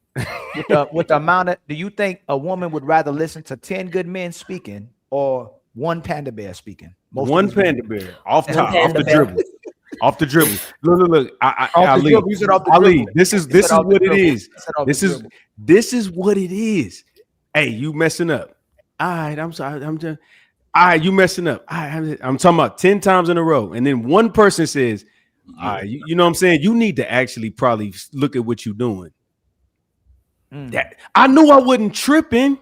with the amount of, do you think a woman would rather listen to 10 good men speaking or one panda bear speaking? One panda bear off top, off the panda bear. dribble. Off the dribble. Look. Off the Ali, dribble. You said off the Ali, dribble. this is You said off the what it dribble. is. You said off the dribble. This is what it is. Hey, you messing up. All right, I'm sorry. I'm just all right, you messing up. All right, I'm talking about 10 times in a row. And then one person says, all right, you know what I'm saying? You need to actually probably look at what you're doing. That I knew I wasn't tripping.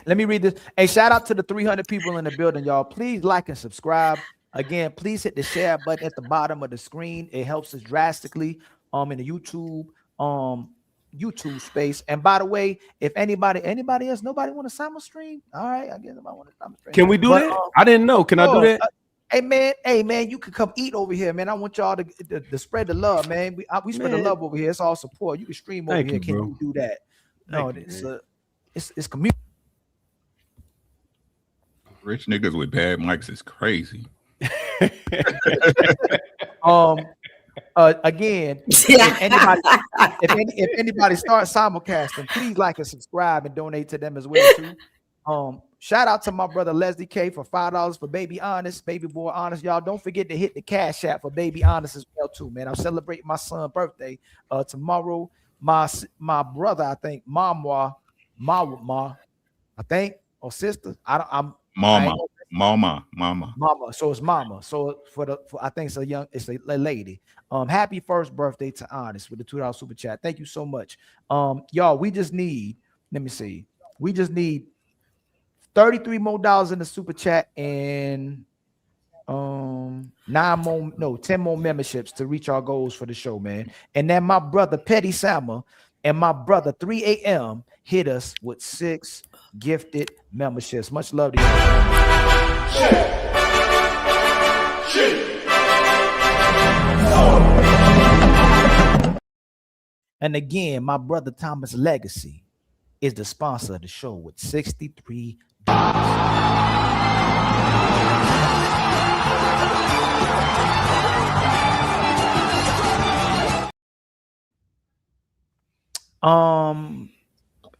Let me read this. Hey, shout out to the 300 people in the building, y'all. Please like and subscribe. Again, please hit the share button at the bottom of the screen. It helps us drastically in the YouTube space. And by the way, if anybody else, nobody want to simul stream? All right, I guess nobody want to simul stream. Can we do that? I didn't know. Can I do that? Hey man, you can come eat over here, man. I want y'all to spread the love, man. We spread the love over here. It's all support. You can stream over here. Can you do that? No, it's community. Rich niggas with bad mics is crazy. Again, if anybody starts simulcasting, please like and subscribe and donate to them as well too. Shout out to my brother Leslie K for $5 for Baby Honest, Baby Boy Honest. Y'all don't forget to hit the Cash App for Baby Honest as well too, man. I'm celebrating my son's birthday tomorrow. My brother, I think, Mama, I think, or sister. Mama. So it's Mama. So I think it's a lady. Happy first birthday to Honest with the $2 super chat. Thank you so much. Y'all, we just need, let me see. We just need $33 more in the super chat and 10 more memberships to reach our goals for the show, man. And then my brother Petty Sammer and my brother 3 a.m. hit us with 6 gifted memberships. Much love to y'all. And again, my brother Thomas Legacy is the sponsor of the show with $63.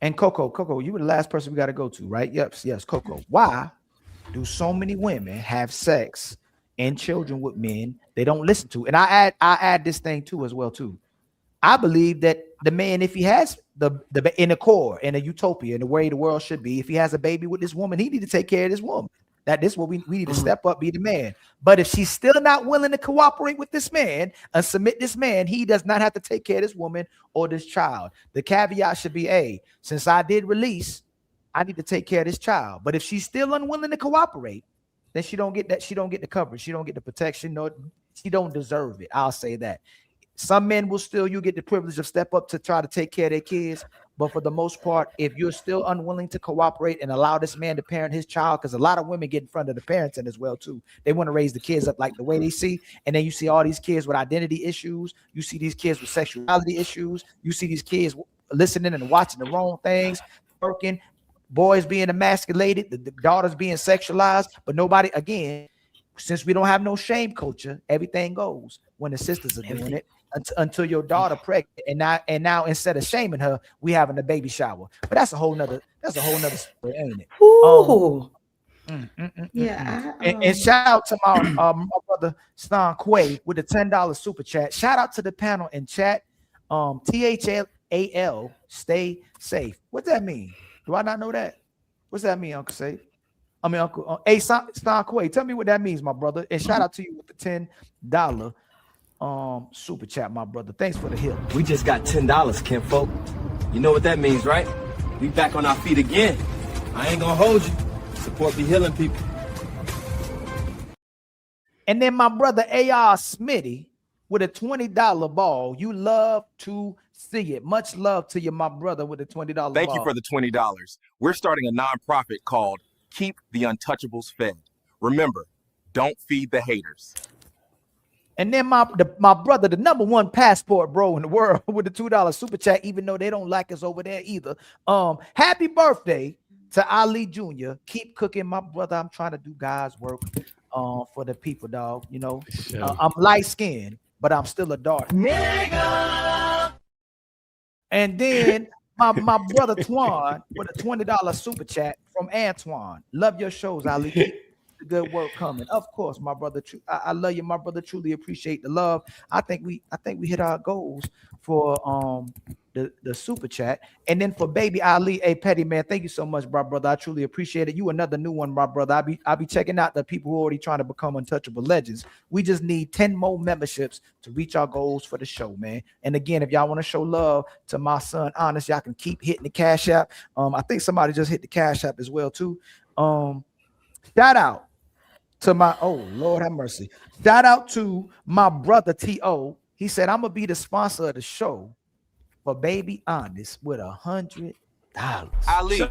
And Coco, you were the last person we got to go to, right? Yes, Coco. Why do so many women have sex and children with men they don't listen to? And I add this thing too as well too. I believe that the man, if he has the in the core, in a utopia, in the way the world should be, if he has a baby with this woman, he need to take care of this woman. This is what we need to step up, be the man. But if she's still not willing to cooperate with this man and submit this man, he does not have to take care of this woman or this child. The caveat should be, hey, since I did release, I need to take care of this child. But if she's still unwilling to cooperate, then she don't get that. She don't get the coverage. She don't get the protection. No, she don't deserve it. I'll say that. Some men will still, you get the privilege of step up to try to take care of their kids. But for the most part, if you're still unwilling to cooperate and allow this man to parent his child, because a lot of women get in front of the parents as well too. They want to raise the kids up like the way they see. And then you see all these kids with identity issues. You see these kids with sexuality issues. You see these kids listening and watching the wrong things, working, boys being emasculated, the daughters being sexualized. But nobody, again, since we don't have no shame culture, everything goes when the sisters are doing it. Until your daughter pregnant, and now instead of shaming her, we having a baby shower. But that's a whole nother story, ain't it? Yeah. And shout out to my brother Stan Quay with the $10 super chat. Shout out to the panel in chat. THAL, stay safe. What that mean? Do I not know that? What's that mean, Uncle Safe? I mean, Uncle. Hey, Stan Quay, tell me what that means, my brother. And shout out to you with the $10 super chat, my brother. Thanks for the hit. We just got $10, kinfolk. You know what that means, right? We back on our feet again. I ain't gonna hold you. Support be healing people. And then my brother AR Smitty with a $20 ball. You love to see it. Much love to you, my brother, with the $20. Thank you for the $20. We're starting a nonprofit called Keep the Untouchables Fed. Remember, don't feed the haters. And then my brother, the #1 passport bro in the world, with the $2 super chat, even though they don't like us over there either. Happy birthday to Ali Jr. Keep cooking, my brother. I'm trying to do God's work for the people, dog. You know, I'm light skinned, but I'm still a dark nigga. And then my brother Twan with a $20 super chat from Antoine. Love your shows, Ali. Keep the good work coming. Of course, my brother. I love you, my brother. Truly appreciate the love. I think we hit our goals for the super chat. And then for baby Ali, a petty man, thank you so much, my brother. I truly appreciate it. You another new one, my brother. I'll be checking out the people who are already trying to become untouchable legends. We just need 10 more memberships to reach our goals for the show, man. And again, if y'all want to show love to my son, Honest, y'all can keep hitting the Cash App. I think somebody just hit the Cash App as well too. Shout out to my, oh Lord have mercy. Shout out to my brother T.O. He said, I'm gonna be the sponsor of the show for baby Honest with $100. Ali,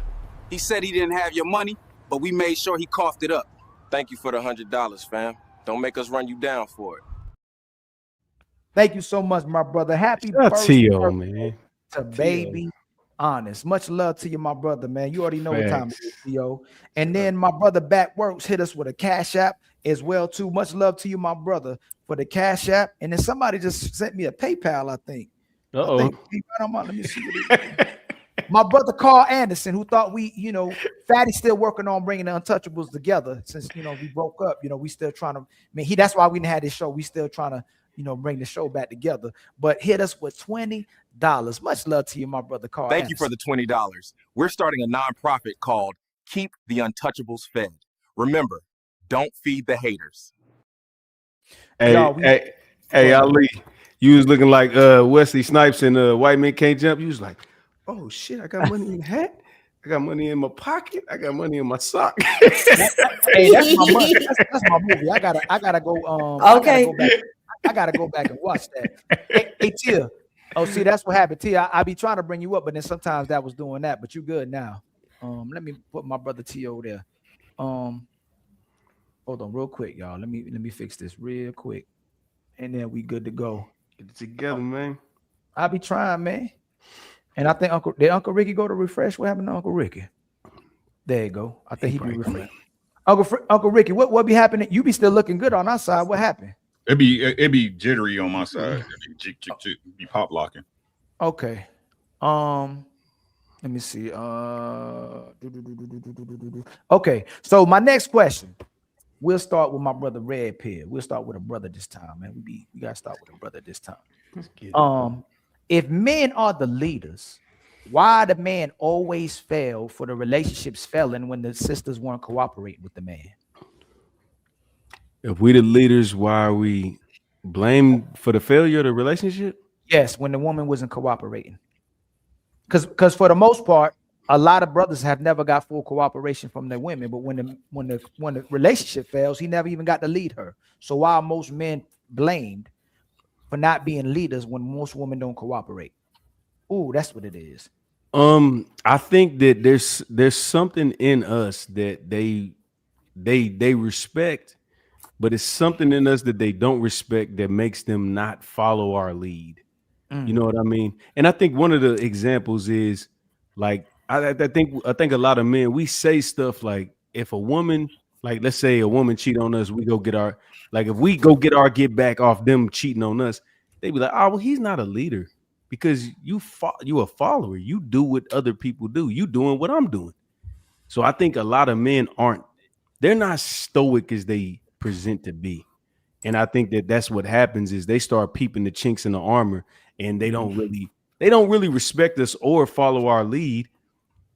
he said he didn't have your money, but we made sure he coughed it up. Thank you for the $100, fam. Don't make us run you down for it. Thank you so much, my brother. Happy birthday man. to baby Honest. Much love to you, my brother, man. You already know what time it is, Theo. And then my brother Backworks hit us with a Cash App as well too. Much love to you, my brother, for the Cash App. And then somebody just sent me a PayPal, I think. Let me see what it is. My brother Carl Anderson, who thought we, you know, Fatty's still working on bringing the Untouchables together since, you know, we broke up. You know, we still trying to, I mean, that's why we didn't have this show. We still trying to, you know, bring the show back together. But hit us with $20. Much love to you, my brother Carl Thank Anderson. you for the $20. We're starting a nonprofit called Keep the Untouchables Fed. Remember, don't feed the haters. Hey, Ali, you was looking like Wesley Snipes in White Men Can't Jump. You was like, oh shit, I got money in the hat. I got money in my pocket. I got money in my sock. Hey, that's my money. That's my movie. I gotta go. Okay. I gotta go back and watch that. Hey Tia. Oh, see, that's what happened. Tia, I be trying to bring you up, but then sometimes that was doing that. But you good now. Let me put my brother T over there. Hold on, real quick, y'all. Let me fix this real quick, and then we good to go. Get it together, man. I be trying, man. And I think Uncle Ricky go to refresh? What happened to Uncle Ricky? There you go. I think he be refreshed. Uncle Ricky, what be happening? You be still looking good on our side. What happened? It be jittery on my side. It be pop locking. Okay. Let me see. Okay. So my next question. We'll start with my brother Red Pill. We'll start with a brother this time, man. We gotta start with a brother this time. Let's get it. If men are the leaders, why the man always fail for the relationships failing when the sisters weren't cooperating with the man? If we the leaders, why are we blamed for the failure of the relationship? Yes, when the woman wasn't cooperating. Because for the most part, a lot of brothers have never got full cooperation from their women, but when the relationship fails, he never even got to lead her. So why are most men blamed for not being leaders when most women don't cooperate? Ooh, that's what it is. I think that there's something in us that they respect, but it's something in us that they don't respect that makes them not follow our lead. You know what I mean? And I think one of the examples is like I think a lot of men, we say stuff like, if a woman, like let's say a woman cheat on us, we go get our, like if we go get our get back off them cheating on us, they be like, oh well, he's not a leader because you a follower. You do what other people do. You doing what I'm doing. So I think a lot of men they're not stoic as they present to be. And I think that that's what happens is they start peeping the chinks in the armor, and they don't really respect us or follow our lead.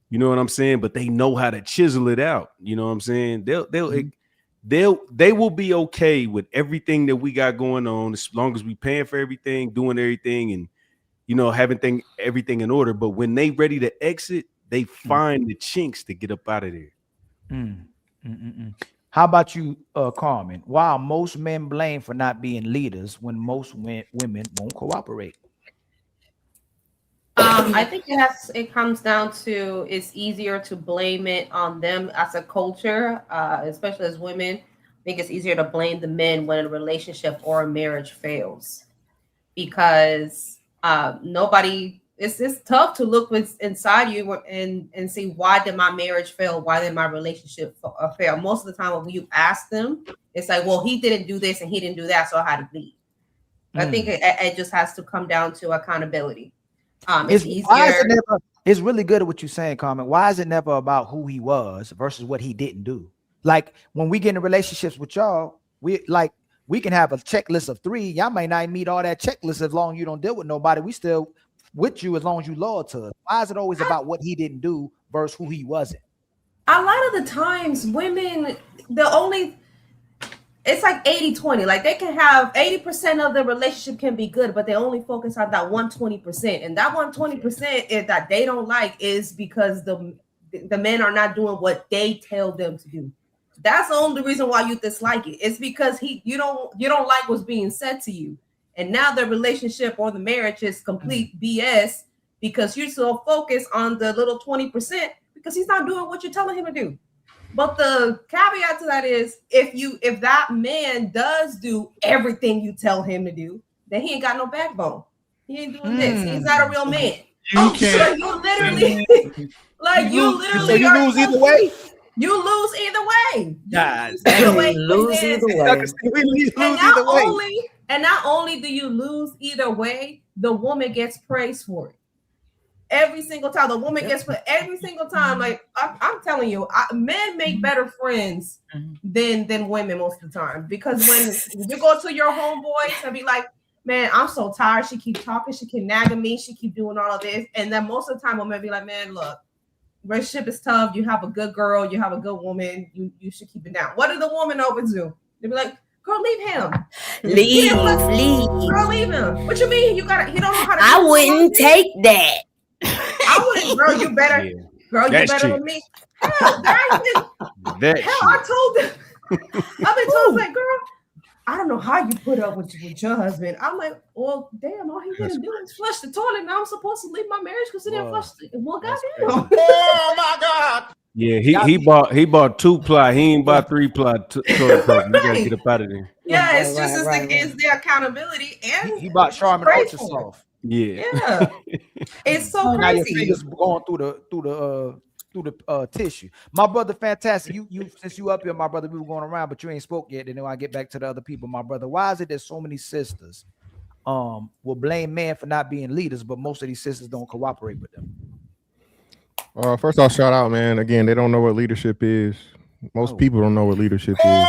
You know what I'm saying? But they know how to chisel it out. You know what I'm saying? They will be okay with everything that we got going on as long as we paying for everything, doing everything, and you know, having everything in order. But when they ready to exit, they find the chinks to get up out of there. How about you, Carmen? Why are most men blamed for not being leaders when most women won't cooperate? I think it comes down to it's easier to blame it on them as a culture, especially as women. I think it's easier to blame the men when a relationship or a marriage fails, because nobody. It's tough to look inside you and see, why did my marriage fail? Why did my relationship fail? Most of the time, when you ask them, it's like, well, he didn't do this and he didn't do that, so I had to leave. I think it just has to come down to accountability. It's easier. Why is it never? It's really good at what you're saying, Carmen. Why is it never about who he was versus what he didn't do? Like when we get in relationships with y'all, we can have a checklist of 3. Y'all may not meet all that checklist as long as you don't deal with nobody. We still with you as long as you loyal to us. Why is it always about what he didn't do versus who he wasn't? A lot of the times, women, it's like 80-20. Like they can have 80% of the relationship can be good, but they only focus on that 120%. And that 120% that they don't like is because the men are not doing what they tell them to do. That's the only reason why you dislike it. It's because you don't like what's being said to you. And now the relationship or the marriage is complete BS because you're so focused on the little 20% because he's not doing what you're telling him to do. But the caveat to that is if that man does do everything you tell him to do, then he ain't got no backbone. He ain't doing this. He's not a real man. You can't. So you literally So you lose either way. You lose either way. Lose either way. And not only do you lose either way, the woman gets praised for it. Every single time, the woman gets put every single time. Like I'm telling you, men make better friends than women most of the time. Because when you go to your homeboys and be like, man, I'm so tired. She keep talking. She keep nagging me. She keep doing all of this. And then most of the time, women be like, man, look, relationship is tough. You have a good girl. You have a good woman. You should keep it down. What do the woman always do? They be like, girl, leave him. Leave. Girl, leave him. What you mean? He don't know how to. I wouldn't take that. I wouldn't, girl. You better, girl. You better than me. Hell, I told them. I've been told, like, girl, I don't know how you put up with your husband. I'm like, well, damn, all he didn't do is flush the toilet. Now I'm supposed to leave my marriage because he didn't flush it. Well, goddamn. Oh my God. Yeah, he bought 2-ply. He ain't bought 3-ply toilet paper. You gotta get up out of there. Yeah, it's just it's the accountability and he bought Charmin Ultra Soft. Yeah. It's so now your crazy. fingers going through the tissue. My brother, fantastic. You since you up here, my brother, we were going around, but you ain't spoke yet. Then I get back to the other people, my brother. Why is it that so many sisters will blame men for not being leaders, but most of these sisters don't cooperate with them? First off, shout out, man. Again, they don't know what leadership is. Most people don't know what leadership is.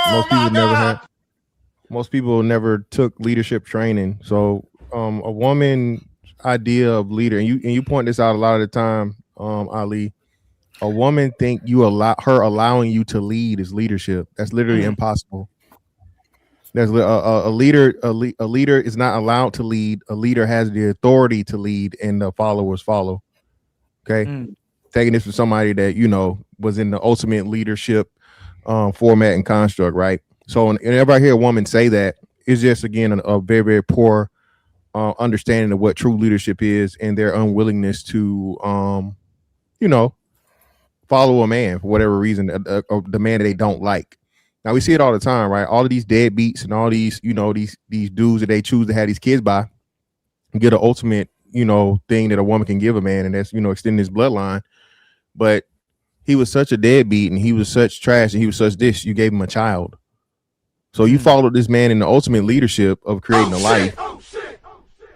Most people never took leadership training. So a woman idea of leader, and you point this out a lot of the time, Ali. A woman think allowing you to lead is leadership. That's literally impossible. There's a leader. A leader is not allowed to lead. A leader has the authority to lead, and the followers follow. Okay, taking this from somebody that was in the ultimate leadership format and construct, right? So whenever I hear a woman say that, it's just again a very, very poor understanding of what true leadership is, and their unwillingness to follow a man for whatever reason, the man that they don't like. Now we see it all the time, right? All of these deadbeats and all these, these dudes that they choose to have these kids by get an ultimate, thing that a woman can give a man, and that's, extending his bloodline. But he was such a deadbeat, and he was such trash, and he was such this. You gave him a child, so you followed this man in the ultimate leadership of creating a life.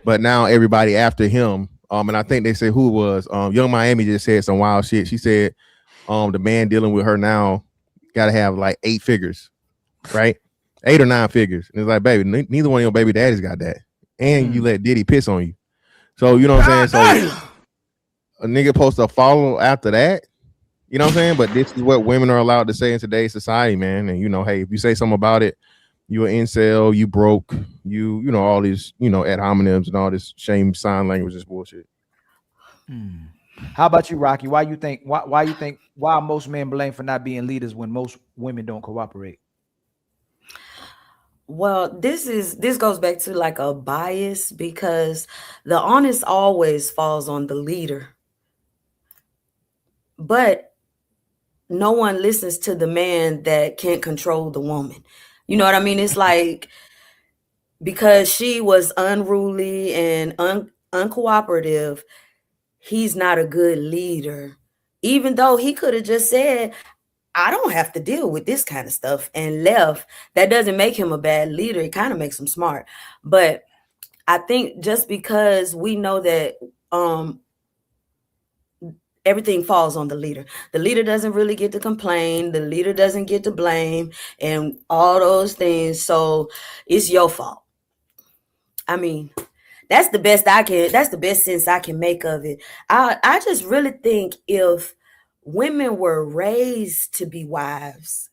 But now everybody after him, and I think they said who it was. Young Miami just said some wild shit. She said, the man dealing with her now got to have like 8 figures, right? 8 or 9 figures. And it's like, baby, neither one of your baby daddies got that. And you let Diddy piss on you. So, you know what I'm saying? So a nigga supposed to follow after that. You know what I'm saying? But this is what women are allowed to say in today's society, man. And, hey, if you say something about it, you an incel, you broke, you know, all these, ad hominems and all this shame sign language is bullshit. How about you, Rocky? Why you think most men blame for not being leaders when most women don't cooperate? Well, this goes back to like a bias because the onus always falls on the leader. But no one listens to the man that can't control the woman. You know what I mean? It's like because she was unruly and uncooperative, he's not a good leader. Even though he could have just said, I don't have to deal with this kind of stuff and left. That doesn't make him a bad leader. It kind of makes him smart. But I think just because we know that everything falls on the leader. The leader doesn't really get to complain. The leader doesn't get to blame and all those things. So it's your fault. I mean, that's the best sense I can make of it. I just really think if women were raised to be wives,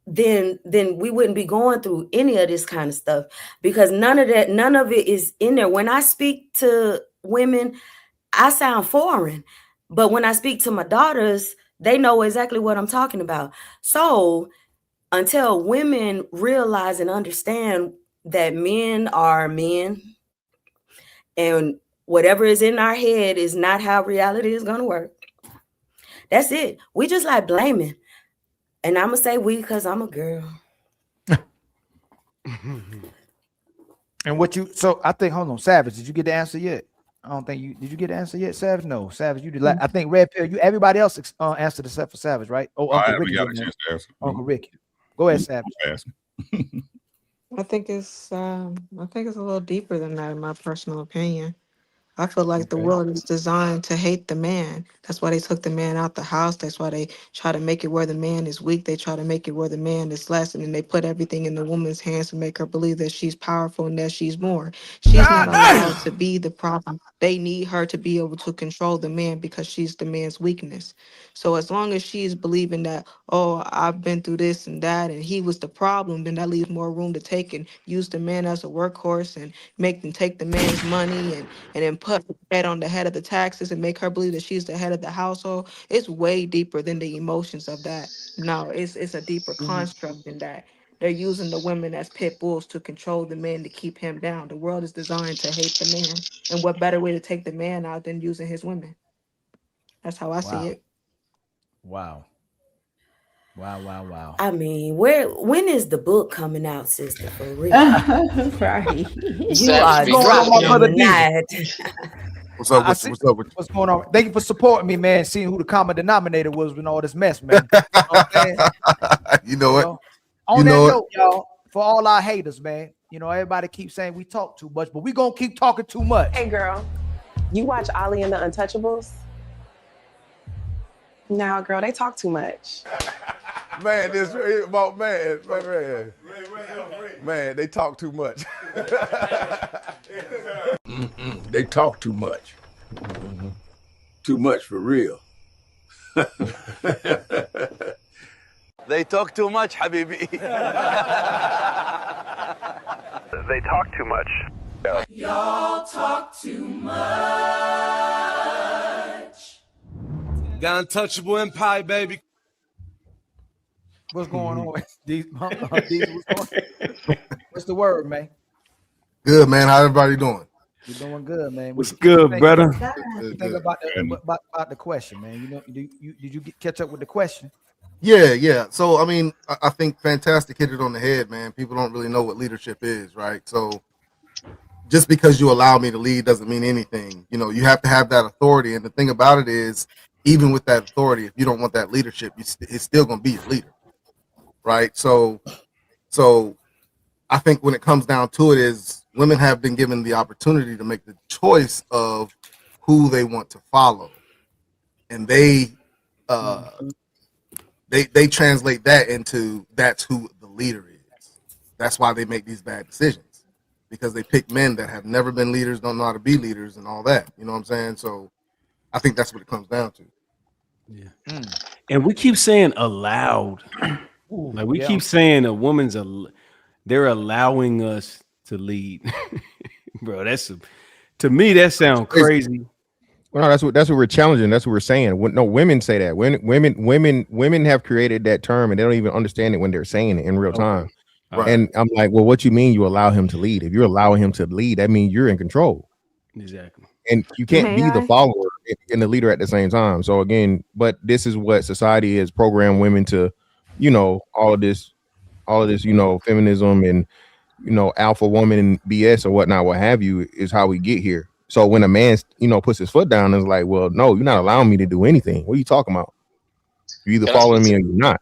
then we wouldn't be going through any of this kind of stuff because none of it is in there. When I speak to women, I sound foreign, but when I speak to my daughters, they know exactly what I'm talking about. So until women realize and understand that men are men and whatever is in our head is not how reality is going to work. That's it. We just like blaming. And I'm going to say we because I'm a girl. And so I think, hold on, Savage, did you get the answer yet? I don't think did you get the answer yet, Savage? No, Savage, you did. I think Red Pill, everybody else answered except for Savage, right? Oh, Uncle Ricky. Got a chance to answer. Uncle Ricky. Go ahead, Savage. I think it's a little deeper than that, in my personal opinion. I feel like the world is designed to hate the man. That's why they took the man out the house. That's why they try to make it where the man is weak. They try to make it where the man is less. And then they put everything in the woman's hands to make her believe that she's powerful and that she's more. She's not allowed to be the problem. They need her to be able to control the man because she's the man's weakness. So as long as she's believing that, oh, I've been through this and that, and he was the problem, then that leaves more room to take and use the man as a workhorse and make them take the man's money and then put that on the head of the taxes and make her believe that she's the head of the household. It's way deeper than the emotions of that. No, it's a deeper construct than that. They're using the women as pit bulls to control the man to keep him down. The world is designed to hate the man. And what better way to take the man out than using his women? That's how I see it. Wow. I mean, when is the book coming out, sister? For real. Right. You are dropping night. What's up? What's going on? Thank you for supporting me, man. Seeing who the common denominator was in all this mess, man. You know what? On that note, y'all, for all our haters, man. You know, everybody keeps saying we talk too much, but we gonna keep talking too much. Hey, girl, you watch Ali and the Untouchables? Now, girl, they talk too much. Man, this about man, they talk too much. They talk too much. Too much for real. They talk too much, Habibi. They talk too much. Y'all talk too much. The Untouchable Empire, baby. What's going on? What's the word, man? Good, man. How everybody doing? You're doing good, man. What's good, brother? Think about the question, man. You know, did you catch up with the question? Yeah. So, I mean, I think Fantastic hit it on the head, man. People don't really know what leadership is, right? So, just because you allow me to lead doesn't mean anything. You know, you have to have that authority. And the thing about it is, even with that authority, if you don't want that leadership, it's still going to be your leader, right? So I think when it comes down to it is women have been given the opportunity to make the choice of who they want to follow. And they translate that into that's who the leader is. That's why they make these bad decisions, because they pick men that have never been leaders, don't know how to be leaders and all that. You know what I'm saying? So I think that's what it comes down to. Yeah. And we keep saying allowed. Like we keep saying a woman's they're allowing us to lead. Bro, to me that sounds crazy. Well, no, that's what we're challenging. That's what we're saying. No, women say that. Women have created that term and they don't even understand it when they're saying it in real time. And I'm like, well, what you mean you allow him to lead? If you're allowing him to lead, that means you're in control. Exactly. And you can't May be the I? follower and the leader at the same time. So again, but this is what society has programmed women to, all of this, feminism and, alpha woman and BS or whatnot, what have you, is how we get here. So when a man, puts his foot down and is like, well, no, you're not allowing me to do anything. What are you talking about? You're either following me or you're not.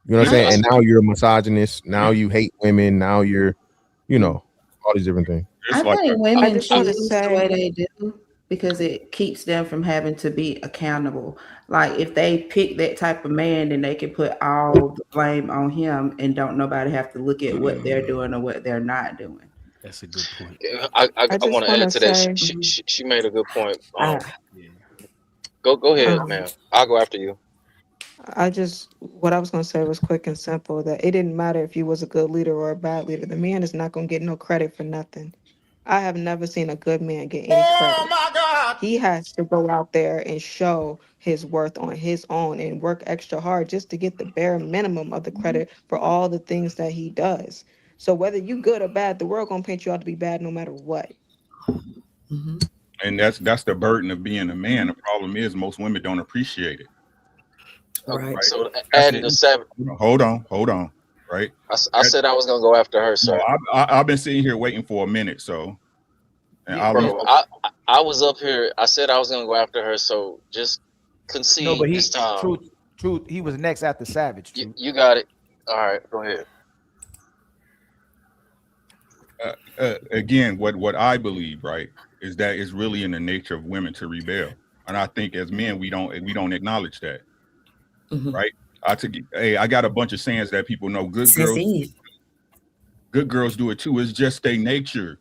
You know what I'm saying? And now you're a misogynist. Now you hate women. Now you're, all these different things. I think women just want to choose say- the way they do because it keeps them from having to be accountable. Like if they pick that type of man, then they can put all the blame on him and don't nobody have to look at what they're doing or what they're not doing. That's a good point. I just want to wanna add to that. say- She made a good point. Go ahead, man. I'll go after you. What I was going to say was quick and simple, that it didn't matter if you was a good leader or a bad leader. The man is not going to get no credit for nothing. I have never seen a good man get any credit. My God. He has to go out there and show his worth on his own and work extra hard just to get the bare minimum of the credit for all the things that he does. So whether you good or bad, the world going to paint you out to be bad no matter what. And that's the burden of being a man. The problem is most women don't appreciate it. Right. So adding the 7. Hold on. Right. I said I was gonna go after her, sir. No, I've been sitting here waiting for a minute, so. And I was up here. I said I was gonna go after her, so just concede No, but this time. Truth. He was next after Savage. You got it. All right, go ahead. Again, what I believe, right, is that it's really in the nature of women to rebel, and I think as men we don't acknowledge that. Right. I got a bunch of sayings that people know. Good girls do it too. It's just their nature,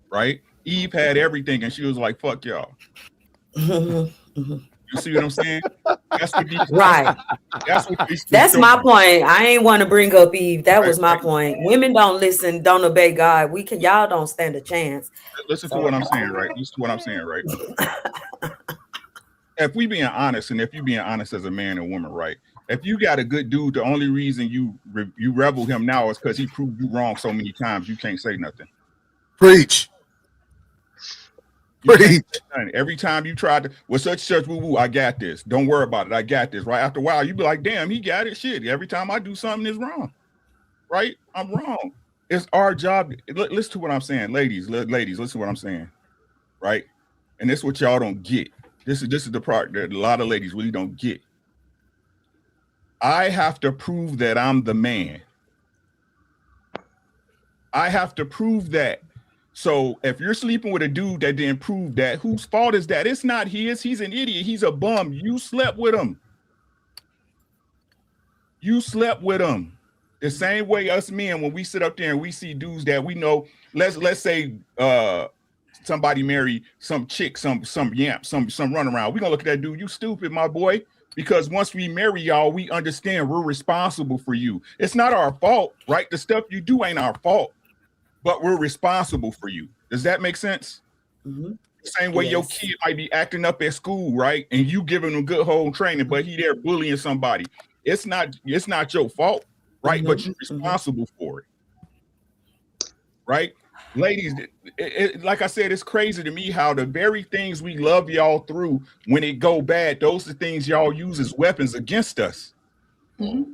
right? Eve had everything, and she was like, "Fuck y'all." You see what I'm saying? That's what right. That's my point. I ain't want to bring up Eve. That was my point. Women don't listen, don't obey God. Y'all don't stand a chance. Listen to what I'm saying, right? If we being honest, and if you being honest as a man and woman, right? If you got a good dude, the only reason you rebel him now is because he proved you wrong so many times you can't say nothing. Preach. Every time you tried to, such woo woo, I got this. Don't worry about it. I got this. Right after a while, you be like, damn, he got it. Shit. Every time I do something is wrong. Right? I'm wrong. It's our job. Listen to what I'm saying, ladies. Listen to what I'm saying. Right? And this is what y'all don't get. This is the part that a lot of ladies really don't get. I have to prove that I'm the man. I have to prove that. So if you're sleeping with a dude that didn't prove that, whose fault is that? It's not his. He's an idiot. He's a bum. You slept with him. The same way us men, when we sit up there and we see dudes that we know, let's say somebody marry some chick, some yamp, some runaround. We're gonna look at that dude, you stupid, my boy. Because once we marry y'all, we understand we're responsible for you. It's not our fault, right? The stuff you do ain't our fault, but we're responsible for you. Does that make sense? The same way your kid might be acting up at school, right? And you giving him good home training, but he there bullying somebody. It's not your fault, right? But you're responsible for it, right? Ladies, like I said, it's crazy to me how the very things we love y'all through, when it go bad, those are things y'all use as weapons against us. Right.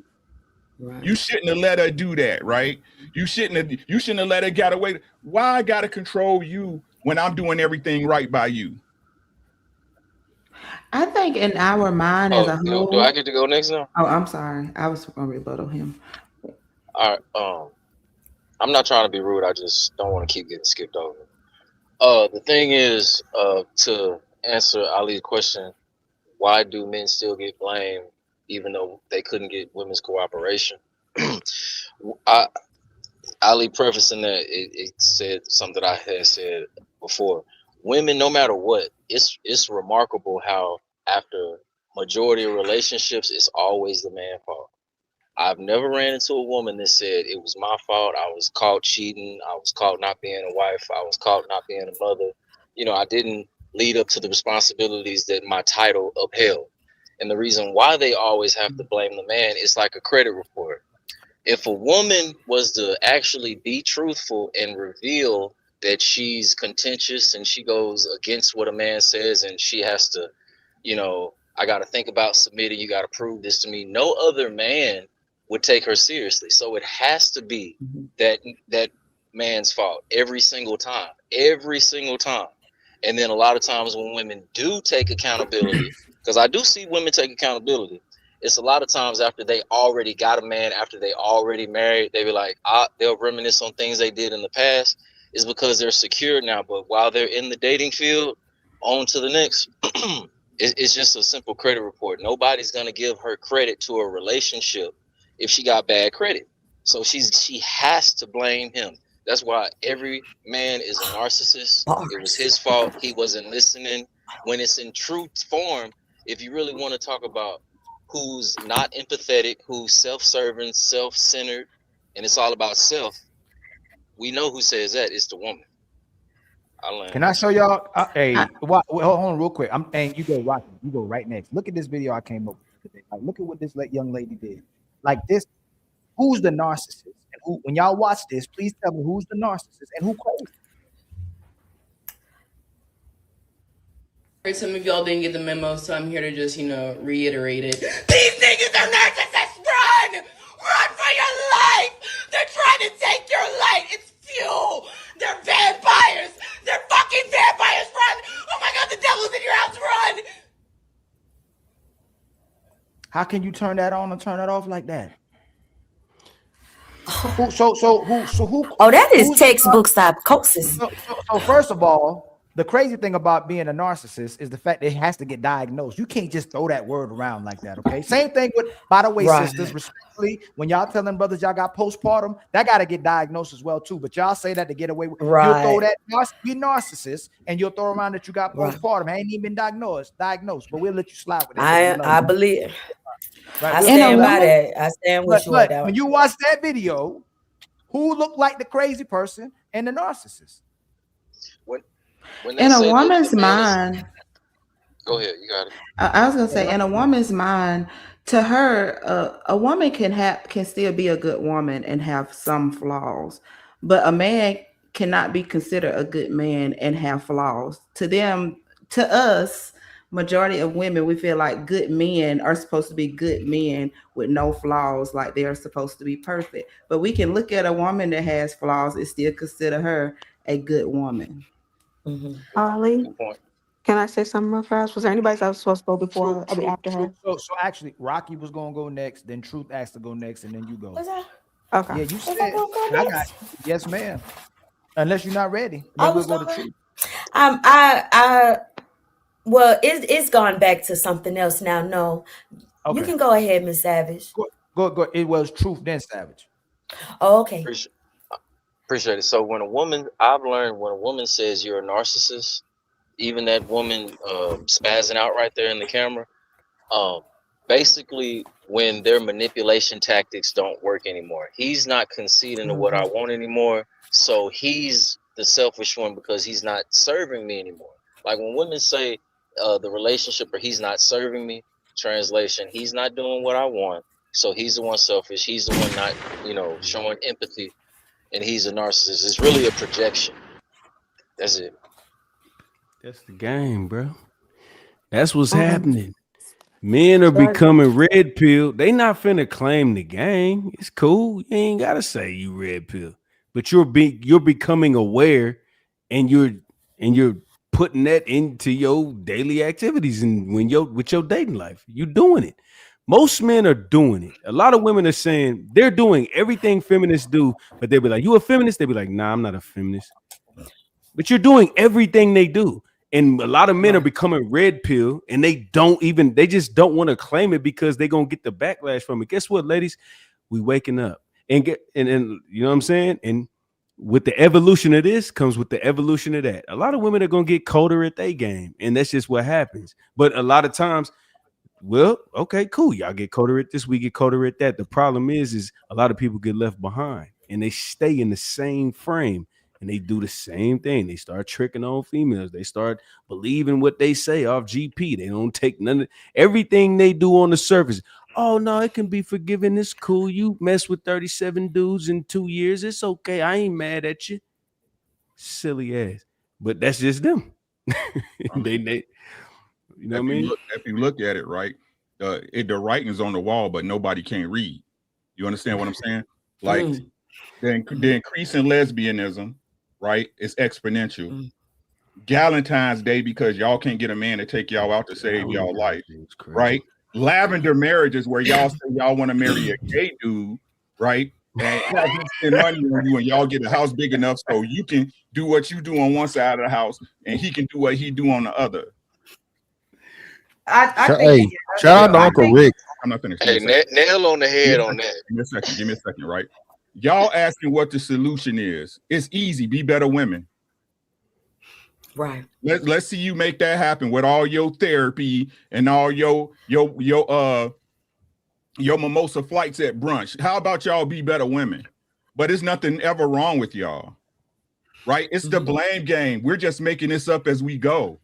You shouldn't have let her do that, right? You shouldn't have let her get away. Why I gotta control you when I'm doing everything right by you? I think in our mind as a whole. Do I get to go next now? Oh, I'm sorry. I was gonna rebuttal him. All right. I'm not trying to be rude. I just don't want to keep getting skipped over. The thing is, to answer Ali's question, why do men still get blamed even though they couldn't get women's cooperation? Ali prefacing that, it said something that I had said before. Women, no matter what, it's remarkable how after majority of relationships, it's always the man's fault. I've never ran into a woman that said it was my fault. I was caught cheating. I was caught not being a wife. I was caught not being a mother. You know, I didn't lead up to the responsibilities that my title upheld. And the reason why they always have to blame the man is like a credit report. If a woman was to actually be truthful and reveal that she's contentious and she goes against what a man says and she has to, you know, I got to think about submitting, you got to prove this to me, no other man would take her seriously. So it has to be that man's fault every single time. And then a lot of times when women do take accountability, because I do see women take accountability, it's a lot of times after they already got a man, after they already married, they be like, they'll reminisce on things they did in the past. Is because they're secure now. But while they're in the dating field, on to the next. It's just a simple credit report. Nobody's gonna give her credit to a relationship if she got bad credit. So she has to blame him. That's why every man is a narcissist. It was his fault. He wasn't listening. When it's in true form, if you really want to talk about who's not empathetic, who's self-serving, self-centered, and it's all about self, we know who says that. It's the woman. Can I show y'all? Hold on real quick. And you go, Rocky. You go right next. Look at this video I came up with today. Like, look at what this young lady did. Like this. Who's the narcissist? And who, when y'all watch this, please tell me who's the narcissist and who crazy. Some of y'all didn't get the memo, so I'm here to just, reiterate it. These niggas are narcissists. Run! Run for your life! They're trying to take your light. It's fuel. They're vampires. They're fucking vampires. Run! Oh my God, the devil's in your house. Run! How can you turn that on and turn it off like that? Who? Oh, that is textbook psychosis. So first of all, the crazy thing about being a narcissist is the fact that it has to get diagnosed. You can't just throw that word around like that, okay? Same thing with, by the way, sisters, respectfully, when y'all telling brothers y'all got postpartum, that got to get diagnosed as well too. But y'all say that to get away with, you'll throw that, be narcissist, and you'll throw around that you got postpartum. Ain't even been diagnosed, but we'll let you slide with it. I believe. Right? I stand by that. I stand with you on that. When you watch that video, who looked like the crazy person and the narcissist? In a woman's mind, go ahead, you got it. I was gonna say, in a woman's mind, to her, a woman can still be a good woman and have some flaws, but a man cannot be considered a good man and have flaws. To us, majority of women, we feel like good men are supposed to be good men with no flaws, like they are supposed to be perfect. But we can look at a woman that has flaws and still consider her a good woman. Ollie, can I say something real fast? Was there anybody else supposed to go before or after her? So actually, Rocky was gonna go next, then Truth asked to go next, and then you go. Was that? Okay. Yeah, you said. I got you. Yes, ma'am. Unless you're not ready, then we'll go to Truth. Well, it's gone back to something else now. No, you can go ahead, Miss Savage. Go. It was Truth, then Savage. Oh, okay. Appreciate it. So I've learned when a woman says you're a narcissist, even that woman spazzing out right there in the camera, basically when their manipulation tactics don't work anymore. He's not conceding to what I want anymore, so he's the selfish one because he's not serving me anymore. Like when women say the relationship or he's not serving me, translation, he's not doing what I want, so he's the one selfish, he's the one not, showing empathy. And he's a narcissist. It's really a projection. That's it. That's the game, bro. That's what's happening. Men are becoming red pill. They not finna claim the game. It's cool. You ain't gotta say you red pill, but you're becoming aware, and you're putting that into your daily activities and with your dating life. You're doing it. Most men are doing it. A lot of women are saying they're doing everything feminists do, but they'll be like, you a feminist? They'll be like, nah, I'm not a feminist. But you're doing everything they do. And a lot of men are becoming red pill, and they just don't want to claim it because they're going to get the backlash from it. Guess what, ladies? We waking up and you know what I'm saying? And with the evolution of this comes with the evolution of that. A lot of women are going to get colder at their game, and that's just what happens. But a lot of times, well, okay, cool. Y'all get colder at this, we get colder at that. The problem is a lot of people get left behind and they stay in the same frame and they do the same thing. They start tricking on females. They start believing what they say off GP. They don't take everything they do on the surface. oh no, it can be forgiven. It's cool. You mess with 37 dudes in 2 years. It's okay. I ain't mad at you. Silly ass. But that's just them. they you know what I mean? If you look at it, right, the writing is on the wall, but nobody can read. You understand what I'm saying? Like the increase in lesbianism, right, is exponential. Valentine's Day, because y'all can't get a man to take y'all out to save y'all life, right? Lavender marriages, where y'all say y'all want to marry a gay dude, right? And have him spend money on you, and y'all get a house big enough so you can do what you do on one side of the house, and he can do what he do on the other. I think. Shout out to Uncle Rick. I'm not finished. Hey, nail on the head on that. Give me a second, right? Y'all asking what the solution is. It's easy. Be better women. Right. Let's see you make that happen with all your therapy and all your mimosa flights at brunch. How about y'all be better women? But it's nothing ever wrong with y'all, right? It's the blame game. We're just making this up as we go.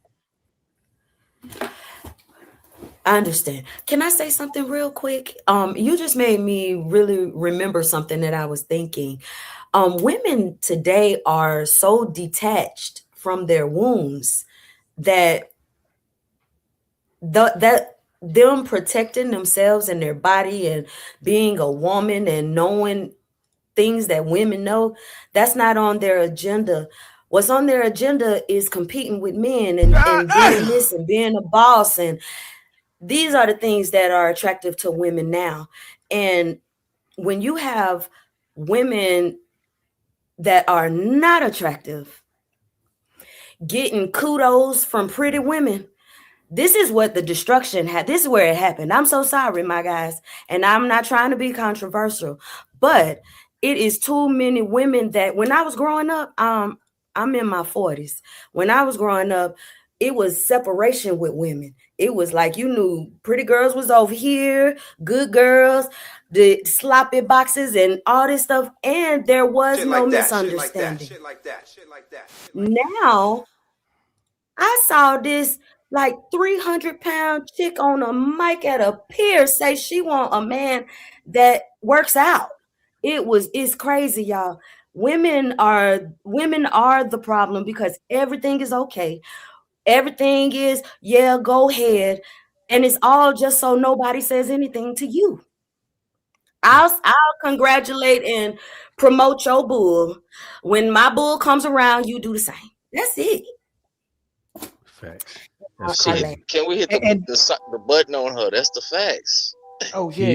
I understand. Can I say something real quick? You just made me really remember something that I was thinking. Women today are so detached from their wounds that them protecting themselves and their body and being a woman and knowing things that women know, that's not on their agenda. What's on their agenda is competing with men and doing this and being a boss. And these are the things that are attractive to women now. And when you have women that are not attractive getting kudos from pretty women, this is what the destruction had. This is where it happened. I'm so sorry, my guys. And I'm not trying to be controversial, but it is too many women that when I was growing up, I'm in my 40s. When I was growing up, it was separation with women. It was like, you knew pretty girls was over here, good girls, the sloppy boxes and all this stuff. And there was no misunderstanding. Shit like that. Now, I saw this like 300-pound chick on a mic at a pier say she want a man that works out. It's crazy, y'all. Women are the problem because everything is okay. Everything is, yeah, go ahead. And it's all just so nobody says anything to you. I'll congratulate and promote your bull. When my bull comes around, you do the same. That's it. Facts. Shit, can we hit the button on her? That's the facts. Oh yeah.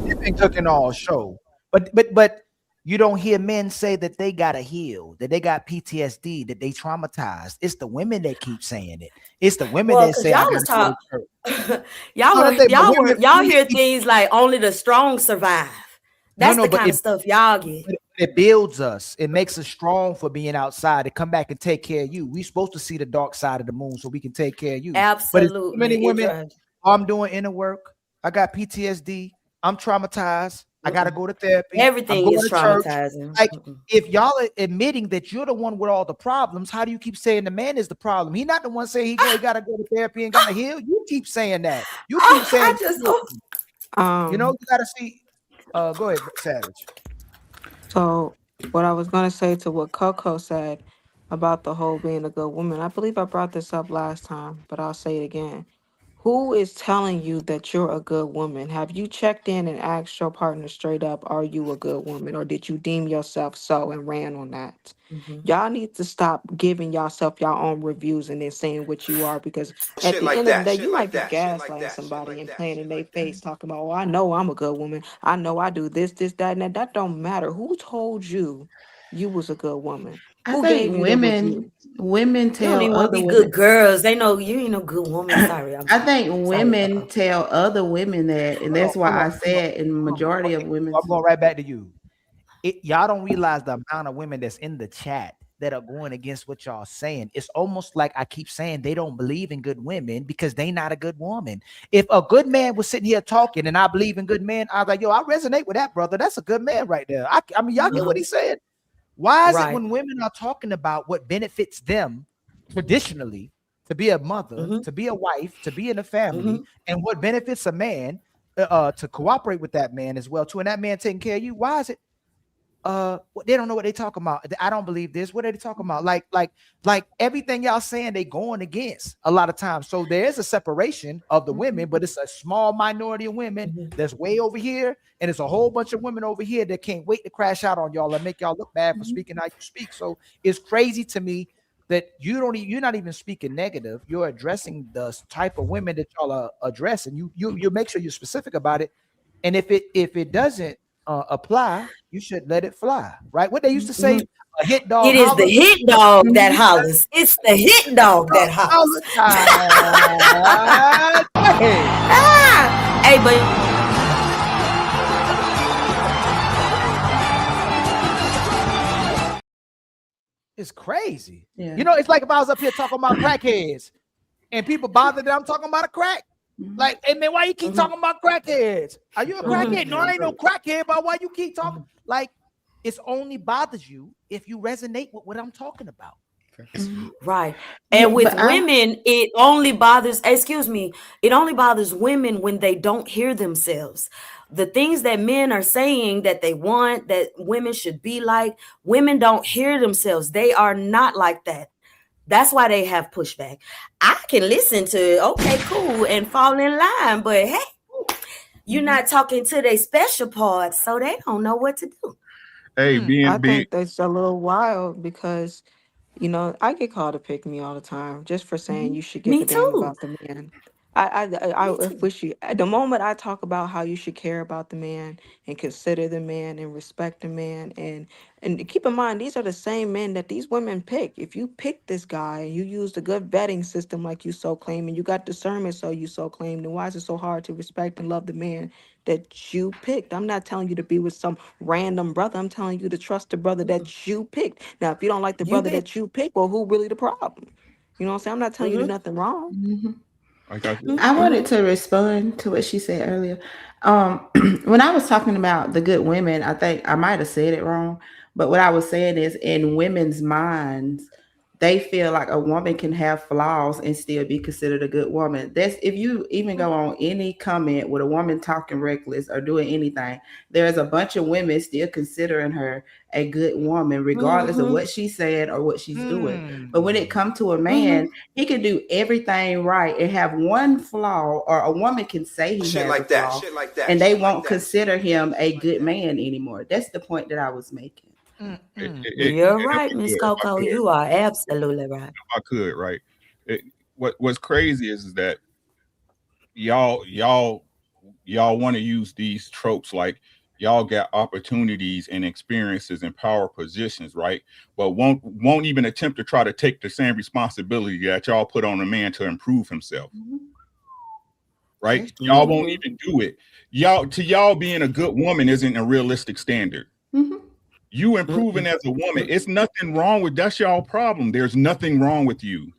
You've been cooking all show, but you don't hear men say that they gotta heal, that they got PTSD, that they traumatized. It's the women that keep saying it. It's the women that say y'all was talking. y'all hear things like only the strong survive. That's the kind of stuff y'all get. It builds us. It makes us strong for being outside to come back and take care of you. We're supposed to see the dark side of the moon so we can take care of you. Absolutely. But many women, I'm doing inner work. I got PTSD. I'm traumatized. I got to go to therapy. Everything is traumatizing. Like, if y'all are admitting that you're the one with all the problems, how do you keep saying the man is the problem? He's not the one saying he got to go to therapy and got to heal. You keep saying that. You keep saying you know, you got to see. Go ahead, Savage. So what I was going to say to what Coco said about the whole being a good woman, I believe I brought this up last time, but I'll say it again. Who is telling you that you're a good woman? Have you checked in and asked your partner straight up, are you a good woman? Or did you deem yourself so and ran on that? Y'all need to stop giving yourself your own reviews and then saying what you are, because at the end of the day, you might be gaslighting somebody and playing in their face talking about, oh, I know I'm a good woman. I know I do this, that, and that. That don't matter. Who told you you was a good woman? I think women tell you don't other be women. Good girls. They know you ain't no good woman. Sorry. I think women tell other women that, and that's why I said in the majority of women. I'm going right back to you. Y'all don't realize the amount of women that's in the chat that are going against what y'all saying. It's almost like I keep saying they don't believe in good women because they not a good woman. If a good man was sitting here talking and I believe in good men, I was like, yo, I resonate with that, brother. That's a good man right there. I mean, y'all get what he said? Why is it when women are talking about what benefits them traditionally, to be a mother, to be a wife, to be in a family, and what benefits a man to cooperate with that man as well too, and that man taking care of you. Why is it? They don't know what they talking about. I don't believe this. What are they talking about? Like everything y'all saying, they going against a lot of times. So there is a separation of the women, but it's a small minority of women that's way over here, and it's a whole bunch of women over here that can't wait to crash out on y'all and make y'all look bad for speaking how you speak. So it's crazy to me that you're not even speaking negative. You're addressing the type of women that y'all are addressing. You make sure you're specific about it, and if it doesn't apply, you should let it fly, right? What they used to say, a hit dog. It is the hit dog that hollers. It's the hit dog that hollers. Hey, but it's crazy. Yeah. You know, it's like if I was up here talking about crackheads and people bothered that I'm talking about a crack. Like, hey man, why you keep talking about crackheads? Are you a crackhead? No, I ain't no crackhead, but why you keep talking? Like, it's only bothers you if you resonate with what I'm talking about. Right. And with women, it only bothers, it only bothers women when they don't hear themselves. The things that men are saying that they want, that women should be like, women don't hear themselves. They are not like that. That's why they have pushback. I can listen to, okay, cool, and fall in line, but hey, you're not talking to their special parts, so they don't know what to do. Hey, I think that's a little wild because, you know, I get called a pick me all the time just for saying you should give Me a damn too. about the man. I wish you, at the moment I talk about how you should care about the man and consider the man and respect the man, and keep in mind these are the same men that these women pick. If you pick this guy and you used a good vetting system like you so claim, and you got discernment so you so claim, then why is it so hard to respect and love the man that you picked? I'm not telling you to be with some random brother. I'm telling you to trust the brother that you picked. Now, if you don't like the brother that you picked, well, who really the problem? You know what I'm saying? I'm not telling you to nothing wrong. I wanted to respond to what she said earlier. When I was talking about the good women, I think I might have said it wrong, but what I was saying is in women's minds, they feel like a woman can have flaws and still be considered a good woman. That's if you even go on any comment with a woman talking reckless or doing anything, there's a bunch of women still considering her a good woman, regardless of what she said or what she's doing. But when it comes to a man, he can do everything right and have one flaw, or a woman can say he has a flaw, and they won't consider him a good man anymore. That's the point that I was making. You're right, Miss Coco. You are absolutely right. If I could, right? What's crazy is that y'all want to use these tropes like y'all got opportunities and experiences and power positions, right? But won't even attempt to try to take the same responsibility that y'all put on a man to improve himself. Right? Y'all won't even do it. Y'all being a good woman isn't a realistic standard. You improving as a woman, it's nothing wrong with that's y'all problem. There's nothing wrong with you.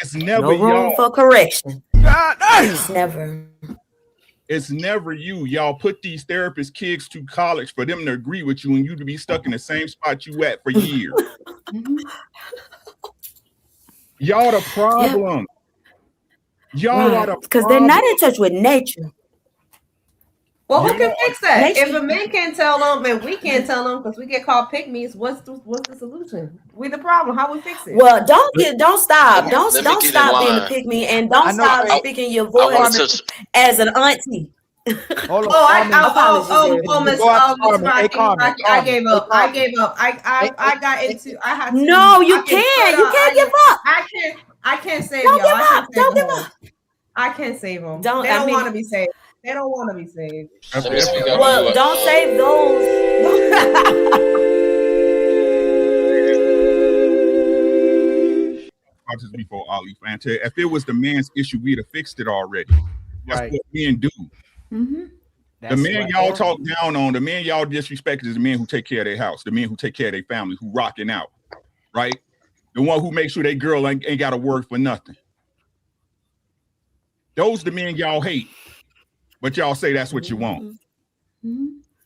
It's never no room y'all. for correction. It's never. It's never you. Y'all put these therapist kids to college for them to agree with you and you to be stuck in the same spot you at for years. Y'all the problem. Y'all are the because they're not in touch with nature. Well, who can fix that? If a man can't tell them and we can't tell them because we get called pick-me's, what's the solution? We the problem. How we fix it? Well, don't stop. Don't Let me get in stop being a line. pick-me, and don't stop speaking your voice as an auntie. Hold on. I gave up. I got into. I had to. No, you can't. You can't give up. I can't save Don't y'all. give up. Don't give up. I can't save them. Don't. They don't want to be saved. They don't want to be saved. Well, don't save those. Before Ali Fante, if it was the man's issue, we'd have fixed it already. That's what men do. The man y'all talk down on, the man y'all disrespect is the men who take care of their house, the men who take care of their family, who rocking out, right? The one who makes sure they girl ain't got a word for nothing. Those the men y'all hate, but y'all say that's what you want.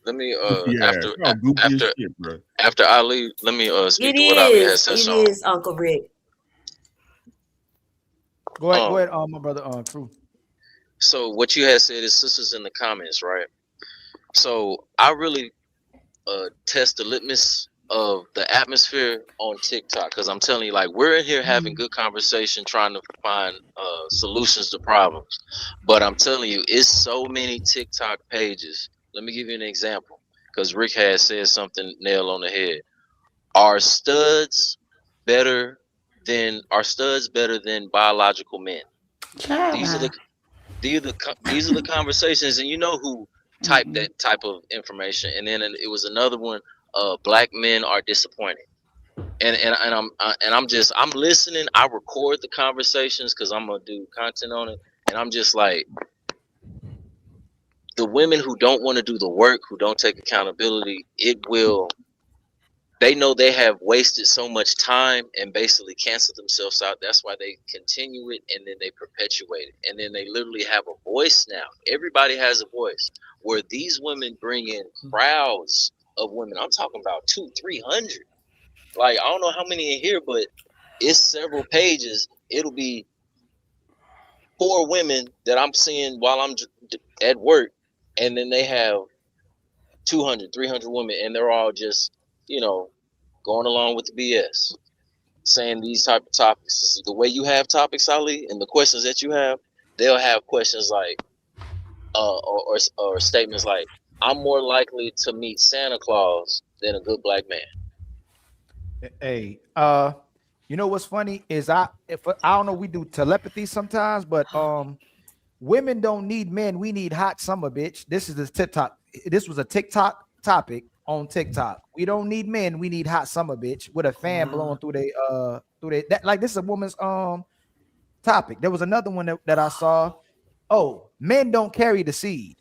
Let me after Ali, let me speak to what Ali has said. It is, Uncle Rick. Go ahead, my brother, True. So what you had said is sisters in the comments, right? So I really test the litmus of the atmosphere on TikTok, because I'm telling you, like, we're in here having good conversation, trying to find solutions to problems. But I'm telling you, it's so many TikTok pages. Let me give you an example, because Rick has said something nail on the head. Are studs better than biological men? These are the conversations, and you know who typed that type of information. And then it was another one. Black men are disappointed, and I'm listening. I record the conversations because I'm gonna do content on it, and I'm just like, the women who don't want to do the work, who don't take accountability, they know they have wasted so much time and basically canceled themselves out. That's why they continue it, and then they perpetuate it. And then they literally have a voice now. Everybody has a voice, where these women bring in crowds of women. I'm talking about 200-300. Like, I don't know how many in here, but it's several pages. It'll be 4 women that I'm seeing while I'm at work, and then they have 200-300 women, and they're all just, going along with the BS, saying these type of topics. The way you have topics, Ali, and the questions that you have, they'll have questions like, or statements like, "I'm more likely to meet Santa Claus than a good black man." Hey, you know what's funny is I don't know, we do telepathy sometimes, but women don't need men. We need hot summer, bitch. This is the TikTok. This was a TikTok topic on TikTok. We don't need men. We need hot summer, bitch, with a fan blowing through that. Like, this is a woman's topic. There was another one that I saw. Oh, men don't carry the seed.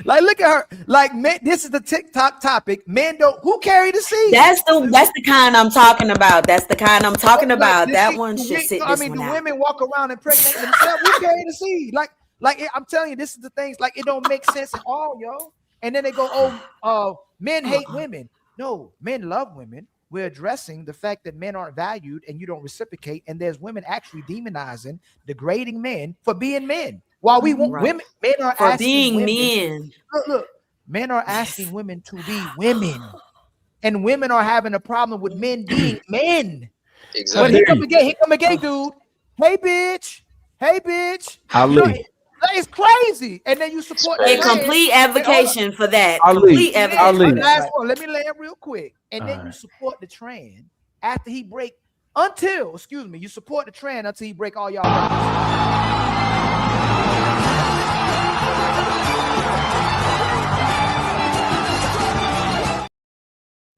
Like, look at her. Like, men, this is the TikTok topic. Men don't. Who carry the seed? That's the kind I'm talking about. That's the kind I'm talking about. That one should sit. I mean, the women walk around impregnate themselves. Who carry the seed? Like I'm telling you, this is the things. Like, it don't make sense at all, yo. And then they go, men hate women. No, men love women. We're addressing the fact that men aren't valued and you don't reciprocate. And there's women actually demonizing, degrading men for being men. While we want women, men are for asking being women, men. Look, men are asking women to be women, and women are having a problem with men being men. Exactly. But he come again, dude. Hey, bitch. Ali. It's crazy. And then you support a complete advocation for that. Ali. Complete advocation. Last one. Let me lay it real quick. And then you support the trend after he break you support the trend until he break all y'all records.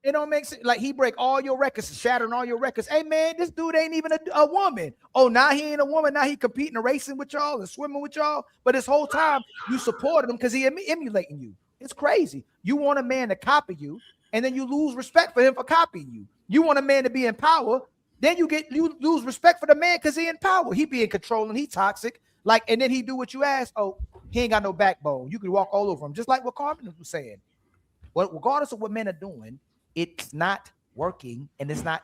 It don't make sense. Like, he break all your records, shattering all your records. Hey, man, this dude ain't even a woman. Oh, now he ain't a woman. Now he competing and racing with y'all and swimming with y'all. But this whole time you supported him because he emulating you. It's crazy. You want a man to copy you, and then you lose respect for him for copying you. You want a man to be in power, then you lose respect for the man because he in power. He being controlling, he toxic. Like, and then he do what you ask. Oh, he ain't got no backbone. You can walk all over him, just like what Carmen was saying. Well, regardless of what men are doing, it's not working, and it's not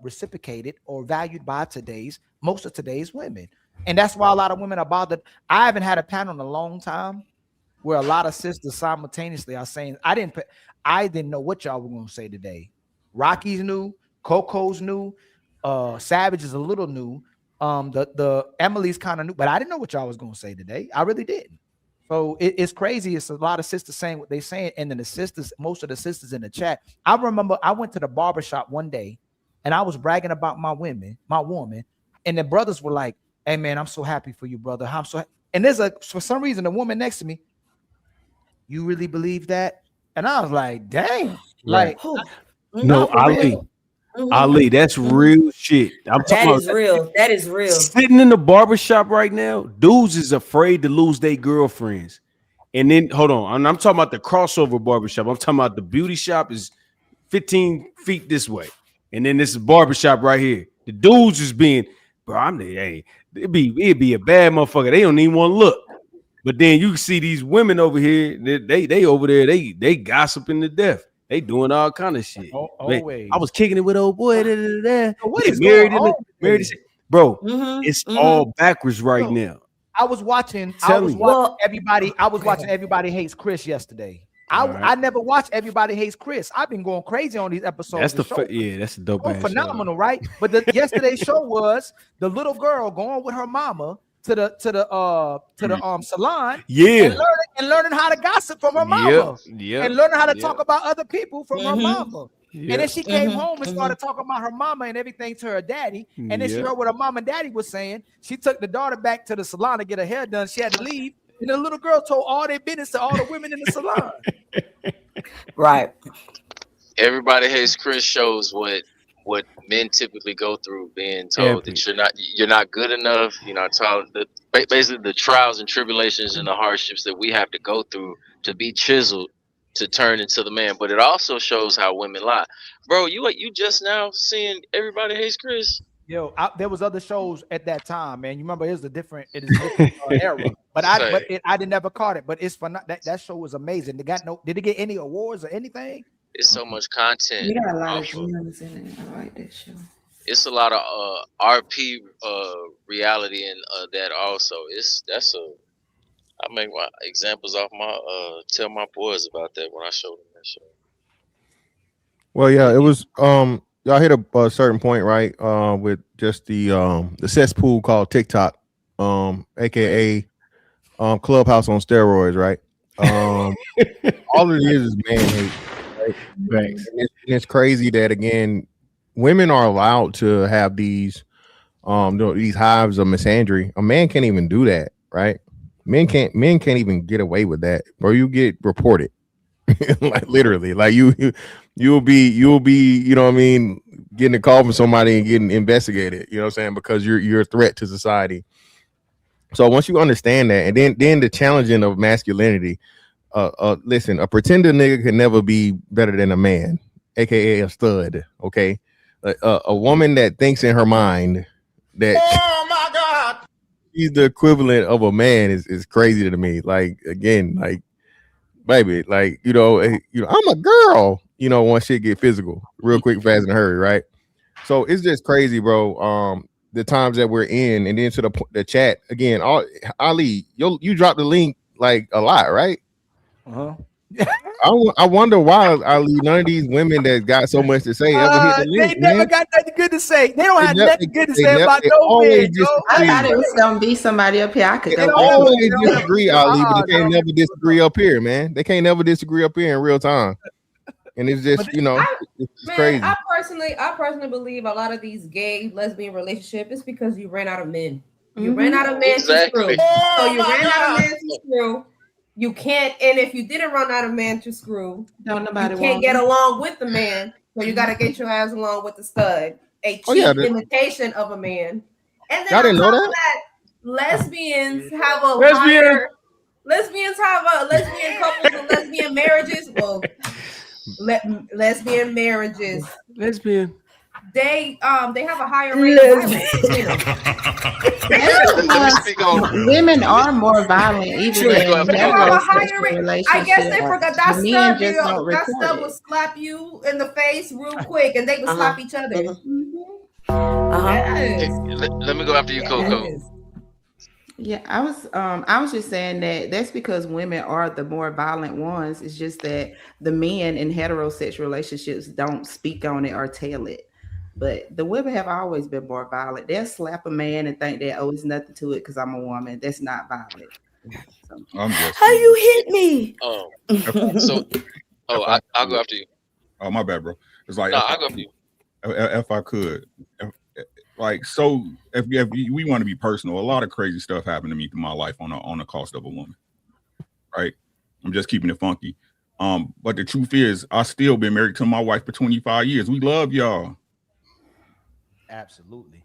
reciprocated or valued by most of today's women. And that's why a lot of women are bothered. I haven't had a panel in a long time where a lot of sisters simultaneously are saying, I didn't know what y'all were going to say today. Rocky's new, Coco's new, Savage is a little new, the Emily's kind of new, but I didn't know what y'all was going to say today. I really didn't. So it's crazy. It's a lot of sisters saying what they're saying. And then most of the sisters in the chat. I remember I went to the barbershop one day and I was bragging about my woman. And the brothers were like, hey, man, I'm so happy for you, brother. And for some reason, the woman next to me, you really believe that? And I was like, dang. Right. Like, no, Ali. Ali, that's real shit. That is real. That is real. Sitting in the barbershop right now, dudes is afraid to lose their girlfriends. And then, hold on, I'm talking about the crossover barbershop. I'm talking about the beauty shop is 15 feet this way. And then this is barbershop right here. The dudes is being, bro, it'd be a bad motherfucker. They don't even want to look. But then you see these women over here, they over there, they gossiping to death. They doing all kind of shit. Always. I was kicking it with old boy. What is married going on? married bro, Mm-hmm, it's all backwards right now. I was watching everybody. I was watching Everybody Hates Chris yesterday. I never watched Everybody Hates Chris. I've been going crazy on these episodes. That's that's a dope ass phenomenal, right? But yesterday's show was the little girl going with her mama to the salon, and learning how to gossip from her mama, and learning how to talk about other people from her mama. And then she came home and started talking about her mama and everything to her daddy. And then she heard what her mom and daddy was saying. She took the daughter back to the salon to get her hair done. She had to leave. And the little girl told all their business to all the women in the salon. Right. Everybody Hates Chris shows what men typically go through, being told that you're not good enough. You're not told basically the trials and tribulations and the hardships that we have to go through to be chiseled to turn into the man. But it also shows how women lie. Bro, you just now seeing Everybody Hates Chris? Yo, there was other shows at that time, man. You remember it is a different era. But I didn't never caught it. But it's fun. That show was amazing. Did it get any awards or anything? It's so much content. You got a lot of gems in it. I like that show. It's a lot of RP reality and that also. I make my examples off my tell my boys about that when I show them that show. Well, yeah, it was y'all hit a certain point, right? With just the cesspool called TikTok, aka Clubhouse on steroids, right? All it is man hate, right? Thanks. And it's crazy that again, women are allowed to have these hives of misandry. A man can't even do that, right? Men can't even get away with that, or you get reported. Like literally, like you'll be, you know what I mean, getting a call from somebody and getting investigated, you know what I'm saying, because you're a threat to society. So once you understand that, and then the challenging of masculinity, listen, a pretender nigga can never be better than a man, aka a stud. Okay, a woman that thinks in her mind that oh my god, she's the equivalent of a man is crazy to me. Like again, like baby, like you know, I'm a girl. You know, once shit get physical, real quick, fast, and hurry, right? So it's just crazy, bro. The times that we're in, and then to the chat again. Ali, you dropped the link like a lot, right? I wonder why Ali, none of these women that got so much to say ever hit the link. They never got nothing good to say. They don't have nothing good to say about no man. I thought it was gonna be somebody up here. I could They always disagree, Ali, but they can't never disagree up here, man. They can't never disagree up here in real time. And it's just, it's crazy. I personally believe a lot of these gay lesbian relationships is because you ran out of men. You ran out of men to screw. So you ran out of men to screw. You can't, and if you didn't run out of man to screw, you can't get along with the man. So you got to get your ass along with the stud, a cheap imitation of a man. And then on top of that, lesbians have a lesbian couples and lesbian marriages. Well, lesbian marriages. Lesbian. They have a higher rate of violence. Women are more violent, even in heterosexual relationships. I guess they forgot that men just don't report that stuff would slap you in the face real quick, and they would slap each other. Hey, let me go after you, Coco. Yeah, I was just saying that's because women are the more violent ones. It's just that the men in heterosexual relationships don't speak on it or tell it. But the women have always been more violent. They'll slap a man and think that, it's nothing to it because I'm a woman. That's not violent. So. How you hit me? I'll go after you. Oh, my bad, bro. It's like, I'll go after you. If I could. If we want to be personal, a lot of crazy stuff happened to me through my life on the cost of a woman. Right? I'm just keeping it funky. But the truth is, I still been married to my wife for 25 years. We love y'all. Absolutely.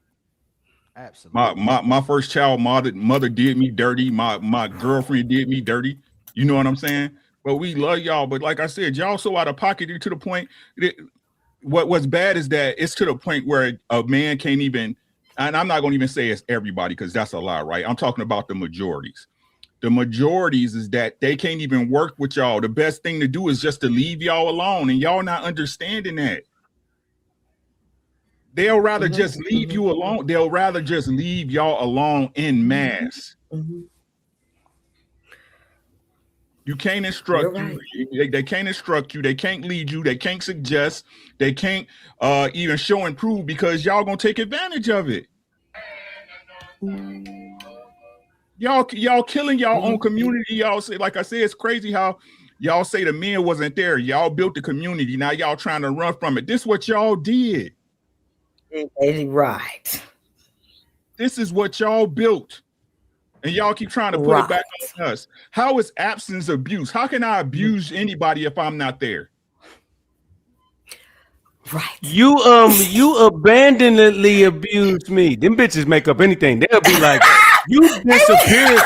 My first child mother did me dirty. My girlfriend did me dirty. You know what I'm saying? But we love y'all. But like I said, y'all so out of pocket to the point that what's bad is that it's to the point where a man can't even, and I'm not going to even say it's everybody because that's a lie, right? I'm talking about the majorities. the majorities is that they can't even work with y'all. The best thing to do is just to leave y'all alone, and y'all not understanding that. They'll rather just leave you alone. They'll rather just leave y'all alone en masse. You can't instruct you. They can't instruct you. They can't lead you. They can't suggest. They can't even show and prove because y'all gonna take advantage of it. Y'all killing y'all own community. Y'all say, like I said, it's crazy how y'all say the men wasn't there. Y'all built the community. Now y'all trying to run from it. This is what y'all did. Right. This is what y'all built. And y'all keep trying to put it back on us. How is absence abuse? How can I abuse anybody if I'm not there? Right. You abandonedly abused me. Them bitches make up anything. They'll be like, you disappeared.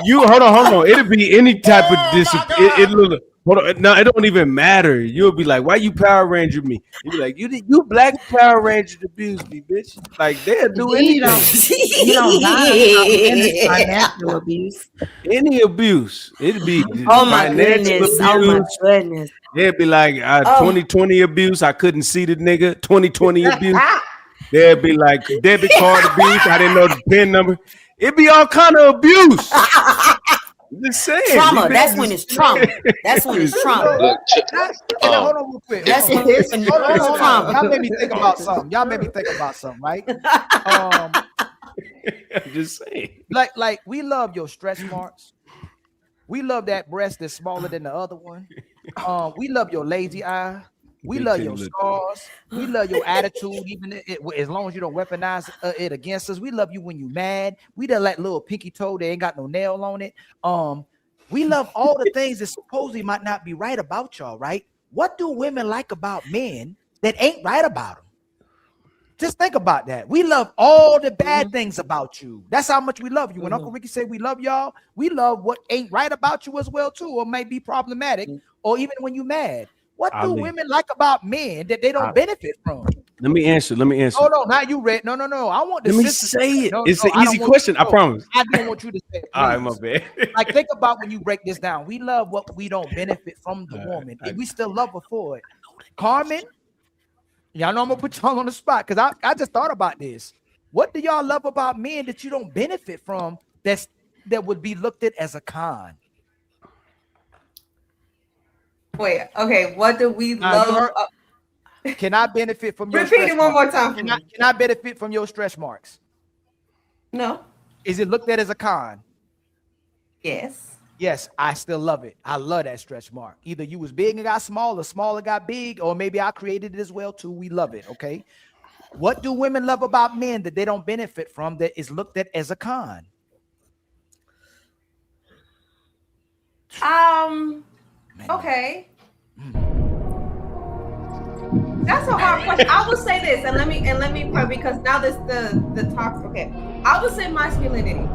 You hold on. It'll be any type of disappear. Hold on. No, it don't even matter. You'll be like, why you Power Ranger me? You'll be like, you black Power Ranger abused me, bitch. Like they'll do anything. You don't die financial abuse. Any abuse. It'd be Oh financial my abuse. goodness. They'd be like 2020 abuse. I couldn't see the nigga. 2020 abuse. They'd be like debit card abuse. I didn't know the PIN number. It'd be all kind of abuse. Just saying. Trauma. That's when it's trauma. That's when it's trauma. Look, hold on real quick. That's when it's trauma. Y'all made me think about something. Right? Just saying. Like we love your stretch marks. We love that breast that's smaller than the other one. We love your lazy eye. We love your scars. We love your attitude, even as long as you don't weaponize it against us. We love you when you mad. We done that little pinky toe that ain't got no nail on it. We love all the things that supposedly might not be right about y'all, right? What do women like about men that ain't right about them? Just think about that. We love all the bad things about you. That's how much we love you. When Uncle Ricky said we love y'all, we love what ain't right about you as well too, or might be problematic, or even when you mad. What do women like about men that they don't benefit from? Let me answer. Hold on, now you read. No. I want to let me say it. It's an easy question. I promise. I don't want you to say it. All right, my bad. Like, think about when you break this down. We love what we don't benefit from the woman. And we still love her for it. Carmen, y'all know I'm gonna put y'all on the spot because I just thought about this. What do y'all love about men that you don't benefit from that would be looked at as a con? Wait, okay. What do we love? Can I benefit from your Repeat it one more time. Can I benefit from your stretch marks? No. Is it looked at as a con? Yes. Yes, I still love it. I love that stretch mark. Either you was big and got small, or smaller got big, or maybe I created it as well too. We love it. Okay. What do women love about men that they don't benefit from that is looked at as a con? Okay. That's a hard question. I will say this, and let me because now this the talk. Okay, I would say masculinity,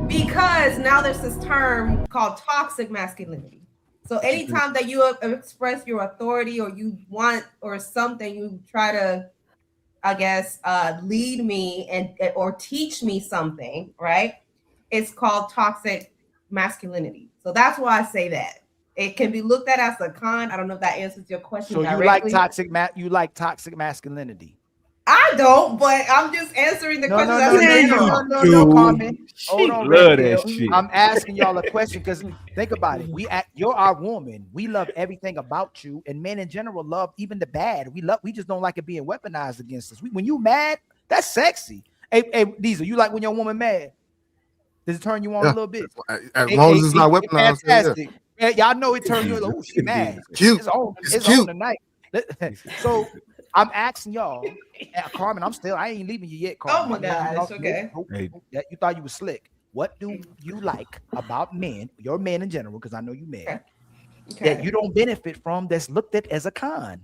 because now there's this term called toxic masculinity. So anytime that you express your authority or you want or something, you try to, I guess, lead me or teach me something, right? It's called toxic masculinity. So that's why I say that. It can be looked at as a con. I don't know if that answers your question. So directly. you like toxic masculinity. I don't, but I'm just answering the question. No, Carmen. Hold on, love that shit. I'm asking y'all a question because think about it. You're our woman. We love everything about you, and men in general love even the bad. We just don't like it being weaponized against us. When you mad, that's sexy. Hey, Diesel, you like when your woman mad? Does it turn you on a little bit? As long as it's not weaponized. Fantastic. Yeah, y'all know it turns you. Oh, she mad. Cute. It's cute. On tonight. So I'm asking y'all, Carmen. I ain't leaving you yet, Carmen. Oh my God, it's okay. You thought you was slick. What do you like about men, your men in general? Because I know you men that you don't benefit from. That's looked at as a con.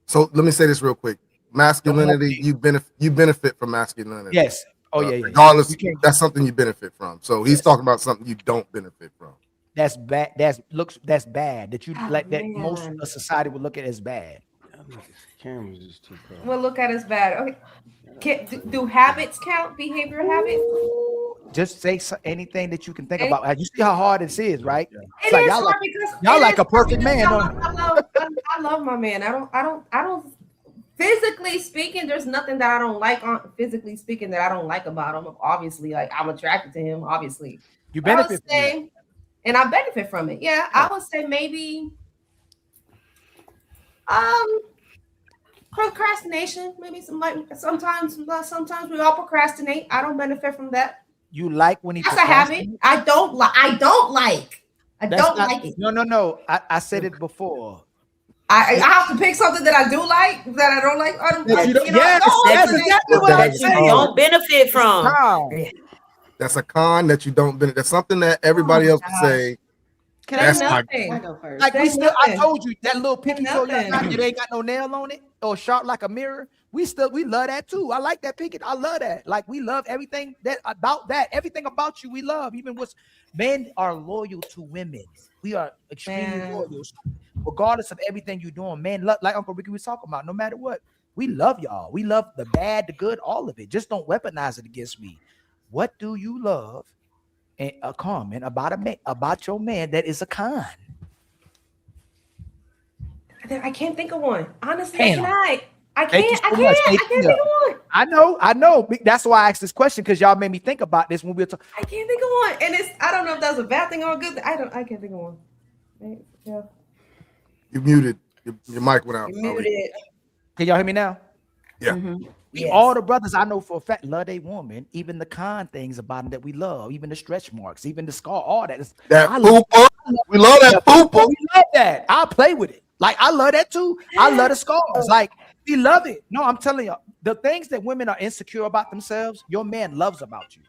So let me say this real quick. Masculinity, you benefit from masculinity. Yes. Oh yeah. Regardless, that's something you benefit from. So he's talking about something you don't benefit from. That's bad. That's bad. That you like that most of society would look at as bad. Cameras is too far. We'll look at as bad. Okay. Do habits count? Behavioral habits? Just say anything that you can think about. You see how hard this is, right? It's It like is y'all hard like, because y'all it like is a hard perfect because man. I love my man. I don't physically speaking, there's nothing that I don't like on physically speaking that I don't like about him. Obviously, like I'm attracted to him, obviously. You But I would benefit from say, and I benefit from it. Yeah, I would say maybe procrastination. Maybe sometimes we all procrastinate. I don't benefit from that. You like when he That's a habit. I don't like. I don't like it. No. I said it before. I have to pick something that I do like, that I don't like. That's exactly what I'm saying. You don't benefit from. That's a con that you don't benefit. That's something that everybody else would say. That's I go first. Like I told you that little pinky toe you got, it ain't got no nail on it or sharp like a mirror. We love that too. I like that pinky. I love that. Like we love everything about that. Everything about you, we love. Even with men are loyal to women. We are extremely loyal, regardless of everything you're doing. Man, like Uncle Ricky was talking about, no matter what, we love y'all. We love the bad, the good, all of it. Just don't weaponize it against me. What do you love? And a comment about your man that is a con. I can't think of one. Honestly, Damn. I can't Thank think you so much. of one. I know. That's why I asked this question, because y'all made me think about this when we were talking. I can't think of one. And I don't know if that's a bad thing or a good thing. I can't think of one. Yeah. You muted. Your mic went out. Muted. Can y'all hear me now? Yeah. Mm-hmm. Yes. All the brothers I know for a fact love a woman, even the con things about them that we love, even the stretch marks, even the scar, all that. We love that pooper. We love that. I'll play with it. Like I love that too. I love the scars. Like we love it. No, I'm telling you, the things that women are insecure about themselves, your man loves about you.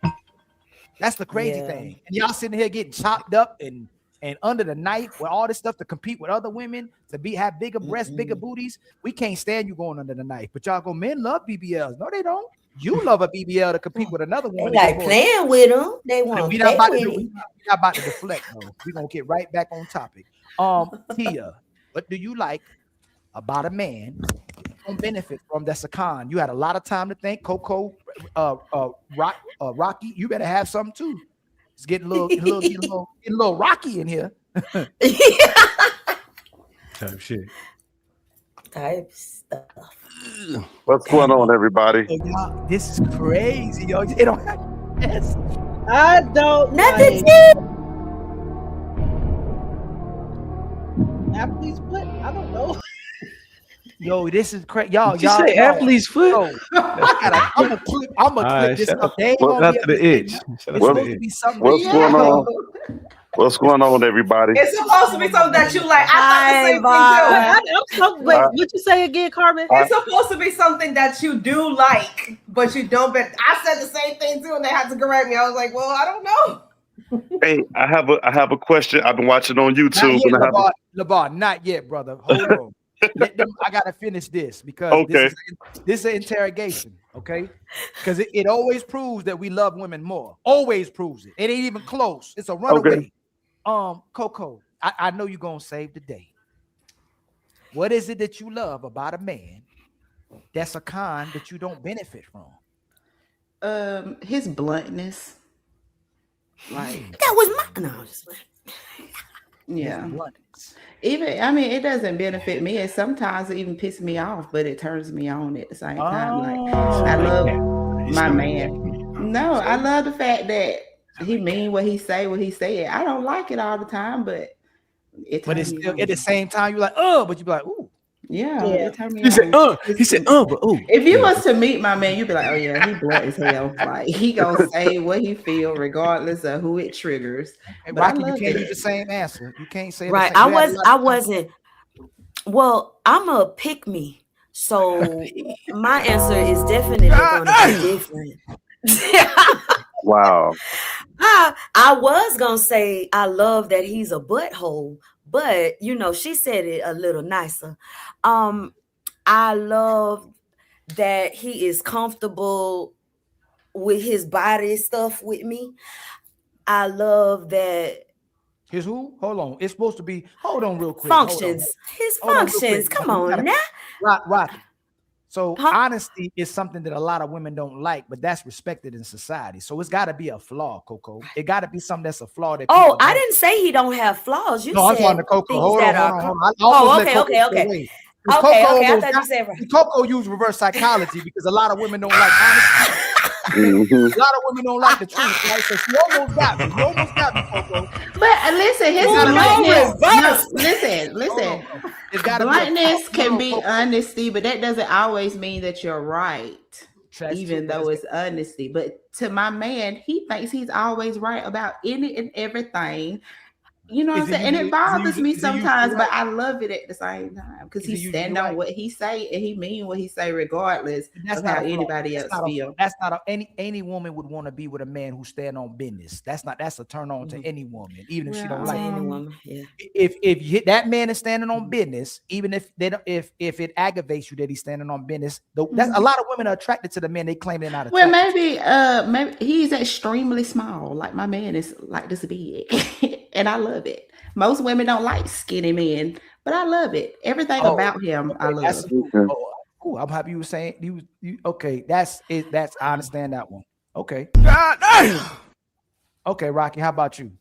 That's the crazy thing. And y'all sitting here getting chopped up and under the knife with all this stuff to compete with other women, to have bigger breasts, bigger booties. We can't stand you going under the knife. But y'all go, men love BBLs. No, they don't. You love a BBL to compete with another one. They like playing with them. They want to play with it. We're not about to deflect, though. We're going to get right back on topic. Tia, what do you like about a man you don't benefit from that's a con? You had a lot of time to think. Coco, Rocky, you better have something too. It's getting a little rocky in here. Type shit. Type stuff. What's going on, everybody? Oh, y'all, this is crazy, yo. It don't have this. I don't nothing. Athlete's foot? I don't know. Yo, this is crazy. Y'all, you say athlete's foot? I'm gonna clip this up. Shout out to the itch. What's going on, everybody? It's supposed to be something that you like. I thought the same thing too. Wait, what you say again, Carmen? It's supposed to be something that you do like, but you don't. But I said the same thing too, and they had to correct me. I was like, well, I don't know. Hey, I have a question. I've been watching on YouTube. LeBar, not yet, brother. Hold on. I gotta finish this because this is an interrogation, okay? Because it always proves that we love women more. Always proves it. It ain't even close. It's a runaway. Okay. Coco, I know you're gonna save the day. What is it that you love about a man that's a con that you don't benefit from? His bluntness. Like that was my yeah. Even it doesn't benefit me, and sometimes it even pisses me off, but it turns me on at the same time. Like I love my man. No, I love the fact that he mean what he say, what he said. I don't like it all the time, but it's still at the same time you're like, oh, but you be like, ooh. Yeah. It turned me he said, on. He said, but oh. If you was to meet my man, you'd be like, oh yeah, he blunt as hell. Like he gonna say what he feel regardless of who it triggers. But Rocky, you can't use the same answer. You can't say right. I wasn't. Well, I'm a pick me, so my answer is definitely gonna be different. Wow. I was gonna say I love that he's a butthole, but she said it a little nicer. I love that he is comfortable with his body stuff with me. I love that. His who? Hold on. It's supposed to be. Hold on, real quick. Functions. His functions. Come on now. Rocky. So honesty is something that a lot of women don't like, but that's respected in society. So it's got to be a flaw, Coco. It got to be something that's a flaw. That I didn't say he don't have flaws. You no, I'm said talking to Coco. things Hold that on. okay. Okay. I thought you said right. Coco used reverse psychology because a lot of women don't like honesty. A lot of women don't like the truth, right? So she almost got me. You almost got me, Coco. But listen, his bluntness. Listen. Bluntness can be honesty, but that doesn't always mean that you're right. Even though it's honesty. But to my man, he thinks he's always right about any and everything. You know what I'm saying? And it bothers me sometimes, but I love it at the same time because he stand on what he say and he mean what he say regardless of how anybody else feel. That's not any woman would want to be with a man who stand on business. That's a turn on to any woman, even if she don't like any woman. Yeah. If that man is standing on business, even if it aggravates you that he's standing on business, that's a lot of women are attracted to the men they claim they're not attracted. Well, maybe he's extremely small. Like my man is like this big. And I love it. Most women don't like skinny men, but I love it. Everything about him, I love. Cool. I'm happy you were saying you okay. That's it. I understand that one. Okay. God damn. Okay, Rocky. How about you?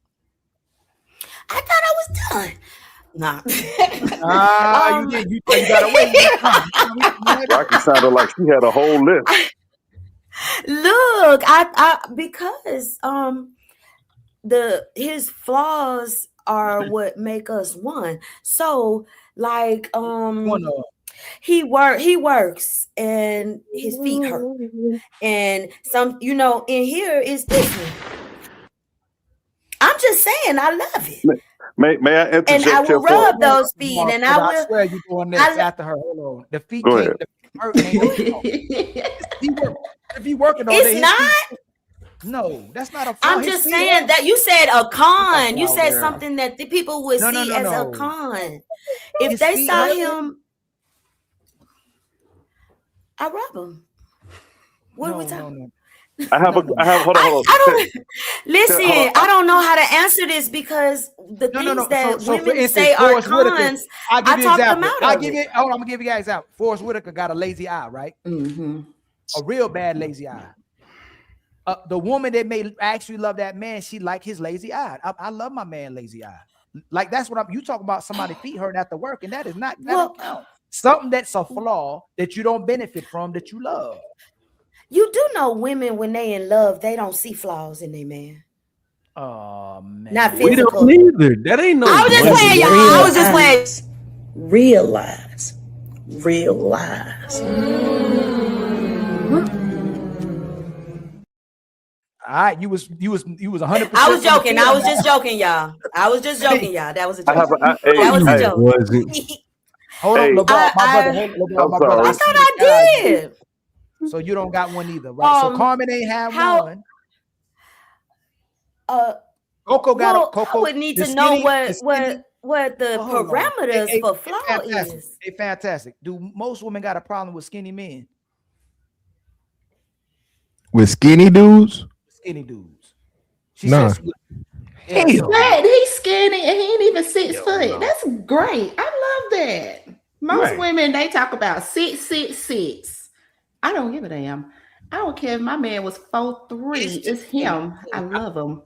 I thought I was done. Nah. You did. You gotta wait. Rocky sounded like she had a whole list. Look, I because his flaws are what make us one. So like he works and his feet hurt. And some, in here is different. I'm just saying I love it. May I interject? And I will rub those feet and I will. I swear you going next after her. Hold on. The feet can't hurt. If he working on it's not. No, that's not a flaw. I'm just saying that you said a con. You said something that the people would see as a con. If they saw him, I rub him. What are we talking? Hold on. I don't know how to answer this because the things that women say are cons, I talk them out of it. I'm gonna give you guys out. Forrest Whitaker got a lazy eye, right? A real bad lazy eye. The woman that may actually love that man, she like his lazy eye. I love my man lazy eye. Like that's what you talk about. Somebody feet hurt after work, and that is not something that's a flaw that you don't benefit from that you love. You do know women when they in love, they don't see flaws in their man. Oh man, not physical. We don't either. That ain't no. I was just playing, y'all. I was just playing. Realize. All right, you was 100%. I was joking. I was just joking, y'all. That was a joke. That was a joke. Hold on, LeBron, my brother. I thought I did. So you don't got one either, right? So Carmen ain't have one. Coco got a Coco. I would need to know what the parameters for flaw is. Hey, fantastic. Do most women got a problem with skinny men? With skinny dudes? Skinny dudes. Hell. He's skinny and he ain't even 6 foot. No. That's great. I love that. Most women, they talk about 6'6". I don't give a damn. I don't care if my man was 4'3". It's him. I love him.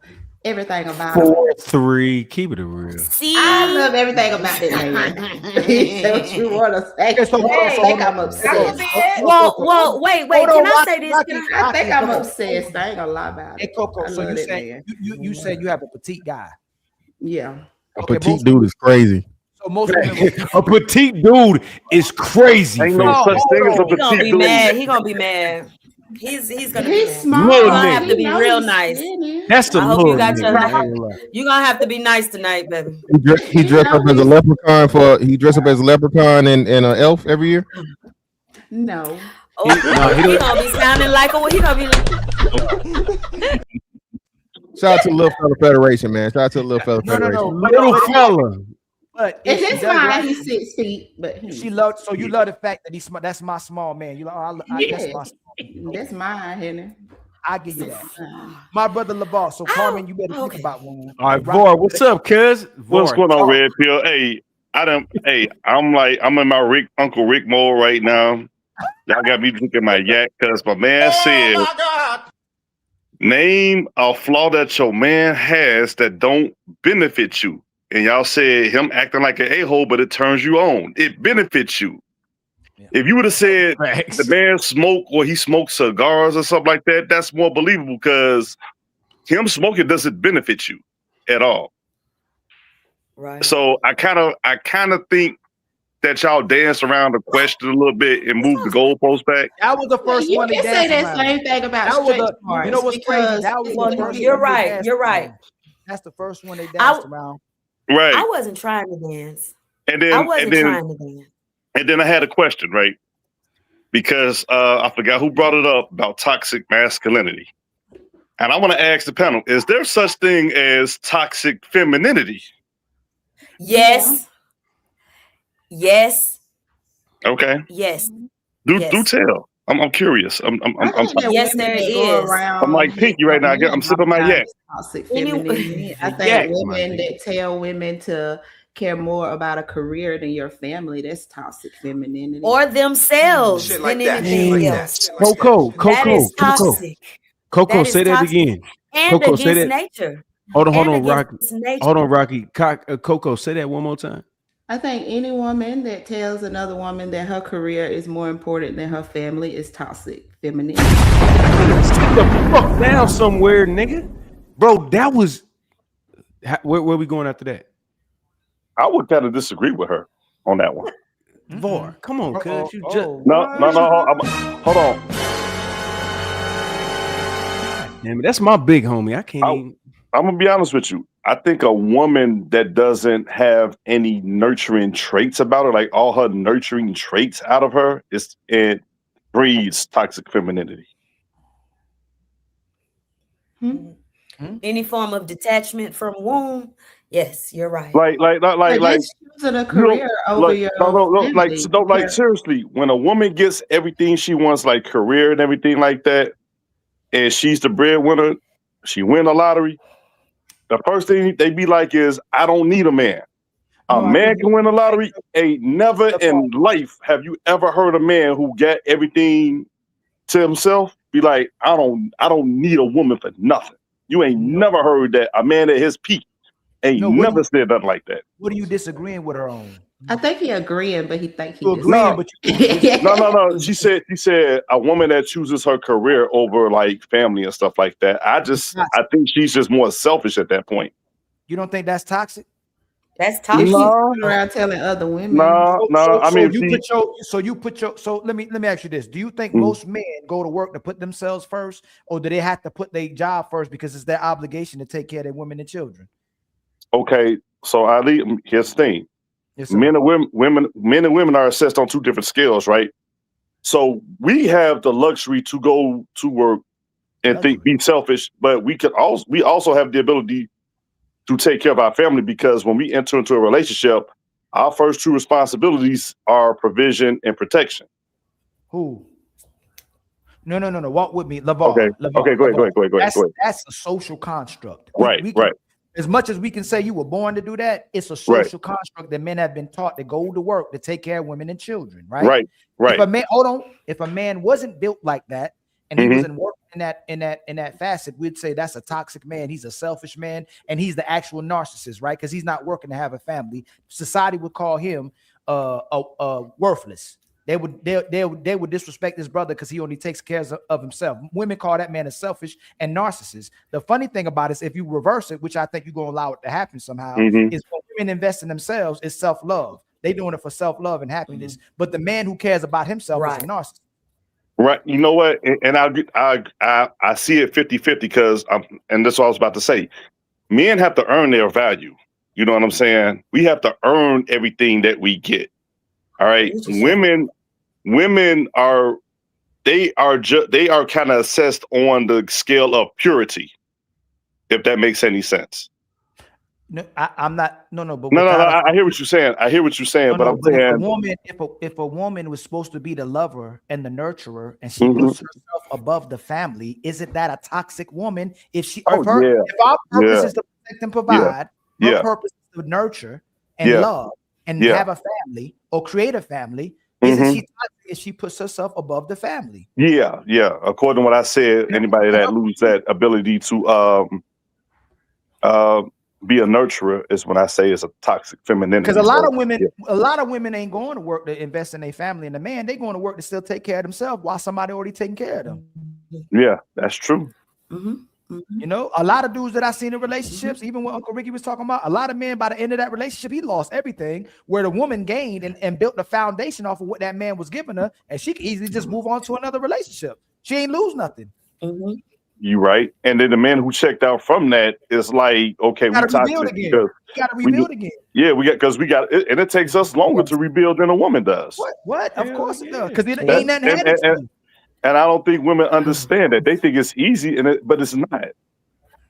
Everything about 4'3". Keep it real. See, I love everything about that man. That's what you want to say. I think I'm obsessed. Well, wait. Can I say this? I think I'm obsessed. I ain't gonna lie about it. Hey, Coco, so you said you have a petite guy. Yeah. A petite dude is crazy. So most women, a petite dude is crazy. Ain't no such thing as a petite dude. He gonna be mad. He's gonna be small. You're gonna have to be real nice. That's the You're gonna have to be nice tonight, baby. He dressed up as a leprechaun and an elf every year. No. He gonna be sounding like he gonna be. Shout out to the Little Fella Federation, man. Shout out to the Little Fella Federation. Little fella. But if it's fine, he's 6 feet. But she loved. So you love the fact that he's small. That's my small man. You like, that's mine, Henry. I give you that. My brother LeVar. So Carmen, you better think about one. All right, Var, what's up, cuz? What's going on, Red Pill? Hey, I'm in my Uncle Rick mode right now. Y'all got me drinking my yak because my man said, Oh my God. name a flaw that your man has that don't benefit you. And y'all said him acting like an a-hole, but it turns you on. It benefits you. If you would have said the man smoke or he smokes cigars or something like that, that's more believable because him smoking doesn't benefit you at all. Right. So I kind of think that y'all danced around the question a little bit and moved the goalpost back. That was the first You one they can say danced that around. same thing about That was straight the, you bars know what's crazy? because That was it's the first You're one they right. danced You're right. around. That's the first one they danced around. Right. I wasn't trying to dance. And then I wasn't trying to dance. And then I had a question, right? Because I forgot who brought it up about toxic masculinity. And I want to ask the panel, is there such thing as toxic femininity? Yes. Yes. Okay. Yes. Do tell. I'm curious. I'm yes, there is. I'm like Pinky right now. I'm sipping my yak. Toxic femininity. I think women that tell women to care more about a career than your family, that's toxic femininity. Or themselves than anything else. Coco, That is toxic. Coco, That is say that toxic. again. And Coco, say against that. nature. Hold on, And Rocky. against nature. Hold on, Rocky. Coco, say that one more time. I think any woman that tells another woman that her career is more important than her family is toxic femininity. Sit the fuck down somewhere, nigga. Bro, that was where we going after that? I would kind of disagree with her on that one. Vor, come on, cuz you just No. Hold on. Damn it, that's my big homie. I can't even. I'm gonna be honest with you. I think a woman that doesn't have any nurturing traits about her, like all her nurturing traits out of her, it breeds toxic femininity. Any form of detachment from womb. Yes, you're right. Like choosing a career over your family. Seriously, when a woman gets everything she wants, like career and everything like that, and she's the breadwinner, she win the lottery. The first thing they be like is, I don't need a man. A man can win the lottery. Ain't never in life have you ever heard a man who got everything to himself be like, I don't need a woman for nothing. You ain't never heard that. A man at his peak ain't never said nothing like that. What are you disagreeing with her on? I think he agreeing, but he think he agreeing, but No. She said a woman that chooses her career over like family and stuff like that. I think she's just more selfish at that point. You don't think that's toxic? That's toxic. No. Around telling other women. No. I mean, so let me ask you this: do you think most men go to work to put themselves first, or do they have to put their job first because it's their obligation to take care of their women and children? Okay, so Ali, here's the thing. Yes, men and women are assessed on two different scales, right? So we have the luxury to go to work and be selfish, but we also have the ability to take care of our family, because when we enter into a relationship, our first two responsibilities are provision and protection. Who? No. Walk with me, LeVar. Okay, go ahead. That's a social construct. Right. As much as we can say you were born to do that, it's a social construct that men have been taught to go to work to take care of women and children, right? Right. If a man wasn't built like that and he wasn't working in that facet, we'd say that's a toxic man. He's a selfish man, and he's the actual narcissist, right? Because he's not working to have a family. Society would call him worthless. They would disrespect his brother because he only takes care of himself. Women call that man a selfish and narcissist. The funny thing about it is, if you reverse it, which I think you're going to allow it to happen somehow, is when women invest in themselves, it's self-love. They doing it for self-love and happiness. But the man who cares about himself is a narcissist. Right. You know what? And I see it 50-50 because and that's what I was about to say. Men have to earn their value. You know what I'm saying? We have to earn everything that we get. All right. Women are kind of assessed on the scale of purity, if that makes any sense. No, I'm not. No. But I hear what you're saying. But I'm saying, if a woman was supposed to be the lover and the nurturer, and she puts herself above the family, isn't that a toxic woman? If our purpose is to protect and provide, her purpose is to nurture and love and have a family or create a family, isn't she toxic if she puts herself above the family. Yeah. According to what I said, anybody that loses that ability to be a nurturer is when I say it's a toxic femininity. Because a lot of women ain't going to work to invest in their family, and the man, they going to work to still take care of themselves while somebody already taking care of them. Yeah, that's true. You know, a lot of dudes that I seen in relationships, even what Uncle Ricky was talking about, a lot of men by the end of that relationship, he lost everything, where the woman gained and built the foundation off of what that man was giving her, and she could easily just move on to another relationship. She ain't lose nothing. You right. And then the man who checked out from that is like, okay, we toxic because gotta rebuild again. Yeah, we got it, and it takes us longer to rebuild than a woman does. What? Of course it does, because it ain't nothing handed to you. And I don't think women understand that. They think it's easy, but it's not.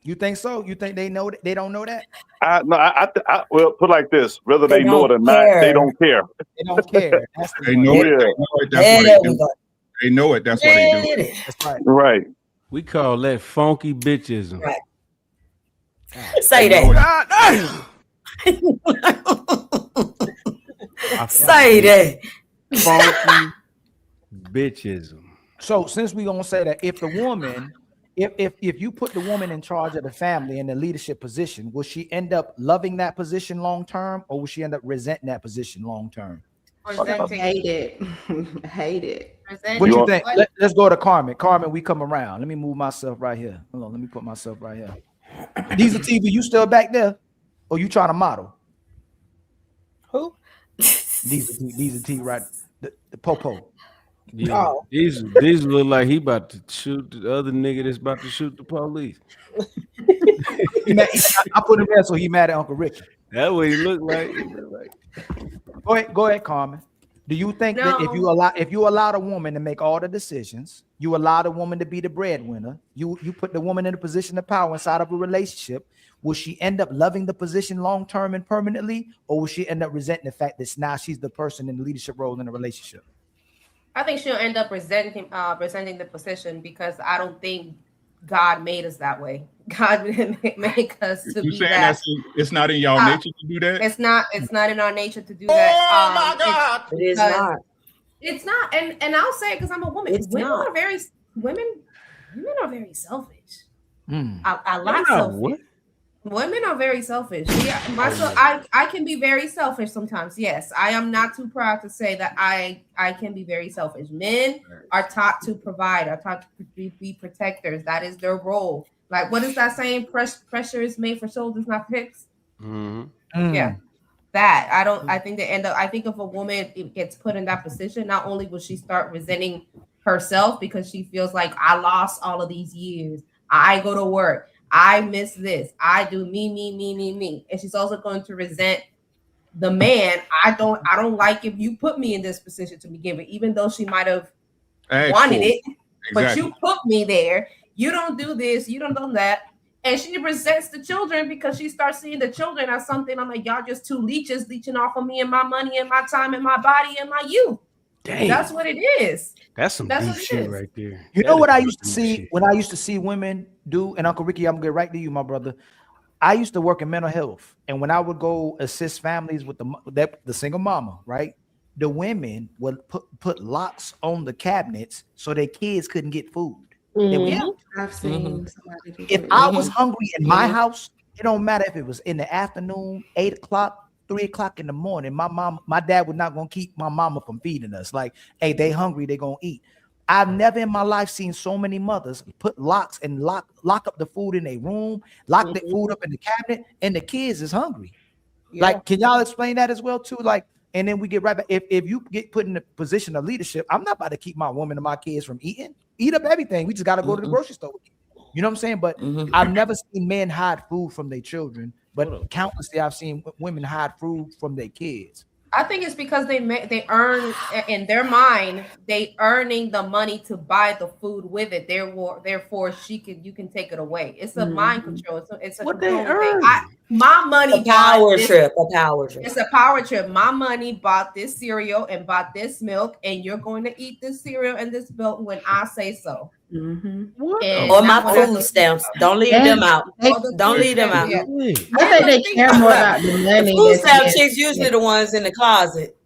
You think so? You think they know that? They don't know that? Well, put it like this: whether they know it or not, they don't care. They don't care. That's the They know it. They know it. That's what they do. They know it. That's what they do. That's right. Right. We call that funky bitchism. Right. Say that. Say that. Funky bitchism. So since we gonna say that, if the woman, if you put the woman in charge of the family in the leadership position, will she end up loving that position long term, or will she end up resenting that position long term? Hate it. Hate it. What you think? Let's go to Carmen. Carmen, we come around. Let me move myself right here. Hold on, let me put myself right here. Diesel TV, you still back there? Or you trying to model? Who? Diesel T, right? The popo. Yeah. These look like he about to shoot the other nigga that's about to shoot the police. I put him there so he mad at Uncle Ricky. That's what he looked like. Go ahead, Carmen. Do you think that if you allow a woman to make all the decisions, you allow the woman to be the breadwinner, you put the woman in a position of power inside of a relationship, will she end up loving the position long term and permanently, or will she end up resenting the fact that now she's the person in the leadership role in the relationship? I think she'll end up resenting the position, because I don't think God made us that way. God didn't make us to be that. It's not in y'all nature to do that? It's not in our nature to do that. Oh my God. It is not. It's not. And I'll say it because I'm a woman. Women are very selfish. I like selfish. Women are very selfish. Yeah, I can be very selfish sometimes. Yes, I am not too proud to say that I can be very selfish. Men are taught to provide, are taught to be protectors. That is their role. Like, what is that saying? Pressure is made for shoulders, not hips. Yeah, that I think they end up. I think if a woman gets put in that position, not only will she start resenting herself because she feels like, I lost all of these years. I go to work. I miss this. I do me. And she's also going to resent the man. I don't like if you put me in this position to begin with, even though she might have wanted it. Exactly. But you put me there. You don't do this. You don't do that. And she resents the children because she starts seeing the children as something. I'm like, y'all just two leeches leeching off of me and my money and my time and my body and my youth. Dang. That's what it is. That's some deep shit right there. You know what I used to see when I used to see women do, and Uncle Ricky, I'm gonna get right to you, my brother. I used to work in mental health, and when I would go assist families with the single mama, right? The women would put locks on the cabinets so their kids couldn't get food. I've seen somebody do if that. I was hungry in my house, it don't matter if it was in the afternoon, 8 o'clock. 3 o'clock in the morning, my dad was not gonna keep my mama from feeding us. Like, hey, they hungry, they gonna eat. I've never in my life seen so many mothers put locks and lock up the food in their room, lock the food up in the cabinet, and the kids is hungry. Like, can y'all explain that as well too? Like, and then we get right back. If you get put in a position of leadership, I'm not about to keep my woman and my kids from eating. Eat up everything. We just got to go to the grocery store. You know what I'm saying? But I've never seen men hide food from their children. But countlessly, I've seen women hide food from their kids. I think it's because they earn in their mind, they earning the money to buy the food with it. Therefore, you can take it away. It's a mind control. It's a what they earn. My money, a power trip. It's a power trip. My money bought this cereal and bought this milk, and you're going to eat this cereal and this milk when I say so. Or my food stamps. Don't leave them out. Don't leave them out. I think they care more about the money. Food stamp chicks usually the ones in the closet.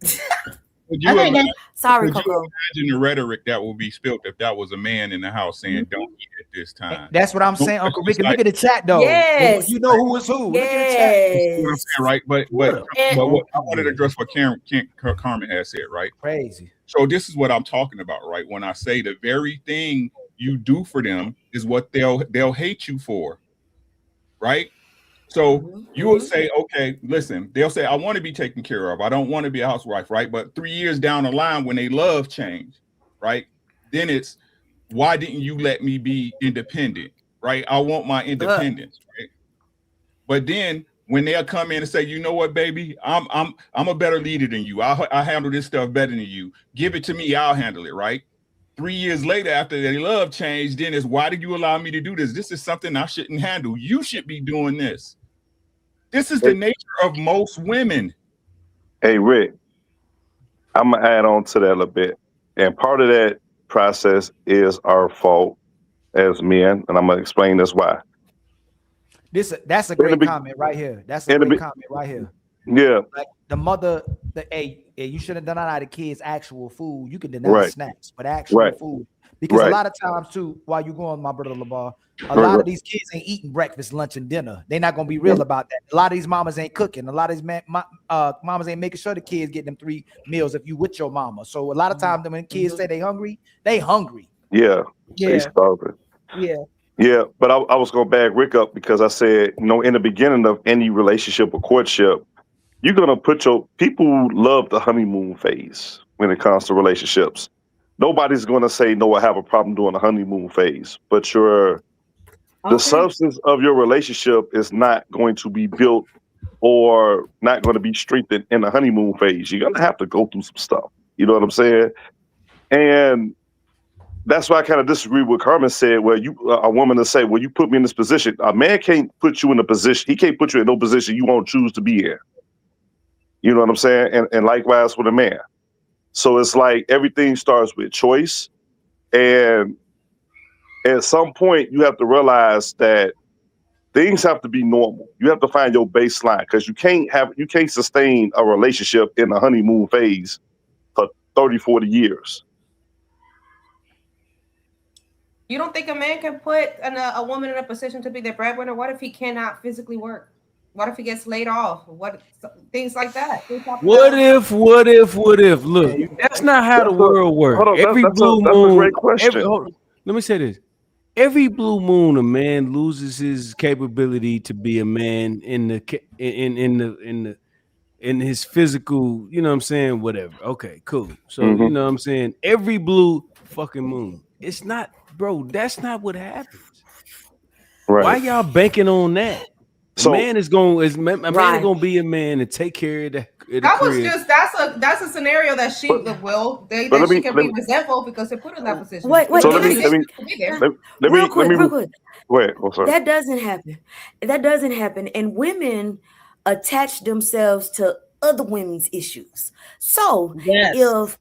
Sorry, Could you Coco. imagine the rhetoric that will be spilled if that was a man in the house saying, "Don't eat at this time"? That's what I'm saying, No, Uncle it's Ricky. like- Look at the chat though. Yes. You know who is who. Look at the chat. You know what I'm saying, right? But what I wanted to address what Carmen has said, right? Crazy. So this is what I'm talking about, right? When I say the very thing you do for them is what they'll hate you for, right? So you will say, okay, listen, they'll say, I want to be taken care of. I don't want to be a housewife, right? But 3 years down the line, when they love change, right? Then it's, why didn't you let me be independent, right? I want my independence, right? But then when they'll come in and say, you know what, baby, I'm a better leader than you. I handle this stuff better than you. Give it to me, I'll handle it, right? 3 years later, after they love change, then it's, why did you allow me to do this? This is something I shouldn't handle. You should be doing this. This is the nature of most women. Hey, Rick, I'm going to add on to that a little bit. And part of that process is our fault as men. And I'm going to explain this why. That's a great comment right here. That's a great comment right here. Yeah. Like the mother, you shouldn't deny the kids actual food. You can deny snacks, but actual food. Because a lot of times too, while you're going, my brother LeVar, a lot of these kids ain't eating breakfast, lunch, and dinner. They're not gonna be real about that. A lot of these mamas ain't cooking. A lot of these mamas ain't making sure the kids get them 3 meals if you with your mama. So a lot of times when kids say they hungry, they hungry. Yeah. They starving. Yeah. Yeah, but I was going to bag Rick up because I said, in the beginning of any relationship or courtship, you're going to put people love the honeymoon phase when it comes to relationships. Nobody's going to say, no, I have a problem during the honeymoon phase, but the substance of your relationship is not going to be built or not going to be strengthened in the honeymoon phase. You're going to have to go through some stuff. You know what I'm saying? And that's why I kind of disagree with Carmen said, where a woman to say, well, you put me in this position. A man can't put you in a position. He can't put you in no position you won't choose to be in. You know what I'm saying? And likewise with a man. So it's like everything starts with choice. And at some point you have to realize that things have to be normal. You have to find your baseline because you can't sustain a relationship in the honeymoon phase for 30, 40 years. You don't think a man can put a woman in a position to be the breadwinner? What if he cannot physically work? What if he gets laid off? Things like that? What if? Look, that's not how the world works. Every blue moon. That's a great question. Let me say this. Every blue moon, a man loses his capability to be a man in his physical, you know what I'm saying? Whatever. Okay, cool. So, you know what I'm saying? Every blue fucking moon. It's not, bro, that's not what happens. Right. Why y'all banking on that? A man is gonna be a man and take care of the that's a scenario that she can be resentful because they put her in that position. Wait, so let me real quick. Go ahead. Oh, sorry. That doesn't happen. And women attach themselves to other women's issues. So if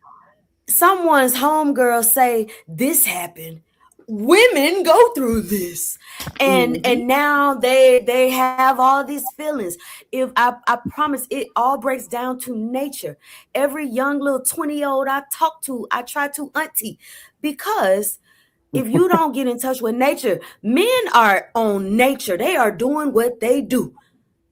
someone's homegirl say this happened, women go through this, and now they have all these feelings. If I promise, it all breaks down to nature. Every young little 20-year-old I talk to, I try to auntie, because if you don't get in touch with nature, men are on nature. They are doing what they do.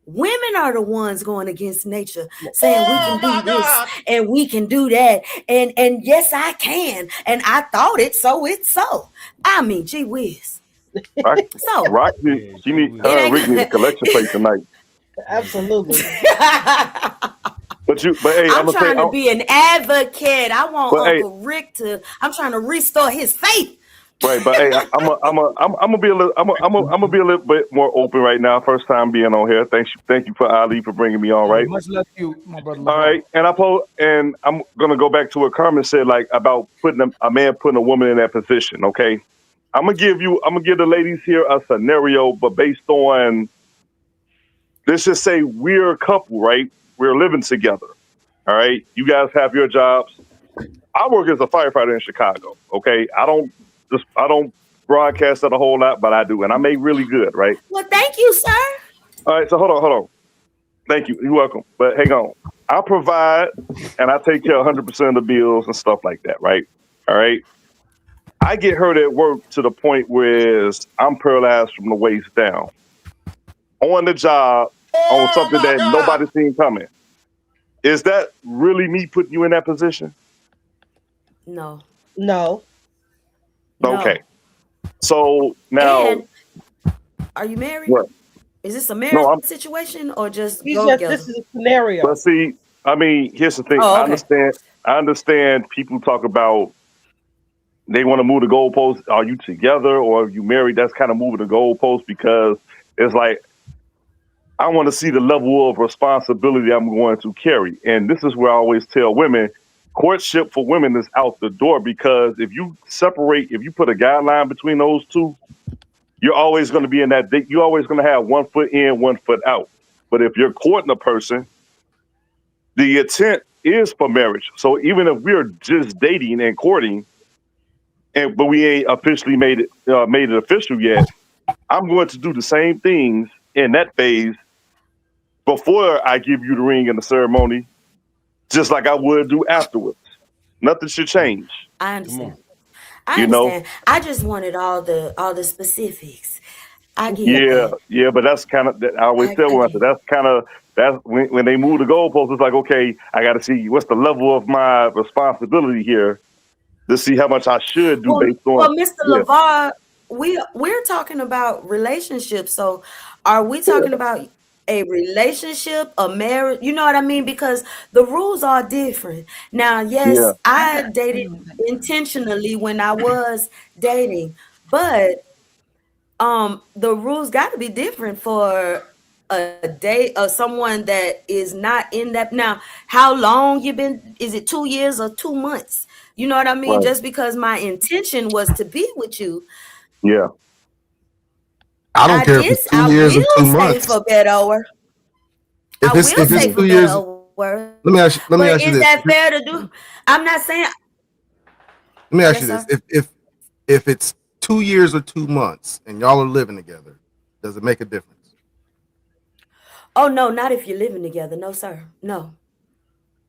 Women are the ones going against nature, saying we can do this and we can do that. And yes, I can. And I thought it, so it's so. I mean, gee whiz. Rick need a collection plate tonight. Absolutely. But hey, I'm trying to be an advocate. I want Uncle Rick I'm trying to restore his faith. Right, but hey, I'm gonna be a little bit more open right now. First time being on here. Thank you for Ali for bringing me on. Right, much love to you, my brother. All right, and I'm gonna go back to what Carmen said, like about putting a man putting a woman in that position. Okay, I'm gonna give the ladies here a scenario, but based on, let's just say we're a couple, right? We're living together. All right, you guys have your jobs. I work as a firefighter in Chicago. Okay, I don't broadcast it a whole lot, but I do, and I make really good, right? Well, thank you, sir. All right, so hold on. Thank you. You're welcome. But hang on. I provide and I take care of 100% of the bills and stuff like that, right? All right. I get hurt at work to the point where I'm paralyzed from the waist down on the job on something that nobody's seen coming. Is that really me putting you in that position? No. No. Okay. So now, And are you married? what? Is this a marriage No, I'm. situation or just He's go just together? this is a scenario. But see, I mean, here's the thing. Oh, I okay. understand. People talk about they want to move the goalposts. Are you together or are you married? That's kind of moving the goalposts because it's like I want to see the level of responsibility I'm going to carry. And this is where I always tell women, courtship for women is out the door because if you put a guideline between those two, you're always going to be in that. You're always going to have 1 foot in, 1 foot out. But if you're courting a person, the intent is for marriage. So even if we're just dating and courting, but we ain't officially made it official yet, I'm going to do the same things in that phase before I give you the ring and the ceremony, just like I would do afterwards. Nothing should change. I understand. I understand. I just wanted all the specifics. I get that. Yeah, but that's kind of. I always tell women that's when they move the goalposts. It's like, okay, I got to see what's the level of my responsibility here to see how much I should do based on. Well, Mr. LeVar, we're talking about relationships. So, are we talking about a relationship, a marriage? You know what I mean? Because the rules are different. Now, yes, I dated intentionally when I was dating, but the rules got to be different for a date or someone that is not in that. Now, how long you been? Is it 2 years or 2 months? You know what I mean? Right. Just because my intention was to be with you. Yeah. I don't care if it's 2 years or 2 months. For better. If it's 2 years, let me ask you this. Is that fair to do? I'm not saying. Let me ask you this: if it's 2 years or 2 months and y'all are living together, does it make a difference? Oh no, not if you're living together. No, sir. No.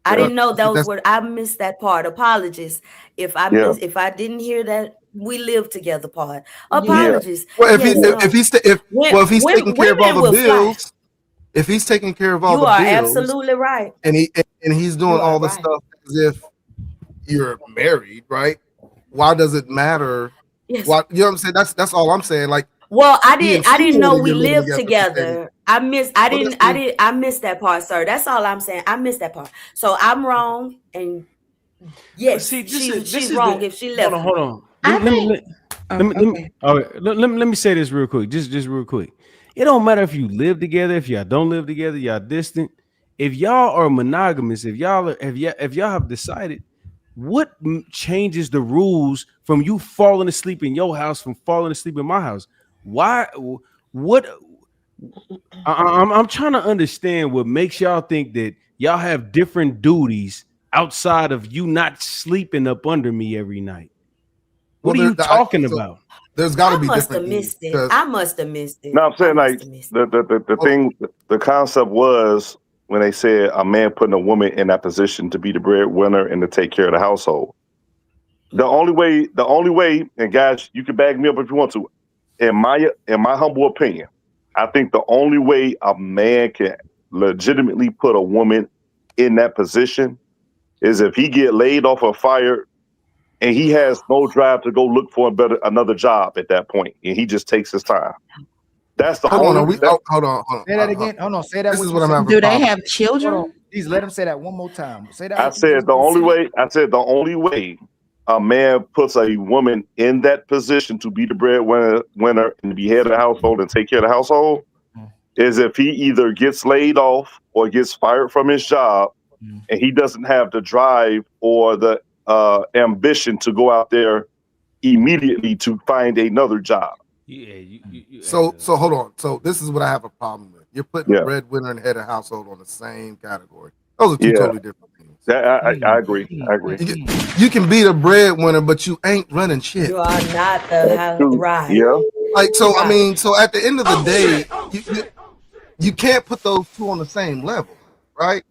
I didn't know those were. I missed that part. Apologies if I if I didn't hear that we live together part. Apologies. Well, if he's taking care of all the bills, if he's taking care of all the bills, you are absolutely right. And he's doing all the stuff as if you're married, right? Why does it matter? Yes. Why, you know what I'm saying? That's all I'm saying. Like, well, I didn't know we lived together. I missed that part, sir. That's all I'm saying. I missed that part. So I'm wrong, and yes, she's wrong if she left. Hold on. Let me say this real quick. Just real quick. It don't matter if you live together, if y'all don't live together, y'all distant. If y'all are monogamous, if y'all have decided, what changes the rules from you falling asleep in your house from falling asleep in my house? Why? What? I'm trying to understand what makes y'all think that y'all have different duties outside of you not sleeping up under me every night. What are you talking about? There's got to be different. I must have missed it. No, I'm saying like the thing, the concept was when they said a man putting a woman in that position to be the breadwinner and to take care of the household. The only way, and guys, you can back me up if you want to. In my humble opinion, I think the only way a man can legitimately put a woman in that position is if he get laid off or fired and he has no drive to go look for another job at that point, and he just takes his time. That's the hold on. Say that again. Hold on. Say that. This is what I'm having. Do they have children? Please let him say that one more time. Say that. I said the only way a man puts a woman in that position to be the breadwinner and be head of the household and take care of the household is if he either gets laid off or gets fired from his job, and he doesn't have the drive or the ambition to go out there immediately to find another job. So hold on. So this is what I have a problem with. You're putting the breadwinner and head of household on the same category. Those are two totally different things. I agree. You can be the breadwinner, but you ain't running shit. You are not the right. Yeah. Like so, I mean, so at the end of the day, you can't put those two on the same level, right?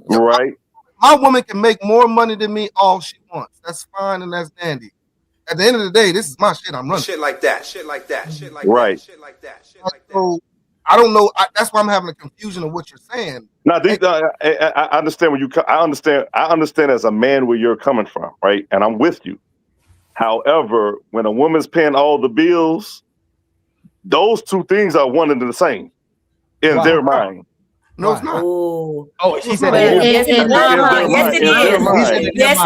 Right. My woman can make more money than me all she wants. That's fine and that's dandy. At the end of the day, this is my shit. I'm running. Shit like that. Shit like that. Shit like Right. that. Shit like that. Shit like that. So I don't know. That's why I'm having a confusion of what you're saying. Now, I understand where you. I understand as a man where you're coming from, right? And I'm with you. However, when a woman's paying all the bills, those two things are one and the same in their mind. No, it's not. Oh, she said yes, it is. Yes,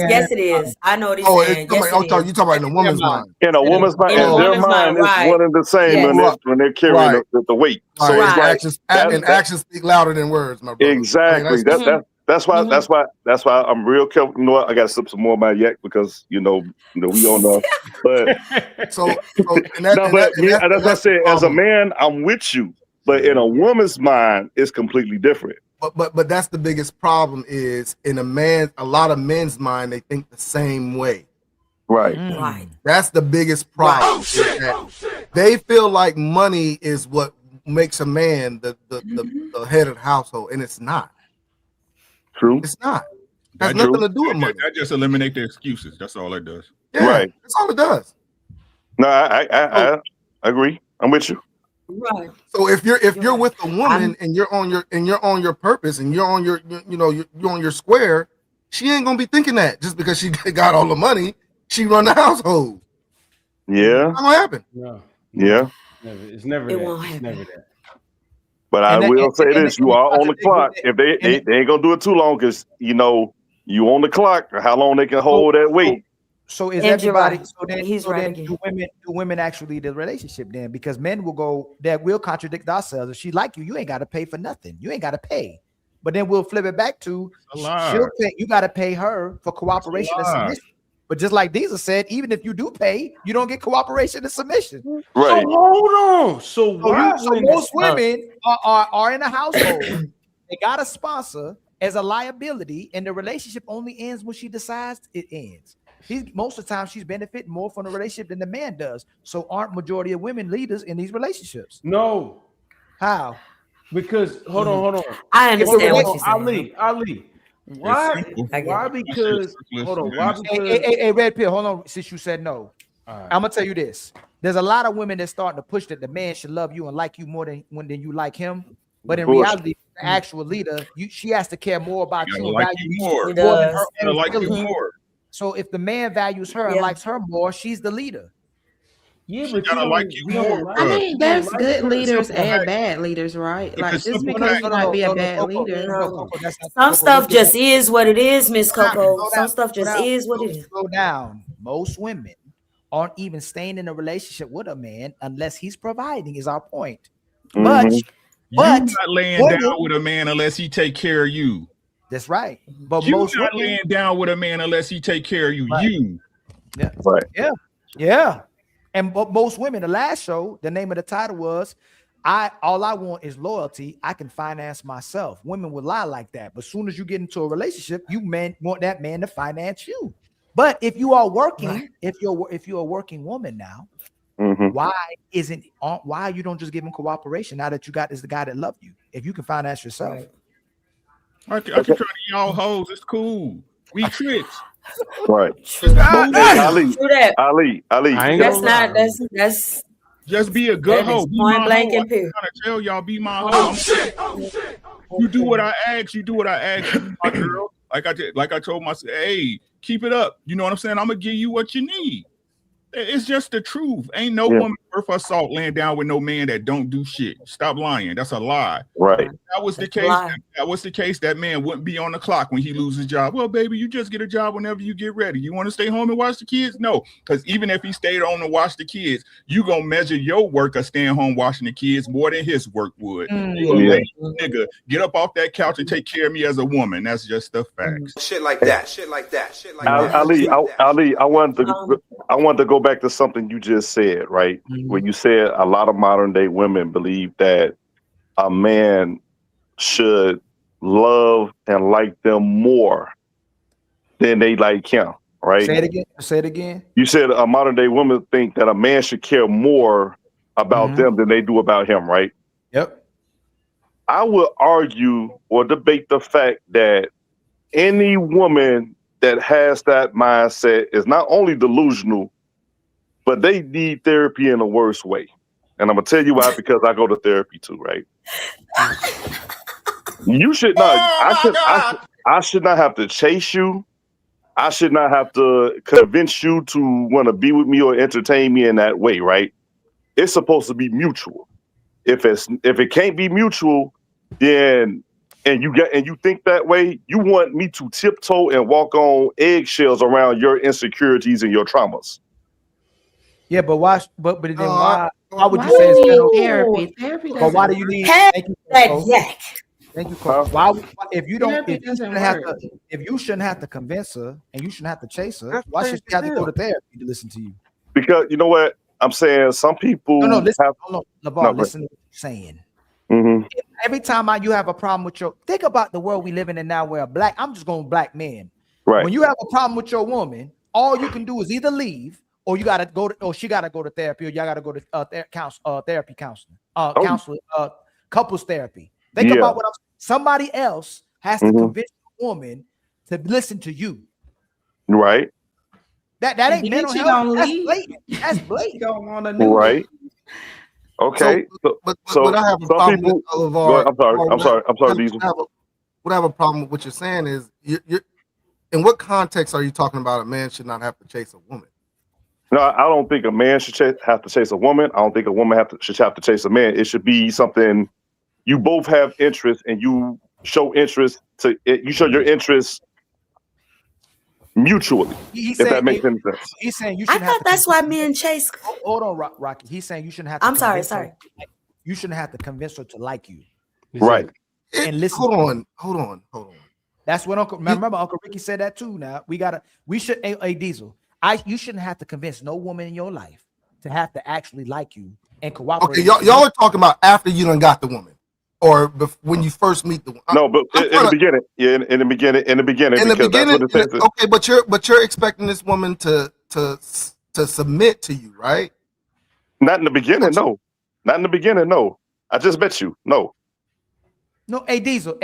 Yes, it is. I know what he's saying. Yes, you talking about in a woman's mind. In a woman's mind, in their mind, it's one and the same when they're carrying the weight. So it's like actions speak louder than words, my brother. Exactly. That's why I'm real careful. You know what? I got to sip some more of my yak because we on the. But that's what I said. As a man, I'm with you. But in a woman's mind, it's completely different. But that's the biggest problem is in a lot of men's mind, they think the same way. Right. Right. That's the biggest problem. They feel like money is what makes a man the head of the household, and it's not. True. It's not. It has nothing to do with money. That just eliminate the excuses. That's all it does. Yeah, right. That's all it does. No, I agree. I'm with you. Right. So if you're with a woman and you're on your purpose and you're on your you're on your square, she ain't gonna be thinking that just because she got all the money, she run the household. Yeah. Not gonna happen. No. Yeah. It's never It that. won't It's never that. But I will say this: you are on the clock. If they ain't gonna do it too long, because you on the clock. How long they can hold that weight? So is And everybody? right. So then, He's right again. do women actually the relationship then? Because men will go that will contradict ourselves. If she like you, you ain't got to pay for nothing. You ain't got to pay. But then we'll flip it back to she'll pay. You got to pay her for cooperation and submission. But just like Diesel said, even if you do pay, you don't get cooperation and submission. Right. So hold on. So most women are in a household. They got a sponsor as a liability, and the relationship only ends when she decides it ends. Most of the time, she's benefiting more from the relationship than the man does. So aren't majority of women leaders in these relationships? No. How? Because hold on. I understand what you're saying. Ali. Why? Because hold on. Why? Because hey, Red Pill. Hold on. Since you said no, I'm gonna tell you this. There's a lot of women that starting to push that the man should love you and like you more than you like him. But in reality, the actual leader, she has to care more about you and like value you more. than her own Like you feelings. more. So if the man values her and likes her more, she's the leader. Yeah, but gotta like you more. I mean, there's good leaders and bad leaders, right? Like just because you might be a bad leader. Some stuff just is what it is, Miss Coco. Some stuff just is what it is. Slow down. Most women aren't even staying in a relationship with a man unless he's providing, is our point. But you're not laying down with a man unless he take care of you. That's right. But you're most not women, laying down with a man unless he take care of you. Right. You. Yeah. Right. Yeah. And but most women, the last show, the name of the title was all I want is loyalty. I can finance myself. Women would lie like that. But as soon as you get into a relationship, you want that man to finance you. But if you are working, if you're a working woman now, why you don't just give him cooperation now that you got this the guy that love you? If you can finance yourself. I can try to eat y'all hoes. It's cool. We tricks. Right. Ali. That's just be a good hoe. Be point my blank hoe. and period. I'm trying to tell y'all, be my hoe. You do what I ask. You do what I ask you, my girl. Like I told myself, hey, keep it up. You know what I'm saying? I'm gonna give you what you need. It's just the truth. Ain't no woman worth her salt laying down with no man that don't do shit. Stop lying. That's a lie. Right. That was the case. That was the case. That man wouldn't be on the clock when he loses his job. Well, baby, you just get a job whenever you get ready. You want to stay home and watch the kids? No, because even if he stayed on and watched the kids, you gonna measure your work of staying home watching the kids more than his work would. Nigga, get up off that couch and take care of me as a woman. That's just the facts. Shit like that. Shit like that. Shit like that. Ali, I wanted to go back to something you just said, right? When you said a lot of modern day women believe that a man should love and like them more than they like him, right? Say it again. You said a modern day woman think that a man should care more about them than they do about him, right? Yep. I would argue or debate the fact that any woman that has that mindset is not only delusional, but they need therapy in a worse way. And I'm gonna tell you why, because I go to therapy too, right? You should not. I should not have to chase you. I should not have to convince you to want to be with me or entertain me in that way, right? It's supposed to be mutual. If it can't be mutual, then and you think that way, you want me to tiptoe and walk on eggshells around your insecurities and your traumas. Yeah, but why? But then why would you say do it's you better? need therapy? Therapy But why do doesn't you work. need? Thank you, Coco. Yak. Thank you, Coco. Why? If you don't, Therapy if you doesn't shouldn't have work. to, if you shouldn't have to convince her and you shouldn't have to chase her, That's why should she have to go to therapy to listen to you? Because you know what I'm saying. Some people No, listen, have. hold on, LeVar, listen to what you're saying. Mm-hmm. Every time you have a problem with think about the world we living in now, where I'm just going black men. Right. When you have a problem with your woman, all you can do is either leave, or you got to go to, or she got to go to therapy, or y'all got to go to therapy counseling, counseling, couples therapy. Think about what somebody else has to convince a woman to listen to you. Right. That ain't mental health. That's blatant. That's blatant. Right. Okay. So I have a some problem people. with Go ahead. I'm sorry, Diesel. What I have a problem with what you're saying is you're in what context are you talking about a man should not have to chase a woman? No, I don't think a man should have to chase a woman. I don't think a woman should have to chase a man. It should be something you both have interest and you show interest to it. You show your interest mutually. If that makes any sense. He's saying you I shouldn't have thought that's why men chase. Hold on, Rocky. He's saying you shouldn't have to. I'm sorry. You shouldn't have to convince her to like you. Right. And listen. Hold on. That's what remember Uncle Ricky said that too. Now we should Diesel. You shouldn't have to convince no woman in your life to have to actually like you and cooperate. Okay, y'all are talking about after you done got the woman, or when you first meet the woman. No, but in the beginning. Yeah, in the beginning. Okay, but you're expecting this woman to submit to you, right? Not in the beginning, no. Not in the beginning, no. I just bet you, no. No, Diesel.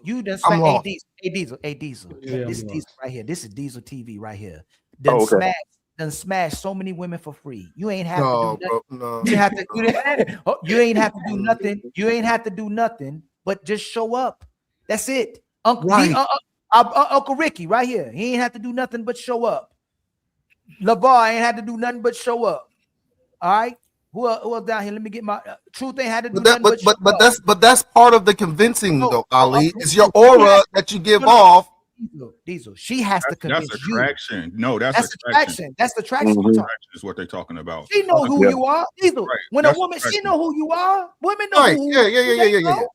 You done spent Diesel. Yeah, this is Diesel right here. This is Diesel TV right here. Done smash so many women for free. You ain't have to do nothing. No. You ain't have to do nothing. You ain't have to do nothing, but just show up. That's it. Uncle Ricky right here. He ain't have to do nothing but show up. LeVar ain't had to do nothing but show up. All right. Who else down here? Let me get my Truth ain't had to do nothing but that's part of the convincing though, Ali. It's your aura that you give off. Diesel. She has to convince that's attraction. You. No, that's attraction. That's the attraction. Is what they're talking about. She know who you are. Diesel. Right. When That's a woman, attraction. she know who you are. Women know who Yeah.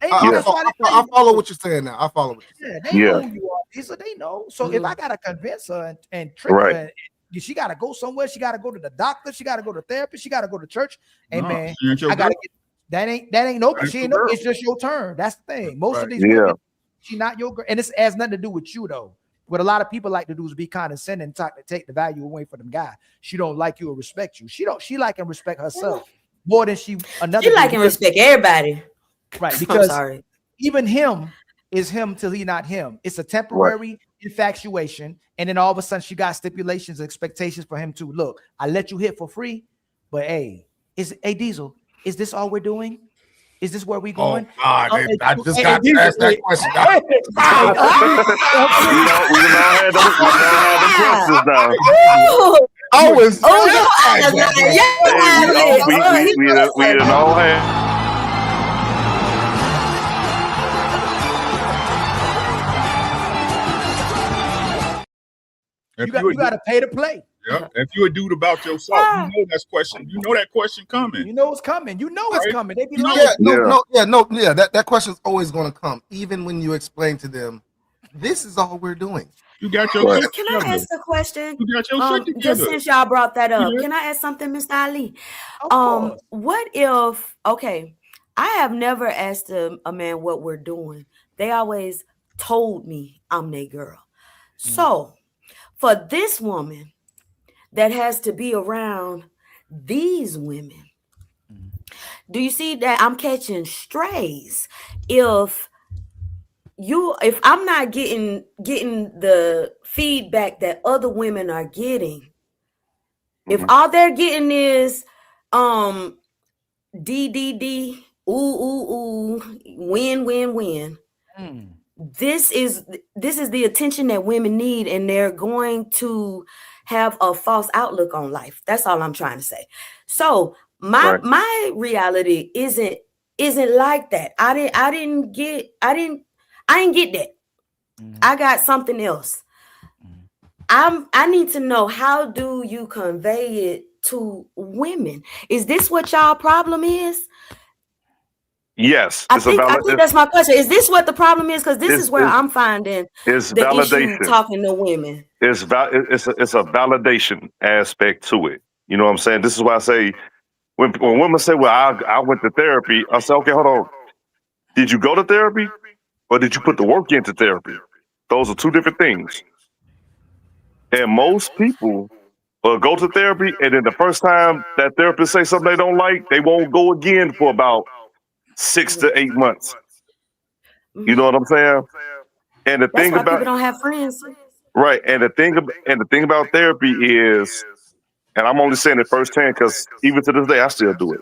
I follow what you're saying now. I follow what you're saying. They know who you are. Diesel, they know. So if I gotta convince her and trick her, she gotta go somewhere. She gotta go to the doctor. She gotta go to therapy. She gotta go to church. Hey man, I gotta get that ain't no. She ain't no. It's just your turn. That's the thing. Most of these women, she not your girl, and it has nothing to do with you though. What a lot of people like to do is be condescending, take the value away from them guy. She don't like you or respect you. She like and respect herself more than she another. She like and respect everybody, right? Because even him is him till he not him. It's a temporary infatuation, and then all of a sudden she got stipulations and expectations for him to look. I let you hit for free, but hey, Diesel, is this all we're doing? Is this where we going? Oh God, I just got to ask that question. We didn't all have. You got to pay to play. Yeah. If you're a dude about yourself, you know that's question. You know that question coming. You know it's coming. You know it's coming. They be like, that question is always going to come, even when you explain to them, this is all we're doing. You got your shit Can I ask a question? You got your shit just together. since y'all brought that up, can I ask something, Mr. Ali? What if? Okay, I have never asked a man what we're doing. They always told me I'm their girl. So for this woman that has to be around these women, Do you see that I'm catching strays? If I'm not getting the feedback that other women are getting, if all they're getting is DDD, ooh, win. This is the attention that women need, and they're going to have a false outlook on life. That's all I'm trying to say. So my reality isn't like that. I didn't get that. I got something else. I need to know, how do you convey it to women? Is this what y'all problem is? Yes, I think that's my question. Is this what the problem is? Because this is where I'm finding the issue talking to women. It's a validation aspect to it. You know what I'm saying? This is why I say when women say, "Well, I went to therapy," I say, "Okay, hold on. Did you go to therapy, or did you put the work into therapy? Those are two different things." And most people will go to therapy, and then the first time that therapist say something they don't like, they won't go again for about 6 to 8 months. You know what I'm saying? And the thing about people don't have friends. Right, and the thing about therapy is, and I'm only saying it firsthand because even to this day I still do it.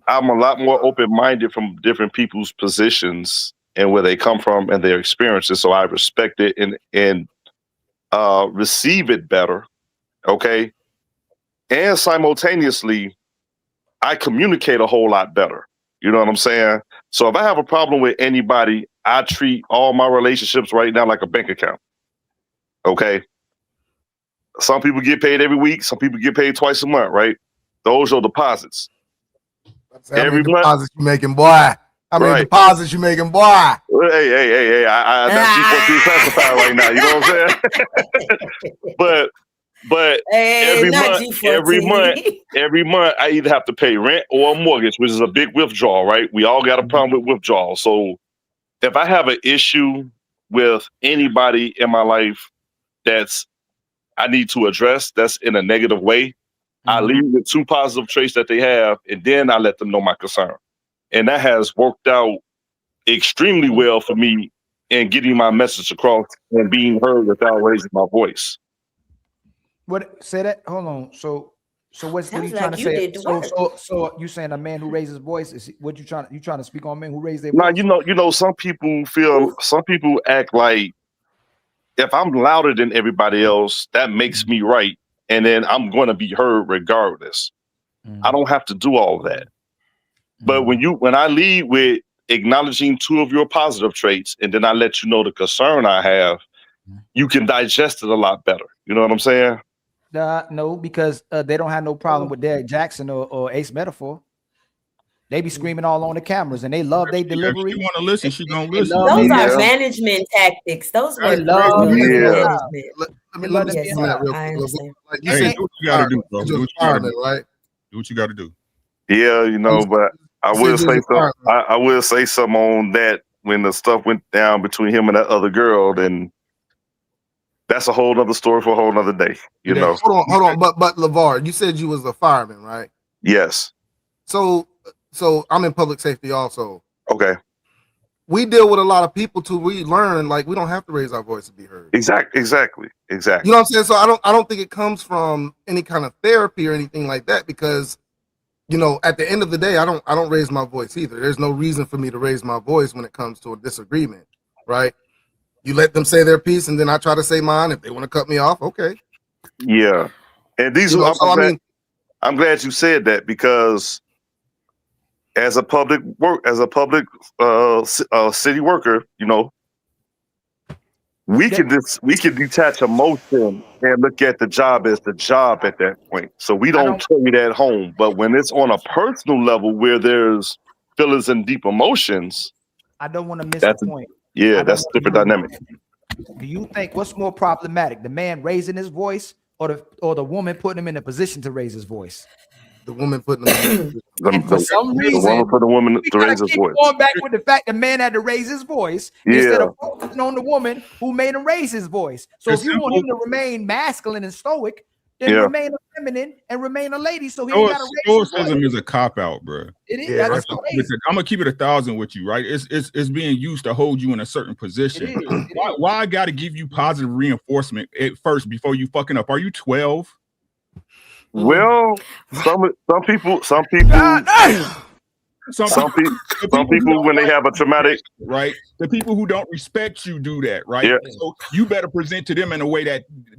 I'm a lot more open-minded from different people's positions and where they come from and their experiences, so I respect it and receive it better. Okay, and simultaneously, I communicate a whole lot better. You know what I'm saying? So if I have a problem with anybody, I treat all my relationships right now like a bank account. Okay. Some people get paid every week. Some people get paid twice a month, right? Those are deposits. Every month. Deposits you making, boy. How many deposits you making, boy? Hey. That's G4 classified right now. You know what I'm saying? But every month, I either have to pay rent or a mortgage, which is a big withdrawal, right? We all got a problem with withdrawal. So if I have an issue with anybody in my life that's I need to address, that's in a negative way, I leave with 2 positive traits that they have, and then I let them know my concern. And that has worked out extremely well for me in getting my message across and being heard without raising my voice. What? Say that? Hold on. So what are you trying to say? So you saying a man who raises voice is what you trying to speak on men who raise their voice? Now you know some people act like if I'm louder than everybody else, that makes me right, and then I'm going to be heard regardless. I don't have to do all that. But when I lead with acknowledging 2 of your positive traits, and then I let you know the concern I have, you can digest it a lot better. You know what I'm saying? No, because they don't have no problem with Derek Jackson or Ace Metaphor. They be screaming all on the cameras, and they love their delivery. If she want to listen, she gonna listen. Those are management tactics. Those were management. Let me speak on that real quick. Like you said, do what you gotta do, bro. Do what you gotta do. Right? Do what you gotta do. Yeah, you know, but I will say something. I will say something on that when the stuff went down between him and that other girl, then that's a whole other story for a whole other day. You know. Hold on. But LeVar, you said you was a fireman, right? Yes. So I'm in public safety also. Okay. We deal with a lot of people till we learn, like, we don't have to raise our voice to be heard. Exactly. You know what I'm saying? So I don't think it comes from any kind of therapy or anything like that, because, you know, at the end of the day, I don't raise my voice either. There's no reason for me to raise my voice when it comes to a disagreement, right? You let them say their piece, and then I try to say mine. If they want to cut me off, okay. Yeah. And these I'm glad you said that, because as a public city worker, you know, we can detach emotion and look at the job as the job at that point. So we don't carry that home. But when it's on a personal level where there's feelings and deep emotions, I don't want to miss the point. Yeah, that's a different dynamic. Do you think what's more problematic, the man raising his voice or the woman putting him in a position to raise his voice? The woman putting him in a position. And for some reason, the woman for the woman to raise his voice. Going back with the fact the man had to raise his voice instead of focusing on the woman who made him raise his voice. So if you want him to remain masculine and stoic, then remain a feminine and remain a lady. So he ain't got to raise his Stoicism voice. is a cop out, bro. It is. Yeah, that's crazy. Listen, I'm gonna keep it 1,000 with you, right? It's being used to hold you in a certain position. Why I got to give you positive reinforcement at first before you fucking up? Are you 12? Well, some people, when they have a traumatic, right? The people who don't respect you do that, right? Yeah. So you better present to them in a way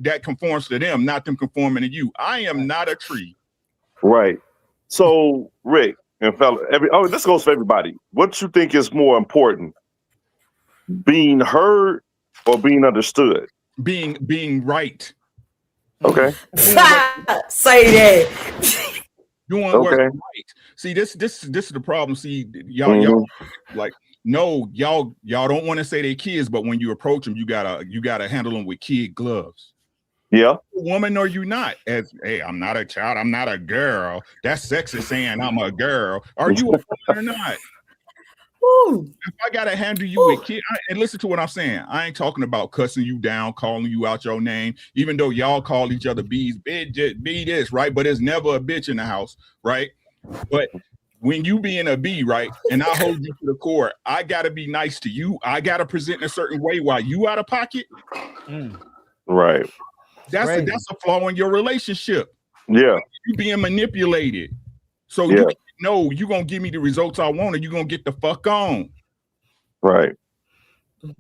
that conforms to them, not them conforming to you. I am not a tree. Right. So, Rick and fella, this goes for everybody. What you think is more important, being heard or being understood? Being right. Okay. Say that. Doing what's right. See, this is the problem. See, y'all like no, y'all don't want to say they kids, but when you approach them, you gotta handle them with kid gloves. Yeah. Woman or you not? As hey, I'm not a child, I'm not a girl. That's sexist saying I'm a girl. Are you a woman or not? If I gotta handle you with kid, and listen to what I'm saying. I ain't talking about cussing you down, calling you out your name, even though y'all call each other bees, be this, right? But there's never a bitch in the house, right? But when you being a bee, right, and I hold you to the core, I gotta be nice to you. I gotta present in a certain way while you out of pocket. Right. That's a flaw in your relationship. Yeah. You being manipulated. So you know you're gonna give me the results I want, and you're gonna get the fuck on. Right.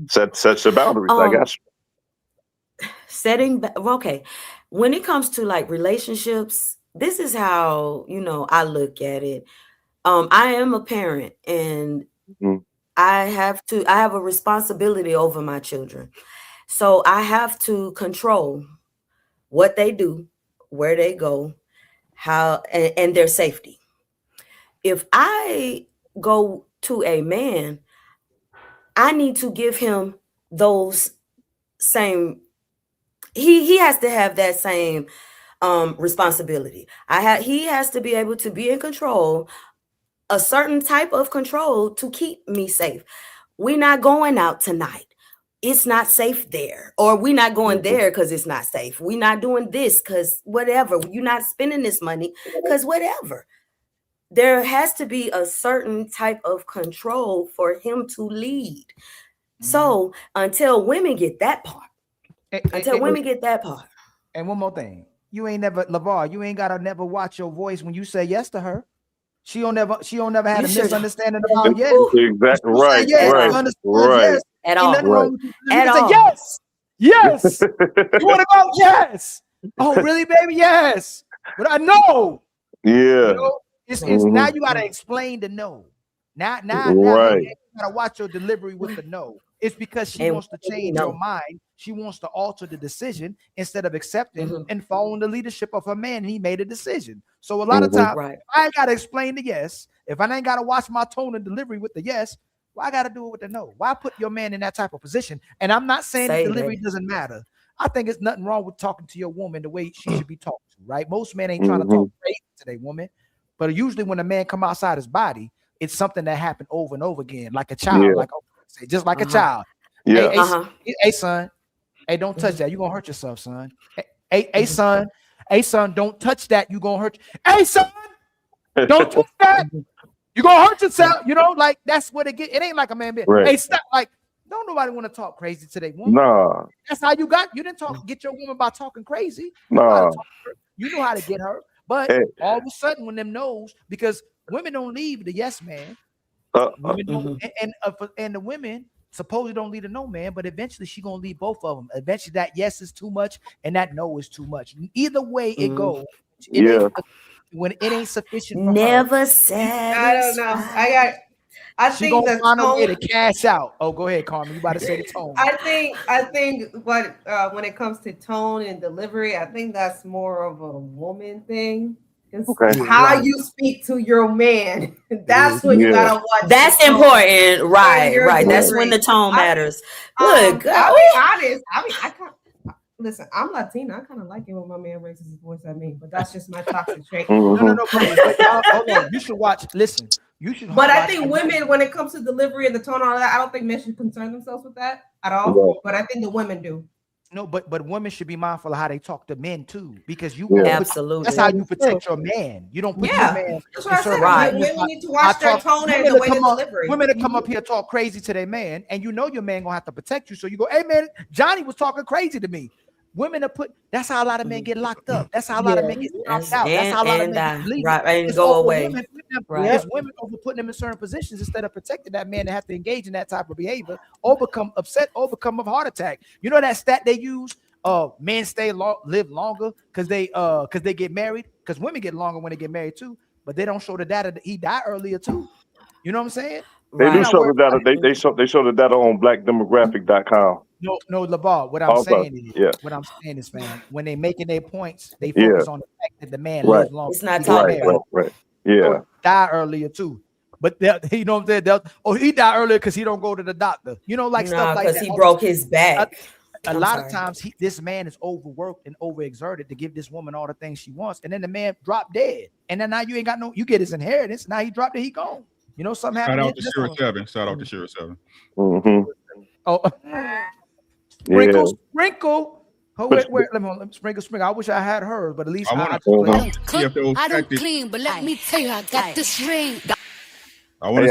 Set the boundaries. I got you. Okay. When it comes to like relationships, this is how I look at it. I am a parent, and I have a responsibility over my children. So I have to control what they do, where they go, how, and their safety. If I go to a man, I need to give him those same, he has to have that same responsibility. He has to be able to be in control, a certain type of control to keep me safe. We're not going out tonight. It's not safe there. Or we're not going there because it's not safe. We're not doing this because whatever. You're not spending this money because whatever. There has to be a certain type of control for him to lead. So until women get that part, And one more thing, you ain't never, LeVar, you ain't gotta never watch your voice when you say yes to her. She don't never had a misunderstanding about yes. Exactly. Right. Yes. At Ain't all. nothing wrong with you. At You can all. say yes. Yes. You want to go? Yes. Oh, really, baby? Yes. But I know. Yeah. It's now you gotta explain the no. Now you gotta watch your delivery with the no. It's because she wants to change your mind. She wants to alter the decision instead of accepting and following the leadership of her man. And he made a decision. So a lot of times, I ain't gotta explain the yes. If I ain't gotta watch my tone and delivery with the yes, why I gotta do it with the no? Why put your man in that type of position? And I'm not saying that delivery doesn't matter. I think it's nothing wrong with talking to your woman the way she should be talked to, right? Most men ain't trying to talk crazy to their woman, but usually when a man come outside his body, it's something that happened over and over again, like a child, just like a child. Yeah. Hey, son. Hey, don't touch that. You're gonna hurt yourself, son. Hey, son. Hey, son, don't touch that. You're gonna hurt. Hey, son, don't touch that. You're gonna hurt yourself. Like that's what it get. It ain't like a man. Hey, stop. Like, don't nobody want to talk crazy to their woman. Nah. That's how you didn't get your woman by talking crazy. Nah. You know how to get her. But all of a sudden, when them knows, because women don't leave the yes man. Women don't, and the women supposedly don't lead a no man, but eventually she gonna lead both of them. Eventually that yes is too much and that no is too much. Either way it goes, when it ain't sufficient for never satisfied. I don't know. I she think gonna the find a way tone, to cash out. Oh, go ahead, Carmen. You about to say the tone. I think what when it comes to tone and delivery, I think that's more of a woman thing. It's how you speak to your man. That's when you gotta watch. That's important, right? That's when the tone matters. Good. I'll be honest. I can't listen. I'm Latina. I kind of like it when my man raises his voice at me, but that's just my toxic trait. No. Hold on. You should watch. Listen. You should. But I think women, when it comes to delivery and the tone and all that, I don't think men should concern themselves with that at all. But I think the women do. No, but women should be mindful of how they talk to men too, because you Yeah. Absolutely. that's how you protect your man. You don't put your Yeah, man that's in what I certain said. Right. positions. Women need to watch their tone and the way they deliver. Women to come up here talk crazy to their man, and you know your man gonna have to protect you. So you go, hey man, Johnny was talking crazy to me. Women are that's how a lot of men get locked up. That's how a lot of men get stomped out. That's how a lot of men get leave. Right, and It's go over away. women, Right. It's women over putting them in certain positions instead of protecting that man to have to engage in that type of behavior or become upset or become a heart attack. You know that stat they use? Men live longer because they get married, because women get longer when they get married too, but they don't show the data that he died earlier too. You know what I'm saying? They do Right. show the data. They show the data on blackdemographic.com. No, LeVar, what I'm Also, saying yeah. is, fam, when they making their points, they Yeah. focus on the fact that the man Right. lives longer. It's not He got talking married. about. Right. Yeah. Die earlier too. But you know what I'm saying? He died earlier because he don't go to the doctor. You know, like stuff like that. Because he broke his back. A I'm lot sorry. of times this man is overworked and overexerted to give this woman all the things she wants, and then the man dropped dead, and then now you ain't got you get his inheritance. Now he dropped it, he gone. You know, something Shout happened. out to Shira 7. Shout out to Shira 7. Mm-hmm. Oh, sprinkle. Oh, wait, let me sprinkle. I wish I had her, but at least I just play. I don't clean, but let me tell you, I got this ring. Hey,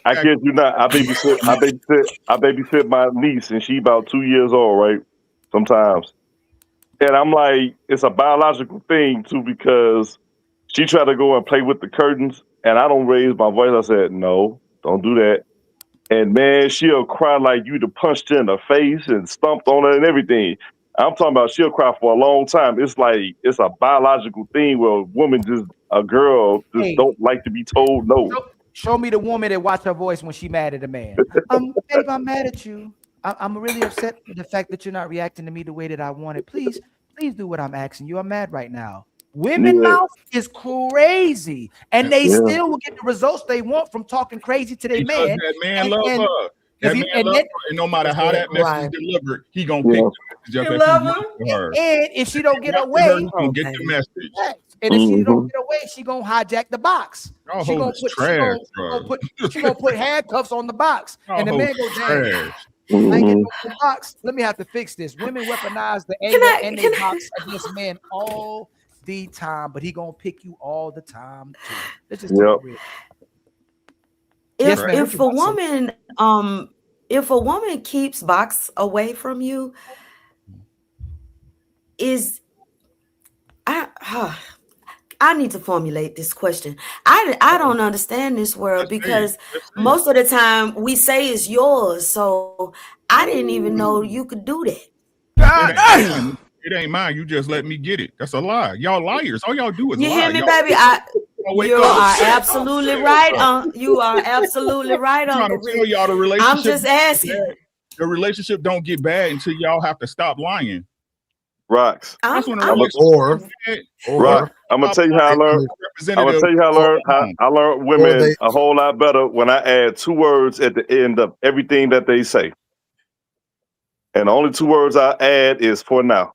I kid you not. I babysit my niece, and she about 2 years old, right? Sometimes, and I'm like, it's a biological thing too, because she tried to go and play with the curtains, and I don't raise my voice. I said, no, don't do that. And man, she'll cry like you to punched her in the face and stomped on her and everything. I'm talking about she'll cry for a long time. It's like it's a biological thing where a girl just don't like to be told no. Show me the woman that watch her voice when she mad at a man. Babe, I'm mad at you. I'm really upset with the fact that you're not reacting to me the way that I wanted. Please do what I'm asking you. I'm mad right now. Women mouth is crazy, and they still will get the results they want from talking crazy to their Because man. that man love her. That man love her, and no matter how that message is delivered, he gonna pick the message up if he her. And if she don't get away, he gonna get the message. And if she don't get away, she gonna hijack the box. Y'all She gonna hoes trash, put handcuffs on the box, Y'all and the man hoes goes trash. down. I ain't getting no box. Let me have to fix this. Women weaponize the anger and they box against men all the time, but he gonna pick you all the time too. Let's just keep it real. If a woman keeps box away from you, I need to formulate this question. I don't understand this world, because most of the time we say it's yours, so I didn't even know you could do that. It ain't mine. You just let me get it. That's a lie. Y'all liars. All y'all do is You lie. hear me, Y'all baby? You are absolutely right. You are absolutely right, I'm Uncle trying to tell y'all the relationship. I'm just asking. The relationship don't get bad until y'all have to stop lying. Rocks. That's when the I'm gonna tell you how I learned. I'm gonna tell you how I learned women a whole lot better when I add 2 words at the end of everything that they say. And the only 2 words I add is for now.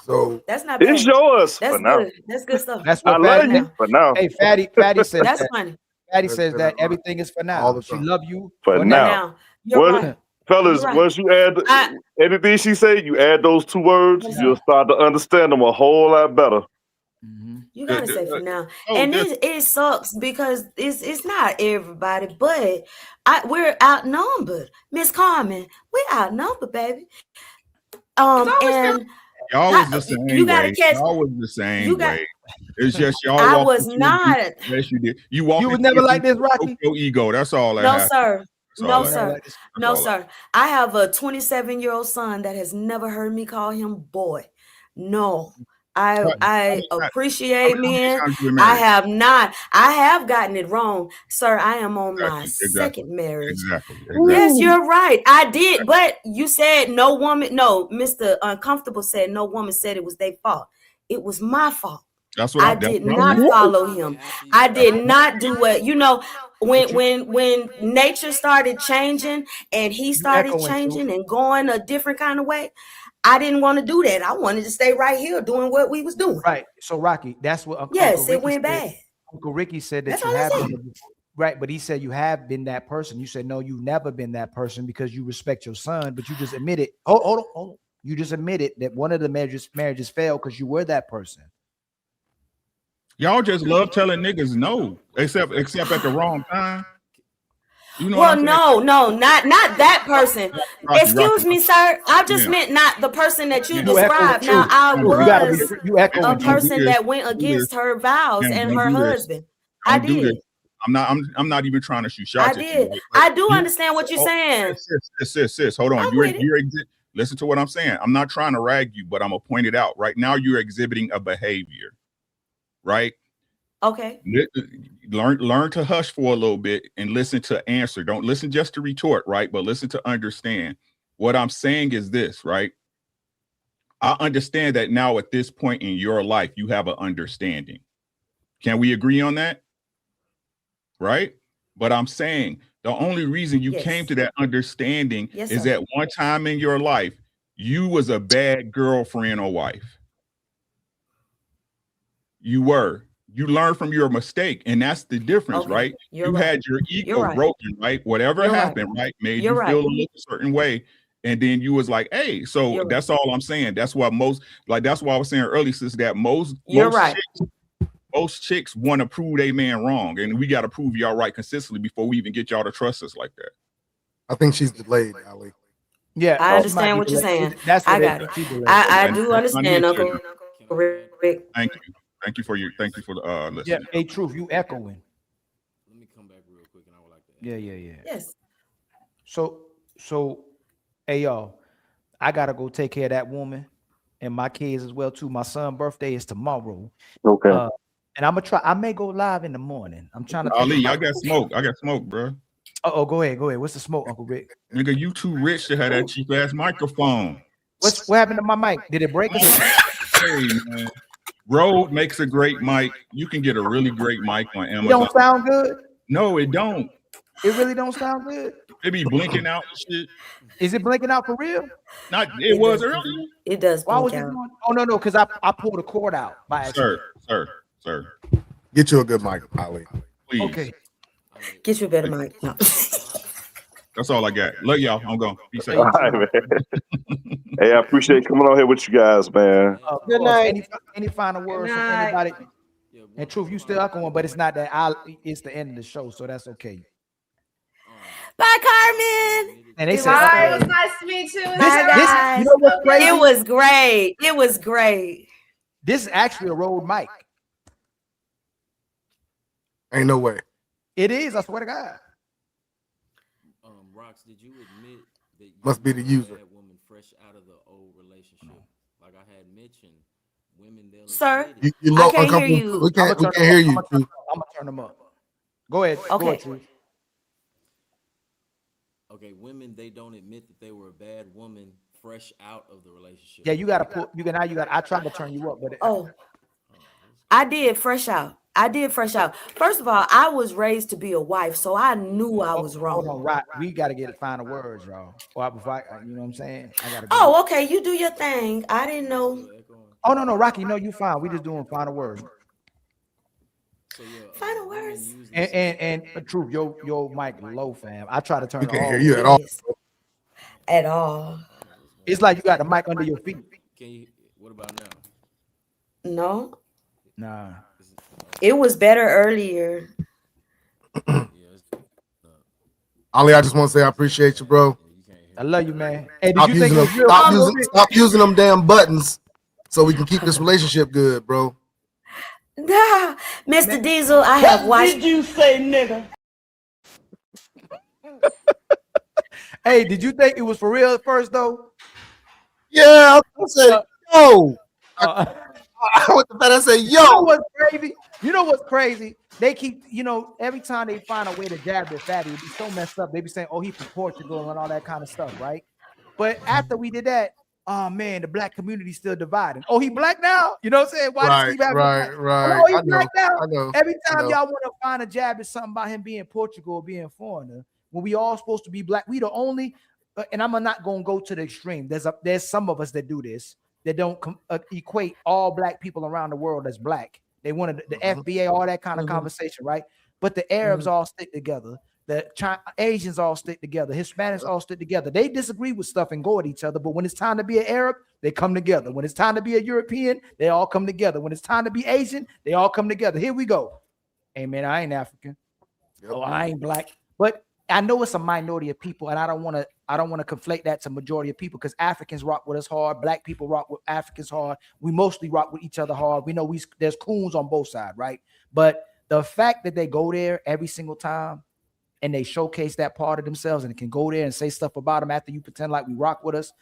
So that's not bad. It's yours That's for now. good. That's good stuff. That's what I love you for now. Hey, Fatty says that's that. funny. Fatty says that everything is for now. She love you for now. You're right. Fellas, You're right. once you add anything she say, you add those 2 words, you'll start to understand them a whole lot better. You gotta say for now, and it sucks because it's not everybody, but we're outnumbered. Miss Carmen, we're outnumbered, baby. And y'all was the same you gotta way. catch. Y'all was the same way. It's just y'all. I walked was into not. Yes, you did. You walked. You was never like this, Rocky. Your ego. That's all. No, sir. No, sir. That's No, all sir. I have a 27-year-old son that has never heard me call him boy. No. I appreciate men. I have not. I have gotten it wrong, sir. I am on my second marriage. Exactly. Yes, you're right. I did, but you said no woman. No, Mr. Uncomfortable said no woman said it was their fault. It was my fault. That's what I did not follow him. I did not do what when nature started changing and he started changing and going a different kind of way. I didn't want to do that. I wanted to stay right here doing what we was doing. Right. So Rocky, that's what Uncle Yes, Ricky it went said. bad. Uncle Ricky said that That's you all I have said. been Right, but he said you have been that person. You said no, you've never been that person because you respect your son, but you just admitted, hold on. You just admitted that one of the marriages failed because you were that person. Y'all just love telling niggas no, except at the wrong time. You know Well, what I'm no, not that person. Excuse me, sir. I just Yeah. meant not the person that you You described. echoing Now, I truth. You gotta was you echoing a truth. person that went against her vows and her husband. I Don't do did. this. I'm not even trying to shoot I shots at you. did. Right? I do understand what you're saying. Sis, hold on. I'm with it. Listen to what I'm saying. I'm not trying to rag you, but I'm gonna point it out. Right now, you're exhibiting a behavior, right? Okay. Learn to hush for a little bit and listen to answer. Don't listen just to retort, right? But listen to understand. What I'm saying is this, right? I understand that now at this point in your life, you have an understanding. Can we agree on that? Right? But I'm saying the only reason you came to that understanding is that one time in your life, you was a bad girlfriend or wife. You were. You learned from your mistake, and that's the difference, right? You had your ego broken, right? Whatever happened, right? Made you feel a little certain way. And then you was like, hey, so that's all I'm saying. That's why that's why I was saying earlier, sis, that most chicks want to prove they man wrong. And we got to prove y'all right consistently before we even get y'all to trust us like that. I think she's delayed, Ali. Yeah, I understand what you're saying. That's I got it. I do understand, Uncle Rick. Thank you. Thank you for the listening. Yeah, hey, Truth, you echoing. Let me come back real quick, and I would like to. Yeah. Yes. So, hey y'all, I gotta go take care of that woman and my kids as well too. My son's birthday is tomorrow. Okay. And I'm gonna try. I may go live in the morning. I'm trying to. Ali, I got smoke, bro. Oh, go ahead. What's the smoke, Uncle Rick? Nigga, you too rich to have that cheap ass microphone. What happened to my mic? Did it break? Hey, man. Rode makes a great mic. You can get a really great mic on Amazon. It don't sound good. No, it don't. It really don't sound good. It be blinking out and shit. Is it blinking out for real? It was earlier. It does. Why was it doing? Oh no, because I pulled a cord out by accident. Sir. Get you a good mic, Ali. Please. Okay. Get you a better mic. No. That's all I got. Love y'all. I'm going. Be safe. All right, man. Hey, I appreciate coming on here with you guys, man. Good night. Any final words from anybody? And Truth, you still echoing, but it's not that. It's the end of the show, so that's okay. Bye, Carmen. And they said, Bye. It was nice to meet you. You know what's crazy? It was great. It was great. This is actually a Rode mic. Ain't no way. It is. I swear to God. Rox, did you admit that you Must be the user. that woman fresh out of the old relationship? Like I had mentioned, women they'll. Sir, You I can't hear you. We can't hear you. I'm gonna turn them up. Go ahead. Okay. Go ahead, Truth. Okay, women they don't admit that they were a bad woman fresh out of the relationship. Yeah, you gotta put. I tried to turn you up, but I did fresh out. First of all, I was raised to be a wife, so I knew I was wrong. Hold on, right? We gotta get final words, y'all. Or you know what I'm saying? I gotta. Oh, okay. You do your thing. I didn't know. Oh no, Rocky. No, you fine. We just doing final words. Final words. And Truth, your mic low, fam. I try to turn it can't off. hear you at all. At all. It's like you got the mic under your feet. Can you? What about now? No. Nah. It was better earlier. Ali, I just want to say I appreciate you, bro. I love you, man. Hey, did you think it was real? Stop using them damn buttons so we can keep this relationship good, bro. Nah, Mr. Diesel, I have watched. Did you say, nigga? Hey, did you think it was for real at first, though? Yeah, I said, yo. I went to bed, I said, yo. You know what's crazy? You know what's crazy? They keep, every time they find a way to jab at Fatty, it'd be so messed up. They be saying, oh, he's from Portugal and all that kind of stuff, right? But after we did that, oh man, the black community's still divided. Oh, he black now? You know what I'm saying? Why does he have right. Oh, he black now? Every time I y'all want to find a jab at something about him being Portugal or being foreigner, when we all supposed to be black, we the only, and I'm not going to go to the extreme. There's some of us that do this, that don't equate all black people around the world as black. They wanted the FBA, all that kind of conversation, right? but the Arabs all stick together. The Asians all stick together. Hispanics all stick together. They disagree with stuff and go at each other, but when it's time to be an Arab, they come together. When it's time to be a European, they all come together. When it's time to be Asian, they all come together. Here we go. Hey, man, I ain't African. Oh, I ain't black. But I know it's a minority of people, and I don't want to conflate that to majority of people, because Africans rock with us hard. Black people rock with Africans hard. We mostly rock with each other hard. We know there's coons on both sides, right? But the fact that they go there every single time and they showcase that part of themselves, and it can go there and say stuff about them after you pretend like we rock with us,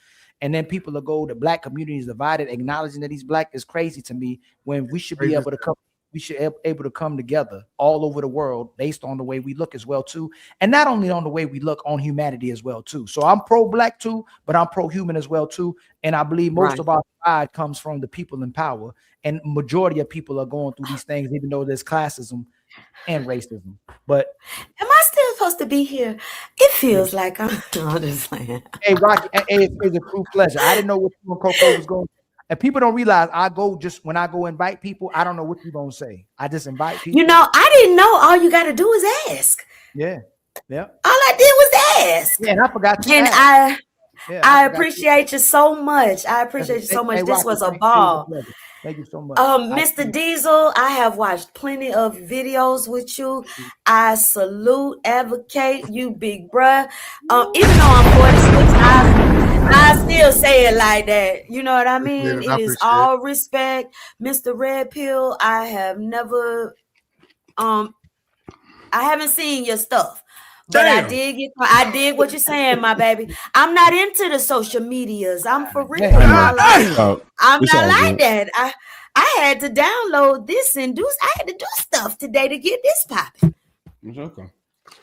and then people will go, the black community is divided, acknowledging that he's black, is crazy to me, when we should be able to come. We should be able to come together all over the world based on the way we look as well too, and not only on the way we look, on humanity as well too. So I'm pro-black too, but I'm pro-human as well too, and I believe most of our pride comes from the people in power, and majority of people are going through these things, even though there's classism and racism. But am I still supposed to be here? It feels like I'm just playing. Hey, Rocky, it's a true pleasure. I didn't know what you and Coco was going. And people don't realize when I go invite people, I don't know what you're going to say. I just invite people. You know, I didn't know all you got to do is ask. Yeah. Yeah. All I did was ask. Yeah, and I forgot to and ask. I appreciate you so much. I appreciate you so much. Hey, this Rocky, was a ball. Thank you so much. Mr. Diesel, I have watched plenty of videos with you. I salute, advocate you, big bruh. Even though I'm 46, I still say it like that. You know what I mean? It is all respect. Mr. Red Pill, I have never, I haven't seen your stuff. But I dig what you're saying, my baby. I'm not into the social medias. I'm for real. I'm not like that. I had to download this and I had to do stuff today to get this popping. It's okay.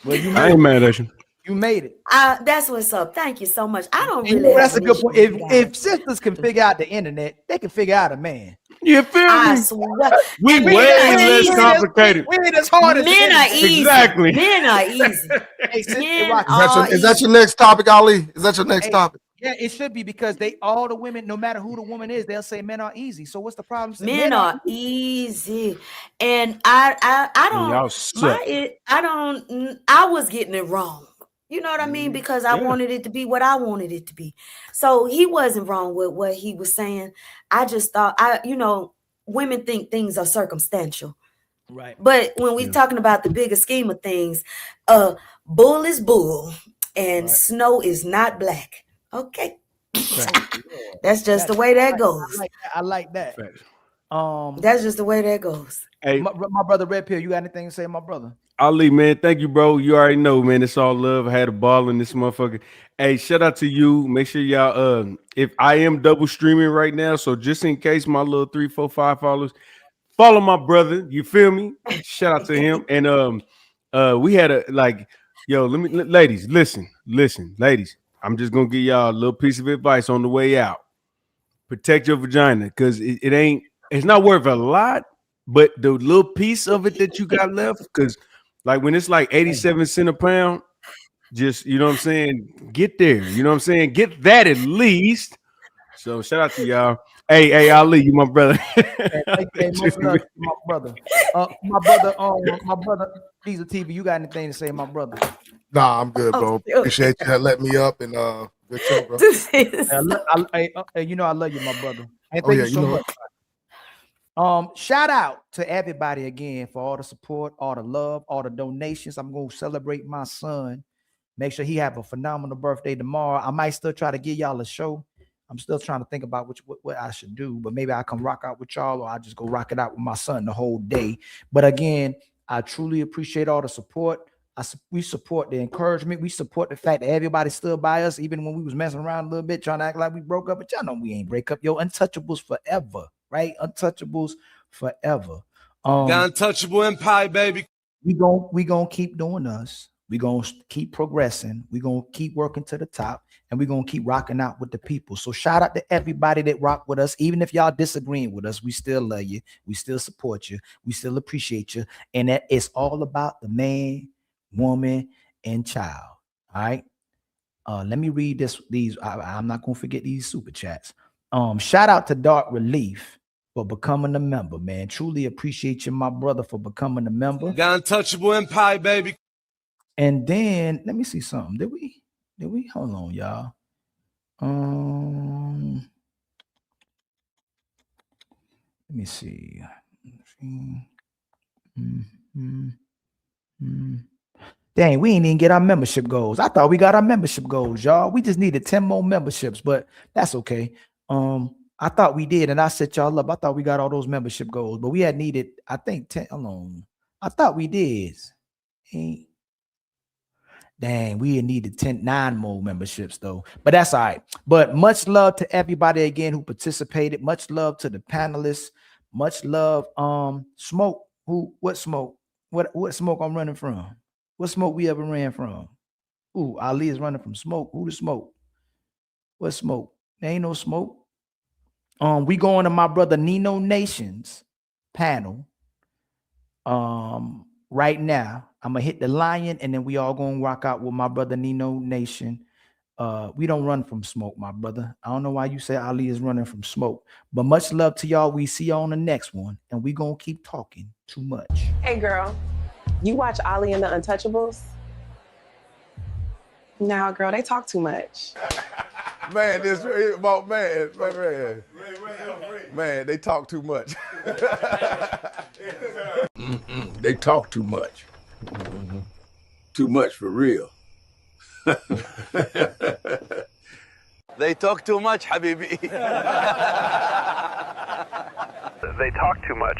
Well, I ain't mad at you. You made it. That's what's up. Thank you so much. I don't really. That's a good point. If sisters can figure out the internet, they can figure out a man. You feel me? I swear. We way less complicated. We ain't as hard as men are easy. Exactly. Men are easy. Is that your next topic, Ali? Is that your next topic? Yeah, it should be, because all the women, no matter who the woman is, they'll say men are easy. So what's the problem? Men are easy, and I don't. Y'all suck. I was getting it wrong. You know what I mean? Because I wanted it to be what I wanted it to be. So he wasn't wrong with what he was saying. I just thought, women think things are circumstantial. Right. But when we're talking about the bigger scheme of things, bull is bull and snow is not black. Okay. That's just the way that goes. I like that. That's just the way that goes. Hey, my brother Red Pill, you got anything to say, my brother? Ali, man, thank you, bro. You already know, man. It's all love. I had a ball in this motherfucker. Hey, shout out to you. Make sure y'all, if I am double streaming right now, so just in case my little 3, 4, 5 followers, follow my brother. You feel me? Shout out to him. And we had ladies, listen, ladies. I'm just gonna give y'all a little piece of advice on the way out. Protect your vagina, because it's not worth a lot, but the little piece of it that you got left, because like when it's like 87 cents a pound, just, you know what I'm saying, get there. You know what I'm saying? Get that at least. So shout out to y'all. Hey, Ali, you my brother. Hey, my brother. My brother, Diesel TV, you got anything to say, my brother? Nah, I'm good, bro. Appreciate you letting me up, and good show, bro. I love you, my brother. And thank you so much. Shout out to everybody again for all the support, all the love, all the donations. I'm gonna celebrate my son. Make sure he have a phenomenal birthday tomorrow. I might still try to give y'all a show. I'm still trying to think about what I should do, but maybe I can rock out with y'all, or I just go rock it out with my son the whole day. But again, I truly appreciate all the support. We support the encouragement. We support the fact that everybody stood by us, even when we was messing around a little bit, trying to act like we broke up. But y'all know we ain't break up. Yo, Untouchables forever, right? Untouchables forever. The Untouchable Empire, baby. We gonna keep doing us. We gonna keep progressing. We gonna keep working to the top, and we gonna keep rocking out with the people. So shout out to everybody that rock with us. Even if y'all disagreeing with us, we still love you. We still support you. We still appreciate you. And that it's all about the man, woman, and child. All right. Let me read these. I'm not gonna forget these super chats. Shout out to Dark Relief for becoming a member, man. Truly appreciate you, my brother, for becoming a member. Got Untouchable Empire, baby. And then let me see something. Did we? Hold on, y'all. Let me see. Dang, we ain't even get our membership goals. I thought we got our membership goals, y'all. We just needed 10 more memberships, but that's okay. I thought we did, and I set y'all up. I thought we got all those membership goals, but we had needed, I think, 10 alone. I thought we did. Dang, we had needed 9 more memberships though, but that's all right. But much love to everybody again who participated. Much love to the panelists. Much love. Smoke. What smoke? What smoke I'm running from? What smoke we ever ran from? Ooh, Ali is running from smoke. Who the smoke? What smoke? There ain't no smoke. We going to my brother Nino Nation's panel. Right now, I'm gonna hit the lion, and then we all gonna rock out with my brother Nino Nation. We don't run from smoke, my brother. I don't know why you say Ali is running from smoke, but much love to y'all. We see y'all on the next one, and we gonna keep talking too much. Hey girl, you watch Ali and the Untouchables? Nah, girl, they talk too much. Man, this about man, they talk too much. They talk too much. Too much for real. They talk too much, Habibi. They talk too much.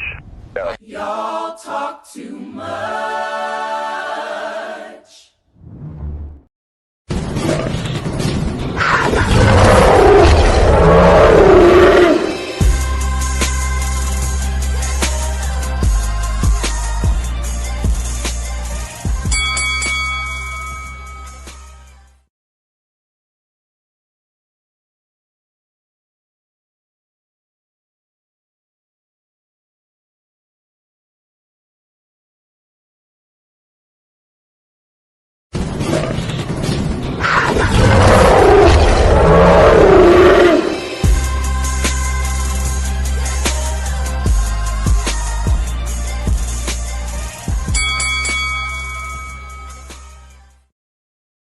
Y'all talk too much.